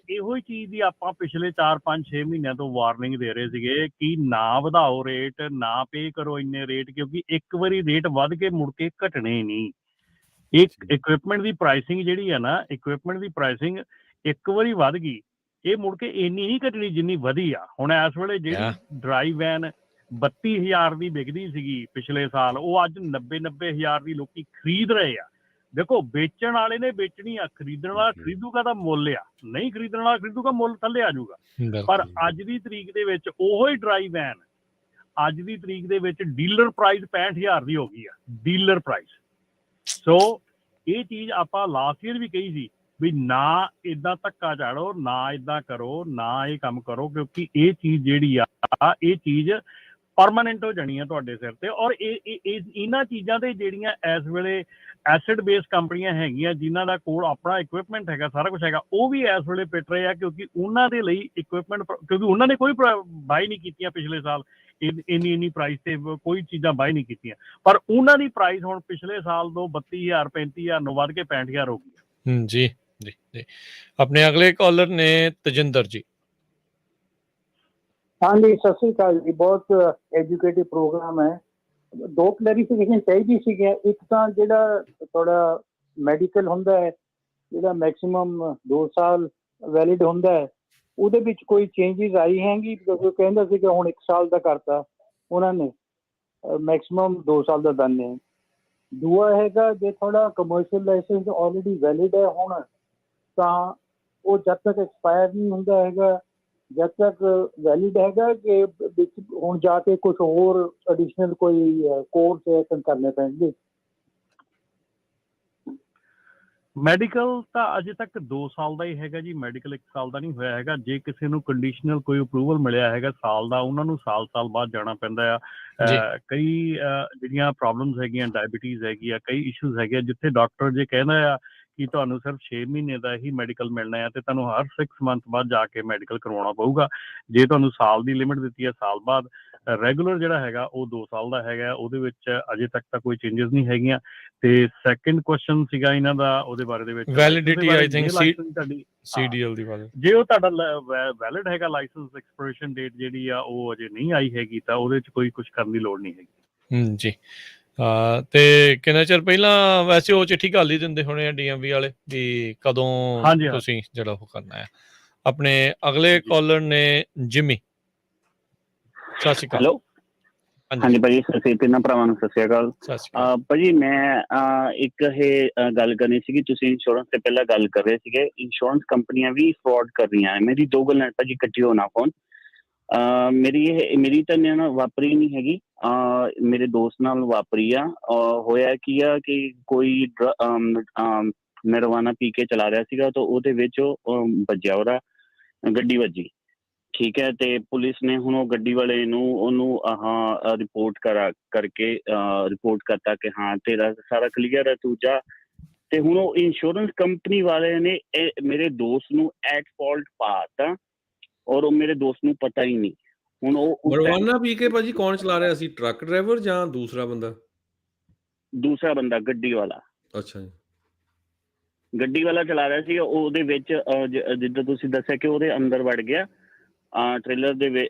ਇਹੋ ਹੀ ਚੀਜ਼ ਦੀ ਆਪਾਂ ਪਿਛਲੇ 4-5-6 ਮਹੀਨਿਆਂ ਤੋਂ ਵਾਰਨਿੰਗ ਦੇ ਰਹੇ ਸੀਗੇ ਕਿ ਨਾ ਵਧਾਓ ਰੇਟ, ਨਾ ਪੇ ਕਰੋ ਇੰਨੇ ਰੇਟ, ਕਿਉਂਕਿ ਇੱਕ ਵਾਰੀ ਰੇਟ ਵੱਧ ਕੇ ਮੁੜ ਕੇ ਘਟਣੇ ਨਹੀਂ। ਇੱਕ ਇਕਵਿਪਮੈਂਟ ਦੀ ਪ੍ਰਾਈਸਿੰਗ ਜਿਹੜੀ ਹੈ ਨਾ, ਇਕਵਿਪਮੈਂਟ ਦੀ ਪ੍ਰਾਈਸਿੰਗ ਇੱਕ ਵਾਰੀ ਵੱਧ ਗਈ, ਇਹ ਮੁੜ ਕੇ ਇੰਨੀ ਨਹੀਂ ਘਟਣੀ ਜਿੰਨੀ ਵਧੀ ਆ। ਹੁਣ ਇਸ ਵੇਲੇ ਜਿਹੜੀ ਡਰਾਈ ਵੈਨ 32,000 ਦੀ ਵਿਕਦੀ ਸੀਗੀ ਪਿਛਲੇ ਸਾਲ, ਉਹ ਅੱਜ 90,000 ਦੀ ਲੋਕੀ ਖਰੀਦ ਰਹੇ ਆ। ਦੇਖੋ, ਵੇਚਣ ਵਾਲੇ ਨੇ ਵੇਚਣੀ ਆ, ਖਰੀਦਣ ਵਾਲਾ ਖਰੀਦੂਗਾ ਤਾਂ ਮੁੱਲ ਆ, ਨਹੀਂ ਖਰੀਦਣ ਵਾਲਾ ਖਰੀਦੂਗਾ ਮੁੱਲ ਥੱਲੇ ਆ ਜਾਊਗਾ। ਪਰ ਅੱਜ ਦੀ ਤਰੀਕ ਦੇ ਵਿੱਚ ਉਹੋ ਹੀ ਡਰਾਈ ਵੈਨ ਅੱਜ ਦੀ ਤਰੀਕ ਦੇ ਵਿੱਚ ਡੀਲਰ ਪ੍ਰਾਈਸ 65,000 ਦੀ ਹੋ ਗਈ ਆ, ਡੀਲਰ ਪ੍ਰਾਈਸ। ਸੋ ਇਹ ਚੀਜ਼ ਆਪਾਂ ਲਾਸਟ ਈਅਰ ਵੀ ਕਹੀ ਸੀ ਵੀ ਨਾ ਇਦਾਂ ਧੱਕਾ ਝਾੜੋ, ਨਾ ਇਦਾਂ ਕਰੋ, ਨਾ ਇਹ ਕੰਮ ਕਰੋ, ਕਿਉਂਕਿ ਇਹ ਚੀਜ਼ ਜਿਹੜੀ ਆ, ਇਹ ਚੀਜ਼ ਪਰਮਾਨੈਂਟ ਹੋ ਜਾਣੀ ਆ ਤੁਹਾਡੇ ਸਿਰ ਤੇ। ਔਰ ਇਹਨਾਂ ਚੀਜ਼ਾਂ ਤੇ ਜਿਹੜੀਆਂ ਇਸ ਵੇਲੇ ਐਸਿਡ ਬੇਸ ਕੰਪਨੀਆਂ ਹੈਗੀਆਂ, ਜਿਨ੍ਹਾਂ ਦਾ ਕੋਲ ਆਪਣਾ ਇਕਵਿਪਮੈਂਟ ਹੈਗਾ, ਸਾਰਾ ਕੁਝ ਹੈਗਾ, ਉਹ ਵੀ ਇਸ ਵੇਲੇ ਪਿੱਟ ਰਹੇ ਆ, ਕਿਉਂਕਿ ਉਹਨਾਂ ਦੇ ਲਈ ਇਕਵਿਪਮੈਂਟ, ਕਿਉਂਕਿ ਉਹਨਾਂ ਨੇ ਕੋਈ ਬਾਈ ਨਹੀਂ ਕੀਤੀਆਂ ਪਿਛਲੇ ਸਾਲ, ਇੰਨੀ ਪ੍ਰਾਈਸ ਤੇ ਕੋਈ ਚੀਜ਼ਾਂ ਬਾਈ ਨਹੀਂ ਕੀਤੀਆਂ, ਪਰ ਉਹਨਾਂ ਦੀ ਪ੍ਰਾਈਸ ਹੁਣ ਪਿਛਲੇ ਸਾਲ ਤੋਂ 32,000 35,000 ਨੂੰ ਵੱਧ ਕੇ 65,000 ਹੋ ਗਈ। ਜੀ ਜੀ ਜੀ। ਆਪਣੇ ਅਗਲੇ ਕਾਲਰ ਨੇ ਤਜਿੰਦਰ ਜੀ। ਹਾਂਜੀ, ਸਤਿ ਸ੍ਰੀ ਅਕਾਲ ਜੀ। ਬਹੁਤ ਐਜੂਕੇਟਿਵ ਪ੍ਰੋਗਰਾਮ ਹੈ। ਦੋ ਕਲੈਰੀਫਿਕੇਸ਼ਨ ਚਾਹੀਦੀ ਸੀਗੀ। ਇੱਕ ਤਾਂ ਜਿਹੜਾ ਤੁਹਾਡਾ ਮੈਡੀਕਲ ਹੁੰਦਾ ਹੈ, ਜਿਹੜਾ ਮੈਕਸਿਮਮ 2 ਸਾਲ ਵੈਲਿਡ ਹੁੰਦਾ ਹੈ, ਉਹਦੇ ਵਿੱਚ ਕੋਈ ਚੇਂਜਿਸ ਆਈ ਹੈਗੀ? ਕਿਉਂਕਿ ਉਹ ਕਹਿੰਦਾ ਸੀ ਕਿ ਹੁਣ 1 ਸਾਲ ਦਾ ਕਰਤਾ ਉਹਨਾਂ ਨੇ, ਮੈਕਸਿਮਮ 2 ਸਾਲ ਦਾ ਦੰਨੇ। ਦੂਆ ਹੈਗਾ, ਜੇ ਤੁਹਾਡਾ ਕਮਰਸ਼ੀਅਲ ਲਾਇਸੈਂਸ ਆਲਰੇਡੀ ਵੈਲਿਡ ਹੈ ਹੁਣ, ਤਾਂ ਉਹ ਜਦ ਤੱਕ ਐਕਸਪਾਇਰ ਨਹੀਂ ਹੁੰਦਾ ਹੈਗਾ, ਜਦ ਤੱਕ ਵੈਲਿਡ ਹੈਗਾ, ਕਿ ਵਿੱਚ ਹੁਣ ਜਾ ਕੇ ਕੁਝ ਹੋਰ ਐਡੀਸ਼ਨਲ ਕੋਈ ਕੋਰਸ ਕਰਨੇ ਪੈਣਗੇ? ਮੈਡੀਕਲ ਤਾਂ ਅਜੇ ਤੱਕ 2 ਸਾਲ ਦਾ ਹੀ ਹੈਗਾ ਜੀ, ਮੈਡੀਕਲ 1 ਸਾਲ ਦਾ ਨਹੀਂ ਹੋਇਆ ਹੈਗਾ। ਜੇ ਕਿਸੇ ਨੂੰ ਕੰਡੀਸ਼ਨਲ ਕੋਈ ਅਪਰੂਵਲ ਮਿਲਿਆ ਹੈਗਾ ਸਾਲ ਦਾ, ਉਹਨਾਂ ਨੂੰ ਸਾਲ ਬਾਅਦ ਜਾਣਾ ਪੈਂਦਾ ਆ। ਕਈ ਜਿਹੜੀਆਂ ਪ੍ਰੋਬਲਮਸ ਹੈਗੀਆਂ, ਡਾਇਬੀਟੀਜ਼ ਹੈਗੀ ਆ, ਕਈ ਇਸ਼ੂਜ਼ ਹੈਗੇ ਆ, ਜਿੱਥੇ ਡਾਕਟਰ ਜੇ ਕਹਿੰਦਾ ਆ ਕਿ ਤੁਹਾਨੂੰ ਸਿਰਫ 6 ਮਹੀਨੇ ਦਾ ਹੀ ਮੈਡੀਕਲ ਮਿਲਣਾ ਹੈ, ਤੇ ਤੁਹਾਨੂੰ ਹਰ 6 ਮੰਥ ਬਾਅਦ ਜਾ ਕੇ ਮੈਡੀਕਲ ਕਰਵਾਉਣਾ ਪਊਗਾ। ਜੇ ਤੁਹਾਨੂੰ ਸਾਲ ਦੀ ਲਿਮਿਟ ਦਿੱਤੀ ਹੈ, ਸਾਲ ਬਾਅਦ ਰੈਗੂਲਰ ਜਿਹੜਾ ਹੈਗਾ ਉਹ 2 ਸਾਲ ਦਾ ਹੈਗਾ। ਉਹਦੇ ਵਿੱਚ ਅਜੇ ਤੱਕ ਤਾਂ ਕੋਈ ਚੇਂਜਸ ਨਹੀਂ ਹੈਗੀਆਂ। ਤੇ ਸੈਕੰਡ ਕੁਐਸਚਨ ਸੀਗਾ ਇਹਨਾਂ ਦਾ, ਉਹਦੇ ਬਾਰੇ ਦੇ ਵਿੱਚ ਵੈਲਿਡਿਟੀ ਆਈ ਥਿੰਕ ਤੁਹਾਡੀ ਸੀਡੀਐਲ ਦੀ ਬਾਰੇ, ਜੇ ਉਹ ਤੁਹਾਡਾ ਵੈਲਿਡ ਹੈਗਾ ਲਾਇਸੈਂਸ, ਐਕਸਪਾਇਰੇਸ਼ਨ ਡੇਟ ਜਿਹੜੀ ਆ ਉਹ ਅਜੇ ਨਹੀਂ ਆਈ ਹੈਗੀ, ਤਾਂ ਉਹਦੇ 'ਚ ਕੋਈ ਕੁਝ ਕਰਨ ਦੀ ਲੋੜ ਨਹੀਂ ਹੈਗੀ। ਜੀ। ਤੇ ਕਿੰਨਾ ਚਿਰ ਪਹਿਲਾਂ ਵੈਸੇ ਉਹ ਚਿੱਠੀ ਘੱਲ ਹੀ ਦਿੰਦੇ ਹੋਣੇ ਆ ਡੀਐਮਵੀ ਵਾਲੇ ਵੀ ਕਦੋਂ ਤੁਸੀਂ ਜਿਹੜਾ ਉਹ ਕਰਨਾ ਹੈ। ਆਪਣੇ ਅਗਲੇ ਕਾਲਰ ਨੇ ਜਿਮੀ। ਸਤਿ ਸ਼੍ਰੀ ਅਕਾਲ। ਹਾਂਜੀ ਭਾਜੀ, ਤਿੰਨਾਂ ਭਰਾਵਾਂ ਨੂੰ ਸਤਿ ਸ਼੍ਰੀ ਅਕਾਲ। ਭਾਜੀ ਮੈਂ ਇੱਕ ਇਹ ਗੱਲ ਕਰਨੀ ਸੀਗੀ, ਤੁਸੀਂ ਇੰਸ਼ੋਰੈਂਸ ਤੇ ਪਹਿਲਾਂ ਗੱਲ ਕਰ ਰਹੇ ਸੀਗੇ, ਇੰਸ਼ੋਰੈਂਸ ਕੰਪਨੀਆਂ ਵੀ ਫਰਾਡ ਕਰ ਰਹੀਆਂ। ਮੇਰੀ 2 ਗੱਲਾਂ ਭਾਜੀ ਇਕੱਠੀ ਹੋਣਾ ਫੋਨ। ਮੇਰੀ ਤਾਂ ਨਾ ਵਾਪਰੀ ਨਹੀਂ ਹੈਗੀ, ਮੇਰੇ ਦੋਸਤ ਨਾਲ ਵਾਪਰੀ ਆ। ਹੋਇਆ ਕੀ ਆ ਕਿ ਕੋਈ ਮੈਰਿਜੁਆਨਾ ਪੀ ਕੇ ਚਲਾ ਰਿਹਾ ਸੀਗਾ, ਤਾਂ ਉਹਦੇ ਵਿੱਚ ਉਹ ਵੱਜਿਆ, ਉਹਦਾ ਗੱਡੀ ਵੱਜੀ। ਠੀਕ ਹੈ, ਤੇ ਪੁਲਿਸ ਨੇ ਹੁਣ ਉਹ ਗੱਡੀ ਵਾਲੇ ਨੂੰ ਉਹਨੂੰ ਰਿਪੋਰਟ ਕਰਕੇ ਰਿਪੋਰਟ ਕਰਤਾ ਕਿ ਹਾਂ ਤੇਰਾ ਸਾਰਾ ਕਲੀਅਰ ਹੈ, ਤੂੰ ਜਾ। ਤੇ ਹੁਣ ਉਹ ਇੰਸ਼ੋਰੈਂਸ ਕੰਪਨੀ ਵਾਲਿਆਂ ਨੇ ਮੇਰੇ ਦੋਸਤ ਨੂੰ ਐਟ ਫਾਲਟ ਪਾਤਾ, ਔਰ ਉਹ ਮੇਰੇ ਦੋਸਤ ਨੂੰ ਪਤਾ ਹੀ ਨਹੀਂ। ਹੁਣ ਉਹ ਮਰਵਾਨਾ ਪੀ ਕੇ ਭਾਜੀ ਕੌਣ ਚਲਾ ਰਿਹਾ ਸੀ, ਟਰੱਕ ਡਰਾਈਵਰ ਜਾਂ ਦੂਸਰਾ ਬੰਦਾ? ਦੂਸਰਾ ਬੰਦਾ, ਗੱਡੀ ਵਾਲਾ। ਅੱਛਾ ਜੀ। ਗੱਡੀ ਵਾਲਾ ਚਲਾ ਰਿਹਾ ਸੀ, ਉਹਦੇ ਵਿੱਚ ਜਿੱਦਾਂ ਤੁਸੀਂ ਦੱਸਿਆ ਕਿ ਉਹਦੇ ਅੰਦਰ ਵੜ ਗਿਆ, ਟ੍ਰੇਲਰ ਦੇ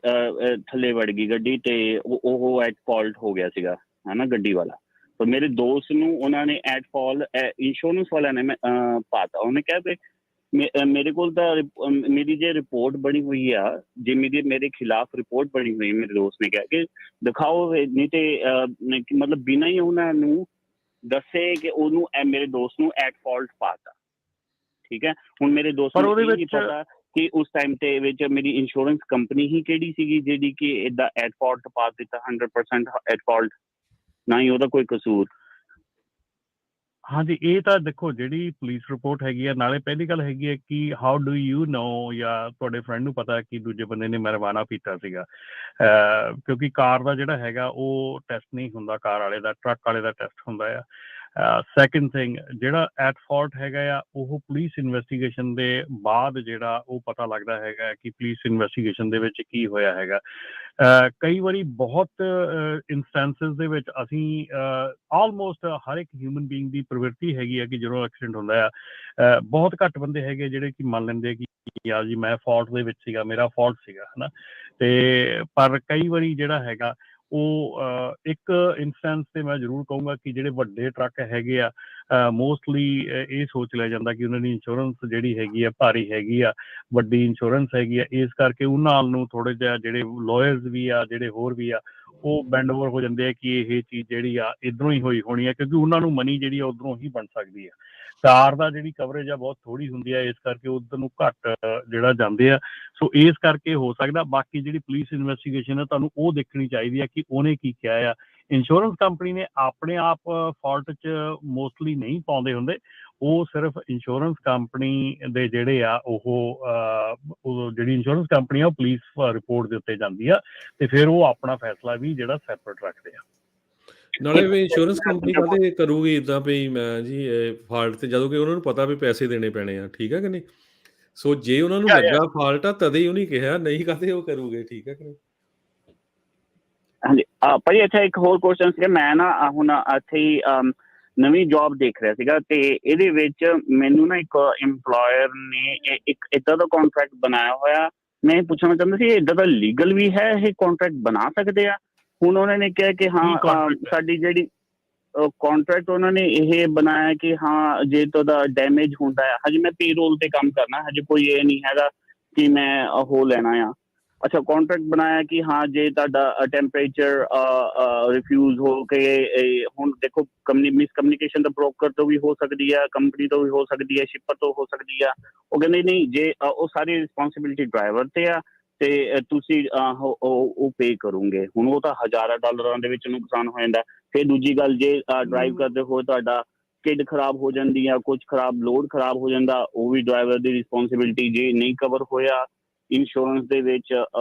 ਥੱਲੇ ਵੜ ਗਈ ਗੱਡੀ, ਤੇ ਉਹ ਐਟ ਫਾਲਟ ਹੋ ਗਿਆ ਸੀਗਾ, ਹੈ ਨਾ, ਗੱਡੀ ਵਾਲਾ। ਪਰ ਮੇਰੇ ਦੋਸਤ ਨੂੰ ਉਹਨਾਂ ਨੇ ਐਟ ਫਾਲਟ ਇੰਸ਼ੋਰੈਂਸ ਵਾਲਿਆਂ ਨੇ ਪਾਤਾ। ਉਹਨੇ ਕਿਹਾ ਕਿ ਮੇਰੇ ਕੋਲ ਤਾਂ ਮੇਰੀ ਜੇ ਰਿਪੋਰਟ ਬਣੀ ਹੋਈ ਆ, ਜੇ ਮੇਰੇ ਖਿਲਾਫ ਰਿਪੋਰਟ ਬਣੀ ਹੋਈ, ਮੇਰੇ ਦੋਸਤ ਨੇ ਕਿਹਾ ਕਿ ਦਿਖਾਓ, ਨਹੀਂ ਤੇ ਮਤਲਬ ਬਿਨਾਂ ਹੀ ਉਹਨਾਂ ਨੂੰ ਦੱਸੇ ਕਿ ਉਹਨੂੰ ਮੇਰੇ ਦੋਸਤ ਨੂੰ ਐਟ ਫਾਲਟ ਪਾਤਾ। ਠੀਕ ਹੈ, ਹੁਣ ਮੇਰੇ ਦੋਸਤ ਨੂੰ ਇਹ ਨਹੀਂ ਪਤਾ ਕਿ ਉਸ ਟਾਈਮ ਤੇ ਵਿੱਚ ਮੇਰੀ ਇੰਸ਼ੋਰੈਂਸ ਕੰਪਨੀ ਹੀ ਕਿਹੜੀ ਸੀਗੀ ਜਿਹੜੀ ਕਿ ਏਦਾਂ ਐਟ ਫਾਲਟ ਪਾ ਦਿੱਤਾ, 100% ਐਟ ਫਾਲਟ, ਨਾ ਹੀ ਉਹਦਾ ਕੋਈ ਕਸੂਰ। ਹਾਂਜੀ, ਇਹ ਤਾਂ ਦੇਖੋ ਜਿਹੜੀ ਪੁਲਿਸ ਰਿਪੋਰਟ ਹੈਗੀ ਆ, ਨਾਲੇ ਪਹਿਲੀ ਗੱਲ ਹੈਗੀ ਹੈ ਕਿ ਹਾਊ ਡੂ ਯੂ ਨੋ, ਜਾਂ ਤੁਹਾਡੇ ਫਰੈਂਡ ਨੂੰ ਪਤਾ ਕਿ ਦੂਜੇ ਬੰਦੇ ਨੇ ਮੈਰੀਵਾਨਾ ਪੀਤਾ ਸੀਗਾ। ਕਿਉਂਕਿ ਕਾਰ ਦਾ ਜਿਹੜਾ ਹੈਗਾ ਉਹ ਟੈਸਟ ਨਹੀਂ ਹੁੰਦਾ, ਕਾਰ ਵਾਲੇ ਦਾ, ਟਰੱਕ ਵਾਲੇ ਦਾ ਟੈਸਟ ਹੁੰਦਾ ਆ। ਸੈਕਿੰਡ ਥਿੰਗ, ਜਿਹੜਾ ਐਟ ਫਾਲਟ ਹੈਗਾ ਆ ਉਹ ਪੁਲਿਸ ਇਨਵੈਸਟੀਗੇਸ਼ਨ ਦੇ ਬਾਅਦ ਜਿਹੜਾ ਉਹ ਪਤਾ ਲੱਗਦਾ ਹੈਗਾ ਕਿ ਪੁਲਿਸ ਇਨਵੈਸਟੀਗੇਸ਼ਨ ਦੇ ਵਿੱਚ ਕੀ ਹੋਇਆ ਹੈਗਾ। ਕਈ ਵਾਰੀ ਬਹੁਤ ਇੰਸਟੈਂਸਿਸ ਦੇ ਵਿੱਚ ਅਸੀਂ ਆਲਮੋਸਟ ਹਰ ਇੱਕ ਹਿਊਮਨ ਬੀਇੰਗ ਦੀ ਪ੍ਰਵਿਰਤੀ ਹੈਗੀ ਆ ਕਿ ਜਦੋਂ ਐਕਸੀਡੈਂਟ ਹੁੰਦਾ ਆ, ਬਹੁਤ ਘੱਟ ਬੰਦੇ ਹੈਗੇ ਜਿਹੜੇ ਕਿ ਮੰਨ ਲੈਂਦੇ ਕਿ ਯਾਰ ਜੀ ਮੈਂ ਫਾਲਟ ਦੇ ਵਿੱਚ ਸੀਗਾ, ਮੇਰਾ ਫਾਲਟ ਸੀਗਾ, ਹੈ ਨਾ। ਤੇ ਪਰ ਕਈ ਵਾਰੀ ਜਿਹੜਾ ਹੈਗਾ ਉਹ ਇੱਕ ਇੰਸਟੈਂਸ ਤੇ ਮੈਂ ਜ਼ਰੂਰ ਕਹੂੰਗਾ ਕਿ ਜਿਹੜੇ ਵੱਡੇ ਟਰੱਕ ਹੈਗੇ ਆ, ਮੋਸਟਲੀ ਇਹ ਸੋਚ ਲਿਆ ਜਾਂਦਾ ਕਿ ਉਹਨਾਂ ਦੀ ਇੰਸ਼ੋਰੈਂਸ ਜਿਹੜੀ ਹੈਗੀ ਆ ਭਾਰੀ ਹੈਗੀ ਆ, ਵੱਡੀ ਇੰਸ਼ੋਰੈਂਸ ਹੈਗੀ ਆ, ਇਸ ਕਰਕੇ ਉਹਨਾਂ ਨਾਲ ਨੂੰ ਥੋੜ੍ਹੇ ਜਿਹਾ ਜਿਹੜੇ ਲਾਇਰਸ ਵੀ ਆ, ਜਿਹੜੇ ਹੋਰ ਵੀ ਆ, ਉਹ ਬੈਂਡ ਓਵਰ ਹੋ ਜਾਂਦੇ ਆ ਕਿ ਇਹ ਚੀਜ਼ ਜਿਹੜੀ ਆ ਇੱਧਰੋਂ ਹੀ ਹੋਈ ਹੋਣੀ ਆ, ਕਿਉਂਕਿ ਉਹਨਾਂ ਨੂੰ ਮਨੀ ਜਿਹੜੀ ਆ ਉੱਧਰੋਂ ਹੀ ਬਣ ਸਕਦੀ ਆ। ਕਾਰ ਦਾ ਜਿਹੜੀ ਕਵਰੇਜ ਆ ਬਹੁਤ ਥੋੜ੍ਹੀ ਹੁੰਦੀ ਆ, ਇਸ ਕਰਕੇ ਉੱਧਰ ਨੂੰ ਘੱਟ ਜਿਹੜਾ ਜਾਂਦੇ ਆ। ਸੋ ਇਸ ਕਰਕੇ ਹੋ ਸਕਦਾ। ਬਾਕੀ ਜਿਹੜੀ ਪੁਲਿਸ ਇਨਵੈਸਟੀਗੇਸ਼ਨ ਹੈ ਤੁਹਾਨੂੰ ਉਹ ਦੇਖਣੀ ਚਾਹੀਦੀ ਆ ਕਿ ਉਹਨੇ ਕੀ ਕਿਹਾ ਆ। ਇੰਸ਼ੋਰੈਂਸ ਕੰਪਨੀ ਨੇ ਆਪਣੇ ਆਪ ਫਾਲਟ 'ਚ ਮੋਸਟਲੀ ਨਹੀਂ ਪਾਉਂਦੇ ਹੁੰਦੇ, ਉਹ ਸਿਰਫ ਇੰਸ਼ੋਰੈਂਸ ਕੰਪਨੀ ਦੇ ਜਿਹੜੇ ਆ ਉਹ ਜਿਹੜੀ ਇੰਸ਼ੋਰੈਂਸ ਕੰਪਨੀ ਆ ਉਹ ਪੁਲਿਸ ਰਿਪੋਰਟ ਦੇ ਉੱਤੇ ਜਾਂਦੀ ਆ, ਤੇ ਫਿਰ ਉਹ ਆਪਣਾ ਫੈਸਲਾ ਵੀ ਜਿਹੜਾ ਸੈਪਰੇਟ ਰੱਖਦੇ ਆ। ਨਾਲੇ ਵੀ ਇੰਸ਼ੋਰੈਂਸ ਕੰਪਨੀ ਕਾਹਦੇ ਕਰੂਗੀ ਇਦਾਂ ਵੀ ਮੈਂ ਜੀ ਫਾਲਟ ਤੇ, ਜਦੋਂ ਕਿ ਉਹਨਾਂ ਨੂੰ ਪਤਾ ਵੀ ਪੈਸੇ ਦੇਣੇ ਪੈਣੇ ਆ, ਠੀਕ ਹੈ ਕਿ ਨਹੀਂ। ਸੋ ਜੇ ਉਹਨਾਂ ਨੂੰ ਲੱਗਾ ਫਾਲਟ ਆ ਤਦੇ ਹੀ ਉਹਨੇ ਕਿਹਾ, ਨਹੀਂ ਕਾਹਦੇ ਉਹ ਕਰੂਗੇ, ਠੀਕ ਹੈ ਕਿ ਨਹੀਂ। ਹਾਂਜੀ ਭਾਜੀ, ਇੱਥੇ ਇੱਕ ਹੋਰ ਕੁਐਸਚਨ ਸੀਗਾ। ਮੈਂ ਨਾ ਹੁਣ ਇੱਥੇ ਹੀ ਨਵੀਂ ਜੌਬ ਦੇਖ ਰਿਹਾ ਸੀਗਾ, ਤੇ ਇਹਦੇ ਵਿੱਚ ਮੈਨੂੰ ਨਾ ਇੱਕ ਇੰਪਲੋਇਰ ਨੇ ਇੱਕ ਇੱਦਾਂ ਦਾ ਕੰਟਰੈਕਟ ਬਣਾਇਆ ਹੋਇਆ। ਮੈਂ ਇਹ ਪੁੱਛਣਾ ਚਾਹੁੰਦਾ ਸੀ, ਇੱਦਾਂ ਦਾ ਲੀਗਲ ਵੀ ਹੈ, ਇਹ ਕੰਟਰੈਕਟ ਬਣਾ ਸਕਦੇ ਆ? ਹੁਣ ਉਹਨਾਂ ਨੇ ਕਿਹਾ ਕਿ ਹਾਂ ਸਾਡੀ ਜਿਹੜੀ ਕੰਟਰੈਕਟ ਉਹਨਾਂ ਨੇ ਇਹ ਬਣਾਇਆ ਕਿ ਹਾਂ ਜੇ ਤੁਹਾਡਾ ਡੈਮੇਜ ਹੁੰਦਾ ਹੈ, ਹਜੇ ਮੈਂ ਪੇਰੋਲ ਤੇ ਕੰਮ ਕਰਨਾ, ਹਜੇ ਕੋਈ ਇਹ ਨਹੀਂ ਹੈਗਾ ਕਿ ਮੈਂ ਉਹ ਲੈਣਾ ਆ। ਅੱਛਾ, ਕੰਟਰੈਕਟ ਬਣਾਇਆ ਕਿ ਹਾਂ ਜੇ ਤੁਹਾਡਾ ਟੈਂਪਰੇਚਰ ਰਿਫਿਊਜ਼ ਹੋ ਕੇ, ਹੁਣ ਦੇਖੋ ਮਿਸਕਮਿਊਨੀਕੇਸ਼ਨ ਤਾਂ ਬ੍ਰੋਕਰ ਤੋਂ ਵੀ ਹੋ ਸਕਦੀ ਆ, ਕੰਪਨੀ ਤੋਂ ਵੀ ਹੋ ਸਕਦੀ ਹੈ, ਸ਼ਿਪਰ ਤੋਂ ਹੋ ਸਕਦੀ ਆ। ਉਹ ਕਹਿੰਦੇ ਨਹੀਂ, ਜੇ ਉਹ ਸਾਰੀ ਰਿਸਪੌਂਸਿਬਿਲਿਟੀ ਡਰਾਈਵਰ ਤੇ ਆ ਤੇ ਤੁਸੀਂ ਉਹ ਪੇ ਕਰੋਗੇ। ਹੁਣ ਉਹ ਤਾਂ ਹਜ਼ਾਰਾਂ ਡਾਲਰਾਂ ਦੇ ਵਿੱਚ ਨੁਕਸਾਨ ਹੋ ਜਾਂਦਾ। ਫਿਰ ਦੂਜੀ ਗੱਲ, ਜੇ ਡਰਾਈਵ ਕਰਦੇ ਹੋਏ ਤੁਹਾਡਾ ਕਿਡ ਖਰਾਬ ਹੋ ਜਾਂਦੀ ਆ, ਕੁਝ ਖਰਾਬ ਲੋਡ ਖਰਾਬ ਹੋ ਜਾਂਦਾ, ਉਹ ਵੀ ਡਰਾਈਵਰ ਦੀ ਰਿਸਪੌਂਸਿਬਿਲਿਟੀ। ਜੇ ਨਹੀਂ ਕਵਰ ਹੋਇਆ ਇੰਸ਼ੋਰੈਂਸ ਦੇ ਵਿੱਚ,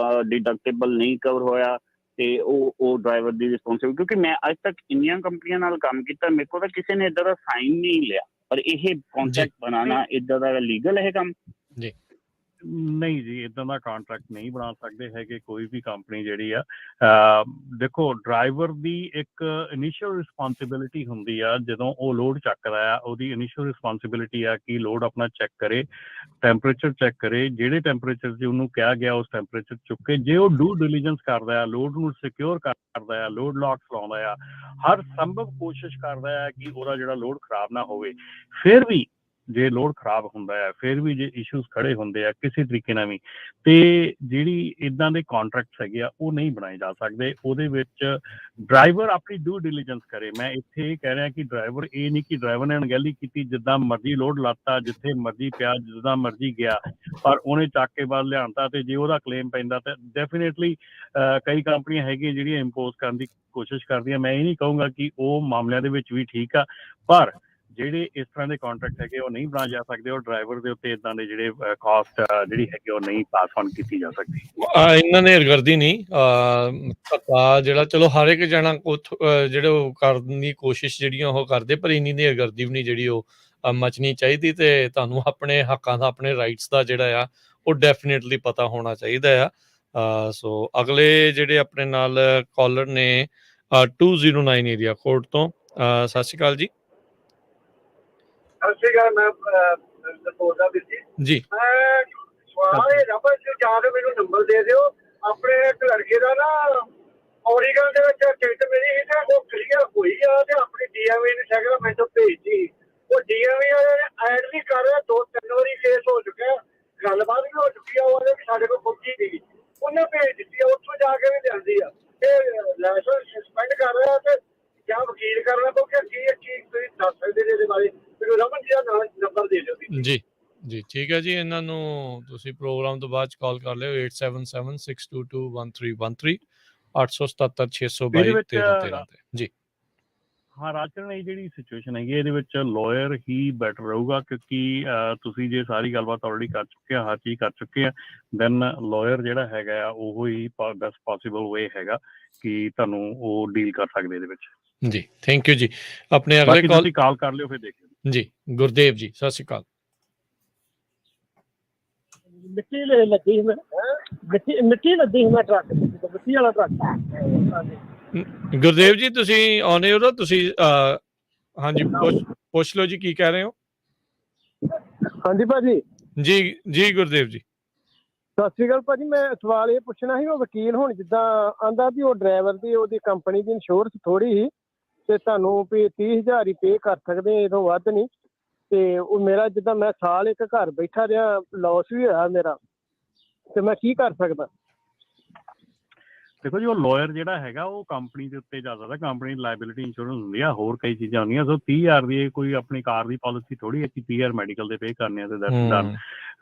ਡਿਡਕਟੇਬਲ ਨਹੀਂ ਕਵਰ ਹੋਇਆ, ਤੇ ਉਹ ਡਰਾਈਵਰ ਦੀ ਰਿਸਪੌਂਸਿਬਿਲਿਟੀ। ਕਿਉਂਕਿ ਮੈਂ ਅੱਜ ਤੱਕ ਇੰਨੀਆਂ ਕੰਪਨੀਆਂ ਨਾਲ ਕੰਮ ਕੀਤਾ, ਮੇਰੇ ਕੋਲ ਤਾਂ ਕਿਸੇ ਨੇ ਇੱਦਾਂ ਦਾ ਸਾਈਨ ਨਹੀਂ ਲਿਆ। ਪਰ ਇਹ ਕੰਟਰੈਕਟ ਬਣਾਉਣਾ ਇੱਦਾਂ ਦਾ ਲੀਗਲ ਹੈ ਇਹ ਕੰਮ? ਜੀ ਨਹੀਂ ਜੀ, ਇੱਦਾਂ ਦਾ ਕੰਟਰੈਕਟ ਨਹੀਂ ਬਣਾ ਸਕਦੇ ਹੈਗੇ ਕੋਈ ਵੀ ਕੰਪਨੀ ਜਿਹੜੀ ਆ। ਦੇਖੋ, ਡਰਾਈਵਰ ਦੀ ਇੱਕ ਇਨੀਸ਼ੀਅਲ ਰਿਸਪੌਂਸਿਬਿਲਿਟੀ ਹੁੰਦੀ ਆ ਜਦੋਂ ਉਹ ਲੋਡ ਚੱਕਦਾ ਆ, ਉਹਦੀ ਇਨੀਸ਼ੀਅਲ ਰਿਸਪੌਂਸਿਬਿਲਿਟੀ ਆ ਕਿ ਲੋਡ ਆਪਣਾ ਚੈੱਕ ਕਰੇ, ਟੈਂਪਰੇਚਰ ਚੈੱਕ ਕਰੇ, ਜਿਹੜੇ ਟੈਂਪਰੇਚਰ 'ਚ ਉਹਨੂੰ ਕਿਹਾ ਗਿਆ ਉਸ ਟੈਂਪਰੇਚਰ ਚੁੱਕੇ। ਜੇ ਉਹ ਡੂ ਡਿਲੀਜੈਂਸ ਕਰਦਾ ਆ, ਲੋਡ ਨੂੰ ਸਿਕਿਉਰ ਕਰਦਾ ਆ, ਲੋਡ ਲੌਕਸ ਲਾਉਂਦਾ ਆ, ਹਰ ਸੰਭਵ ਕੋਸ਼ਿਸ਼ ਕਰਦਾ ਆ ਕਿ ਉਹਦਾ ਜਿਹੜਾ ਲੋਡ ਖਰਾਬ ਨਾ ਹੋਵੇ। ਫਿਰ ਵੀ ਜੇ ਲੋਡ ਖਰਾਬ ਹੁੰਦਾ ਹੈ, ਫਿਰ ਵੀ ਜੇ ਇਸ਼ੂਜ਼ ਖੜੇ ਹੁੰਦੇ ਆ ਕਿਸੇ ਤਰੀਕੇ ਨਾਲ ਵੀ, ਤੇ ਜਿਹੜੀ ਇੱਦਾਂ ਦੇ ਕੰਟਰੈਕਟਸ ਹੈਗੇ ਆ ਉਹ ਨਹੀਂ ਬਣਾਏ ਜਾ ਸਕਦੇ। ਉਹਦੇ ਵਿੱਚ ਡਰਾਈਵਰ ਆਪਣੀ ਡੂ ਡਿਲੀਜੈਂਸ ਕਰੇ। ਮੈਂ ਇੱਥੇ ਇਹ ਕਹਿ ਰਿਹਾ ਕਿ ਡਰਾਈਵਰ ਇਹ ਨਹੀਂ ਕਿ ਡਰਾਈਵਰ ਨੇ ਅਣਗਹਿਲੀ ਕੀਤੀ, ਜਿੱਦਾਂ ਮਰਜ਼ੀ ਲੋਡ ਲਾਤਾ, ਜਿੱਥੇ ਮਰਜ਼ੀ ਪਿਆ, ਜਿੱਦਾਂ ਮਰਜ਼ੀ ਗਿਆ, ਪਰ ਉਹਨੇ ਚੱਕ ਕੇ ਬਾਹਰ ਲਿਆਂਦਾ। ਤੇ ਜੇ ਉਹਦਾ ਕਲੇਮ ਪੈਂਦਾ ਤਾਂ ਡੈਫੀਨੇਟਲੀ ਕਈ ਕੰਪਨੀਆਂ ਹੈਗੀਆਂ ਜਿਹੜੀਆਂ ਇੰਪੋਜ਼ ਕਰਨ ਦੀ ਕੋਸ਼ਿਸ਼ ਕਰਦੀਆਂ। ਮੈਂ ਇਹ ਨਹੀਂ ਕਹੂੰਗਾ ਕਿ ਉਹ ਮਾਮਲਿਆਂ ਦੇ ਵਿੱਚ ਵੀ ਠੀਕ ਆ, ਪਰ ਜਿਹੜੇ ਇਸ ਤਰ੍ਹਾਂ ਦੇ ਕੰਟਰੈਕਟ ਹੈਗੇ ਉਹ ਨਹੀਂ ਬਣਾਏ ਜਾ ਸਕਦੇ, ਔਰ ਡਰਾਈਵਰ ਦੇ ਉੱਤੇ ਇਦਾਂ ਦੇ ਜਿਹੜੇ ਕਾਸਟ ਜਿਹੜੀ ਹੈਗੀ ਉਹ ਨਹੀਂ ਪਾਸ ਆਨ ਕੀਤੀ ਜਾ ਸਕਦੀ। ਇਹਨਾਂ ਨੇ ਹਰਗਰਦੀ ਨਹੀਂ ਧੱਕਾ ਜਿਹੜਾ, ਚਲੋ ਹਰ ਇੱਕ ਜਣਾ ਜਿਹੜੇ ਉਹ ਕਰਨ ਦੀ ਕੋਸ਼ਿਸ਼ ਜਿਹੜੀਆਂ ਉਹ ਕਰਦੇ, ਪਰ ਇੰਨੀ ਦੀ ਹਰਗਰਦੀ ਵੀ ਨਹੀਂ ਜਿਹੜੀ ਉਹ ਮਚਣੀ ਚਾਹੀਦੀ। ਤੇ ਤੁਹਾਨੂੰ ਆਪਣੇ ਹੱਕਾਂ ਦਾ, ਆਪਣੇ ਰਾਈਟਸ ਦਾ ਜਿਹੜਾ ਆ ਉਹ ਡੈਫੀਨੇਟਲੀ ਪਤਾ ਹੋਣਾ ਚਾਹੀਦਾ ਆ। ਸੋ ਅਗਲੇ ਜਿਹੜੇ ਆਪਣੇ ਨਾਲ ਕਾਲਰ ਨੇ 209 ਏਰੀਆ ਕੋਡ ਤੋਂ, ਸਤਿ ਸ਼੍ਰੀ ਅਕਾਲ ਜੀ। ਸਤਿ ਸ਼੍ਰੀ ਅਕਾਲ, ਮੈਂ ਬੋਲਦਾ ਵੀਰ ਜੀ। ਮੈਂ ਸਵਾਲ ਇਹ ਰੱਬ ਜਾ ਕੇ ਮੈਨੂੰ ਨੰਬਰ ਦੇ ਦਿਓ। ਆਪਣੇ ਇੱਕ ਲੜਕੇ ਦਾ ਨਾ ਔਰੀਗਨ ਦੇ ਵਿੱਚ ਟਿਕਟ ਮਿਲੀ ਸੀ ਤੇ ਉਹ ਕਲੀਅਰ ਹੋਈ ਆ, ਤੇ ਆਪਣੀ ਡੀਐਮਏ ਨੇ ਸੈਗਮੈਂਟ ਭੇਜੀ। ਉਹ ਡੀਐਮਏ ਐਡ ਵੀ ਕਰ ਰਿਹਾ, 2-3 ਵਾਰੀ ਕੇਸ ਹੋ ਚੁੱਕਿਆ, ਗੱਲਬਾਤ ਵੀ ਹੋ ਚੁੱਕੀ ਆ। ਉਹਨੇ ਵੀ ਸਾਡੇ ਕੋਲ ਪਹੁੰਚੀ ਸੀਗੀ, ਉਹਨੇ ਭੇਜ ਦਿੱਤੀ ਆ, ਉੱਥੋਂ ਜਾ ਕੇ ਵੀ ਲਿਆਂਦੀ ਆ। ਇਹ ਲਾਇਸੈਂਸ ਸਸਪੈਂਡ ਕਰ ਰਿਹਾ ਤੇ ਜਾਂ ਵਕੀਲ ਕਰਨਾ ਪਊਗਾ। ਕੀ ਚੀਜ਼ ਤੁਸੀਂ ਦੱਸ ਸਕਦੇ ਨੇ ਇਹਦੇ ਬਾਰੇ? ਮੈਨੂੰ ਰਮਨ ਜੀ ਦਾ ਨੰਬਰ ਦੇ ਦਿਓ ਜੀ। ਜੀ ਠੀਕ ਹੈ ਜੀ, ਇਹਨਾਂ ਨੂੰ ਤੁਸੀਂ ਪ੍ਰੋਗਰਾਮ ਤੋਂ ਬਾਅਦ ਕਾਲ ਕਰ ਲਿਓ 8776221313 877 622 1313 ਤੇ। ਜੀ ਹਾਂ, ਰਾਜਕਰਨ ਇਹ ਜਿਹੜੀ ਸਿਚੁਏਸ਼ਨ ਹੈਗੀ ਇਹਦੇ ਵਿੱਚ ਲਾਇਰ ਹੀ ਬੈਟਰ ਰਹੂਗਾ, ਕਿਉਂਕਿ ਤੁਸੀਂ ਜੇ ਸਾਰੀ ਗੱਲਬਾਤ ਆਲਰੇਡੀ ਕਰ ਚੁੱਕੇ ਆ, ਹਰ ਚੀਜ਼ ਕਰ ਚੁੱਕੇ ਆ, ਦੈਨ ਲਾਇਰ ਜਿਹੜਾ ਹੈਗਾ ਆ ਉਹ ਹੀ ਬੈਸਟ ਪੋਸੀਬਲ ਵੇ ਹੈਗਾ ਕਿ ਤੁਹਾਨੂੰ ਉਹ ਡੀਲ ਕਰ ਸਕਦੇ ਇਹਦੇ ਵਿੱਚ। ਜੀ ਥੈਂਕ ਯੂ ਜੀ। ਆਪਣੇ ਅਗਲੇ ਬਾਕੀ ਕਾਲ ਤੁਸੀਂ ਕਾਲ ਕਰ ਲਿਓ ਫਿਰ ਦੇਖ ਲਿਓ। ਜੀ ਗੁਰਦੇਵ ਜੀ ਸਤਿ ਸ਼੍ਰੀ ਅਕਾਲ। ਮਿੱਟੀ ਲੱਗੀ ਸੀ ਮੈਂ ਮਿੱਟੀ ਲੱਗੀ ਸੀ ਮੈਂ ਟਰੱਕ ਮਿੱਟੀ ਵਾਲਾ ਟਰੱਕ। ਗੁਰਦੇਵ ਜੀ ਤੁਸੀਂ ਆਉਣੇ ਹੋ ਨਾ, ਤੁਸੀਂ ਹਾਂਜੀ ਪੁੱਛ ਲਓ ਜੀ ਕੀ ਕਹਿ ਰਹੇ ਹੋ। ਹਾਂਜੀ ਭਾਜੀ ਜੀ ਜੀ ਗੁਰਦੇਵ ਜੀ ਸਤਿ ਸ਼੍ਰੀ ਅਕਾਲ ਭਾਜੀ। ਮੈਂ ਸਵਾਲ ਇਹ ਪੁੱਛਣਾ ਸੀ, ਉਹ ਵਕੀਲ ਹੁਣ ਜਿੱਦਾਂ ਆਂਦਾ ਵੀ ਉਹ ਡਰਾਈਵਰ ਦੀ ਉਹਦੀ ਕੰਪਨੀ ਦੀ ਇੰਸ਼ੋਰੈਂਸ ਥੋੜੀ ਸੀ ਤੇ ਤੁਹਾਨੂੰ ਵੀ 30,000 ਹੀ ਪੇ ਕਰ ਸਕਦੇ ਇਹ ਤੋਂ ਵੱਧ ਨਹੀਂ, ਤੇ ਉਹ ਮੇਰਾ ਜਿੱਦਾਂ ਮੈਂ ਸਾਲ ਇੱਕ ਘਰ ਬੈਠਾ ਰਿਹਾ, ਲਾਸ ਵੀ ਹੋਇਆ ਮੇਰਾ, ਤੇ ਮੈਂ ਕੀ ਕਰ ਸਕਦਾ? ਦੇਖੋ ਜੀ, ਉਹ ਲਾਇਰ ਜਿਹੜਾ ਹੈਗਾ ਉਹ ਕੰਪਨੀ ਦੇ ਉੱਤੇ ਜਾ ਸਕਦਾ, ਕੰਪਨੀ ਦੀ ਲਾਇਬਿਲਿਟੀ ਇੰਸ਼ੋਰੈਂਸ ਹੁੰਦੀ ਆ, ਹੋਰ ਕਈ ਚੀਜ਼ਾਂ ਹੁੰਦੀਆਂ। ਸੋ 30,000 ਦੀ ਕੋਈ ਆਪਣੀ ਕਾਰ ਦੀ ਪਾਲਿਸੀ ਥੋੜੀ ਹੈ ਕਿ 30,000 ਮੈਡੀਕਲ ਦੇ ਪੇ ਕਰਨੇ ਆ ਤੇ ਦੈਟਸ ਡਨ।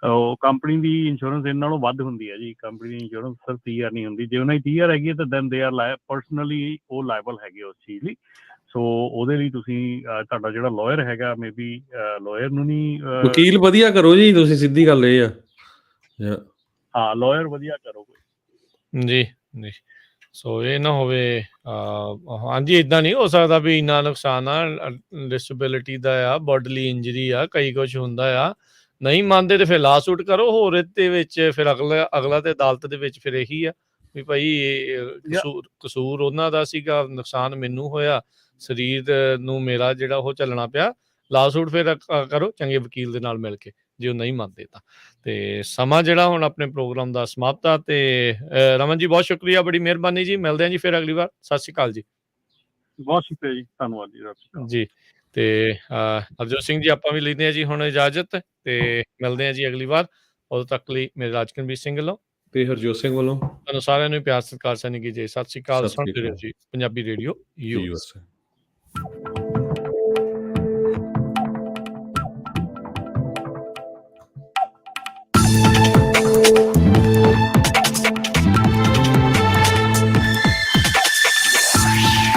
ਉਹ ਕੰਪਨੀ ਦੀ ਇੰਸ਼ੋਰੈਂਸ ਇਹਨਾਂ ਨਾਲੋਂ ਵੱਧ ਹੁੰਦੀ ਹੈ ਜੀ। ਕੰਪਨੀ ਦੀ ਇੰਸ਼ੋਰੈਂਸ ਸਿਰਫ 30,000 ਨਹੀਂ ਹੁੰਦੀ। ਜੇ ਉਹਨਾਂ ਦੀ 30,000 ਹੈਗੀ ਹੈ ਤਾਂ ਦੈਨ ਦੇ ਆਰ ਪਰਸਨਲੀ ਉਹ ਲਾਇਬਲ ਹੈਗੇ ਉਸ ਚੀਜ਼ ਲਈ। ਸੋ ਉਹਦੇ ਲਈ ਤੁਸੀਂ ਤੁਹਾਡਾ ਜਿਹੜਾ ਲਾਇਰ ਹੈਗਾ ਮੇ ਬੀ ਲਾਇਰ ਨੂੰ ਨਹੀਂ ਵਕੀਲ ਵਧੀਆ ਕਰੋ ਜੀ, ਤੁਸੀਂ ਸਿੱਧੀ ਗੱਲ ਇਹ ਆ। ਹਾਂ, ਲਾਇਰ ਵਧੀਆ ਕਰੋ ਕੋਈ। ਜੀ ਜੀ। ਸੋ ਇਹ ਨਾ ਹੋਵੇ ਹਾਂਜੀ ਇੱਦਾਂ ਨਹੀਂ ਹੋ ਸਕਦਾ ਵੀ ਇੰਨਾ ਨੁਕਸਾਨ ਆ, ਡਿਸੇਬਿਲਿਟੀ ਦਾ ਆ, ਬੋਡਲੀ ਇੰਜਰੀ ਆ, ਕਈ ਕੁਛ ਹੁੰਦਾ ਆ। ਨਹੀਂ ਮੰਨਦੇ ਤੇ ਫਿਰ ਲਾ ਸੂਟ ਕਰੋ। ਹੋਰ ਇਹਦੇ ਵਿੱਚ ਫਿਰ ਅਗਲਾ ਤੇ ਅਦਾਲਤ ਦੇ ਵਿੱਚ ਫਿਰ ਇਹੀ ਆ ਵੀ ਭਾਈ ਕਸੂਰ ਉਹਨਾਂ ਦਾ ਸੀਗਾ, ਨੁਕਸਾਨ ਮੈਨੂੰ ਹੋਇਆ, ਸਰੀਰ ਨੂੰ ਮੇਰਾ ਜਿਹੜਾ ਉਹ ਚੱਲਣਾ ਪਿਆ। ਲਾ ਸੂਟ ਫਿਰ ਕਰੋ ਚੰਗੇ ਵਕੀਲ ਦੇ ਨਾਲ ਮਿਲ ਕੇ, ਜੇ ਉਹ ਨਹੀਂ ਮੰਨਦੇ ਤਾਂ। ਤੇ ਸਮਾਂ ਜਿਹੜਾ ਹੁਣ ਆਪਣੇ ਪ੍ਰੋਗਰਾਮ ਦਾ ਸਮਾਪਤ ਆ। ਤੇ ਰਮਨ ਜੀ ਬਹੁਤ ਸ਼ੁਕਰੀਆ, ਬੜੀ ਮਿਹਰਬਾਨੀ ਜੀ। ਮਿਲਦੇ ਹਾਂ ਜੀ ਫਿਰ ਅਗਲੀ ਵਾਰ। ਸਤਿ ਸ਼੍ਰੀ ਅਕਾਲ ਜੀ। ਬਹੁਤ ਸ਼ੁਕਰੀਆ ਜੀ, ਧੰਨਵਾਦ ਜੀ। ਜੀ ਤੇ ਹਰਜੋਤ ਸਿੰਘ ਜੀ ਆਪਾਂ ਵੀ ਲੈਂਦੇ ਹਾਂ ਜੀ ਹੁਣ ਇਜਾਜ਼ਤ, ਤੇ ਮਿਲਦੇ ਹਾਂ ਜੀ ਅਗਲੀ ਵਾਰ। ਉਦੋਂ ਤੱਕ ਲਈ ਮੇਰੇ ਰਾਜਕਨਵੀਰ ਸਿੰਘ ਵੱਲੋਂ ਤੇ ਹਰਜੋਤ ਸਿੰਘ ਵੱਲੋਂ ਤੁਹਾਨੂੰ ਸਾਰਿਆਂ ਨੂੰ ਪਿਆਰ ਸਤਿਕਾਰ ਸਨ ਜੀ। ਸਤਿ ਸ਼੍ਰੀ ਅਕਾਲ। ਸਤਿ ਸ਼੍ਰੀ ਸੁਣਦੇ ਰਹੋ ਅਕਾਲ ਜੀ ਪੰਜਾਬੀ ਰੇਡੀਓ ਯੂਐਸ।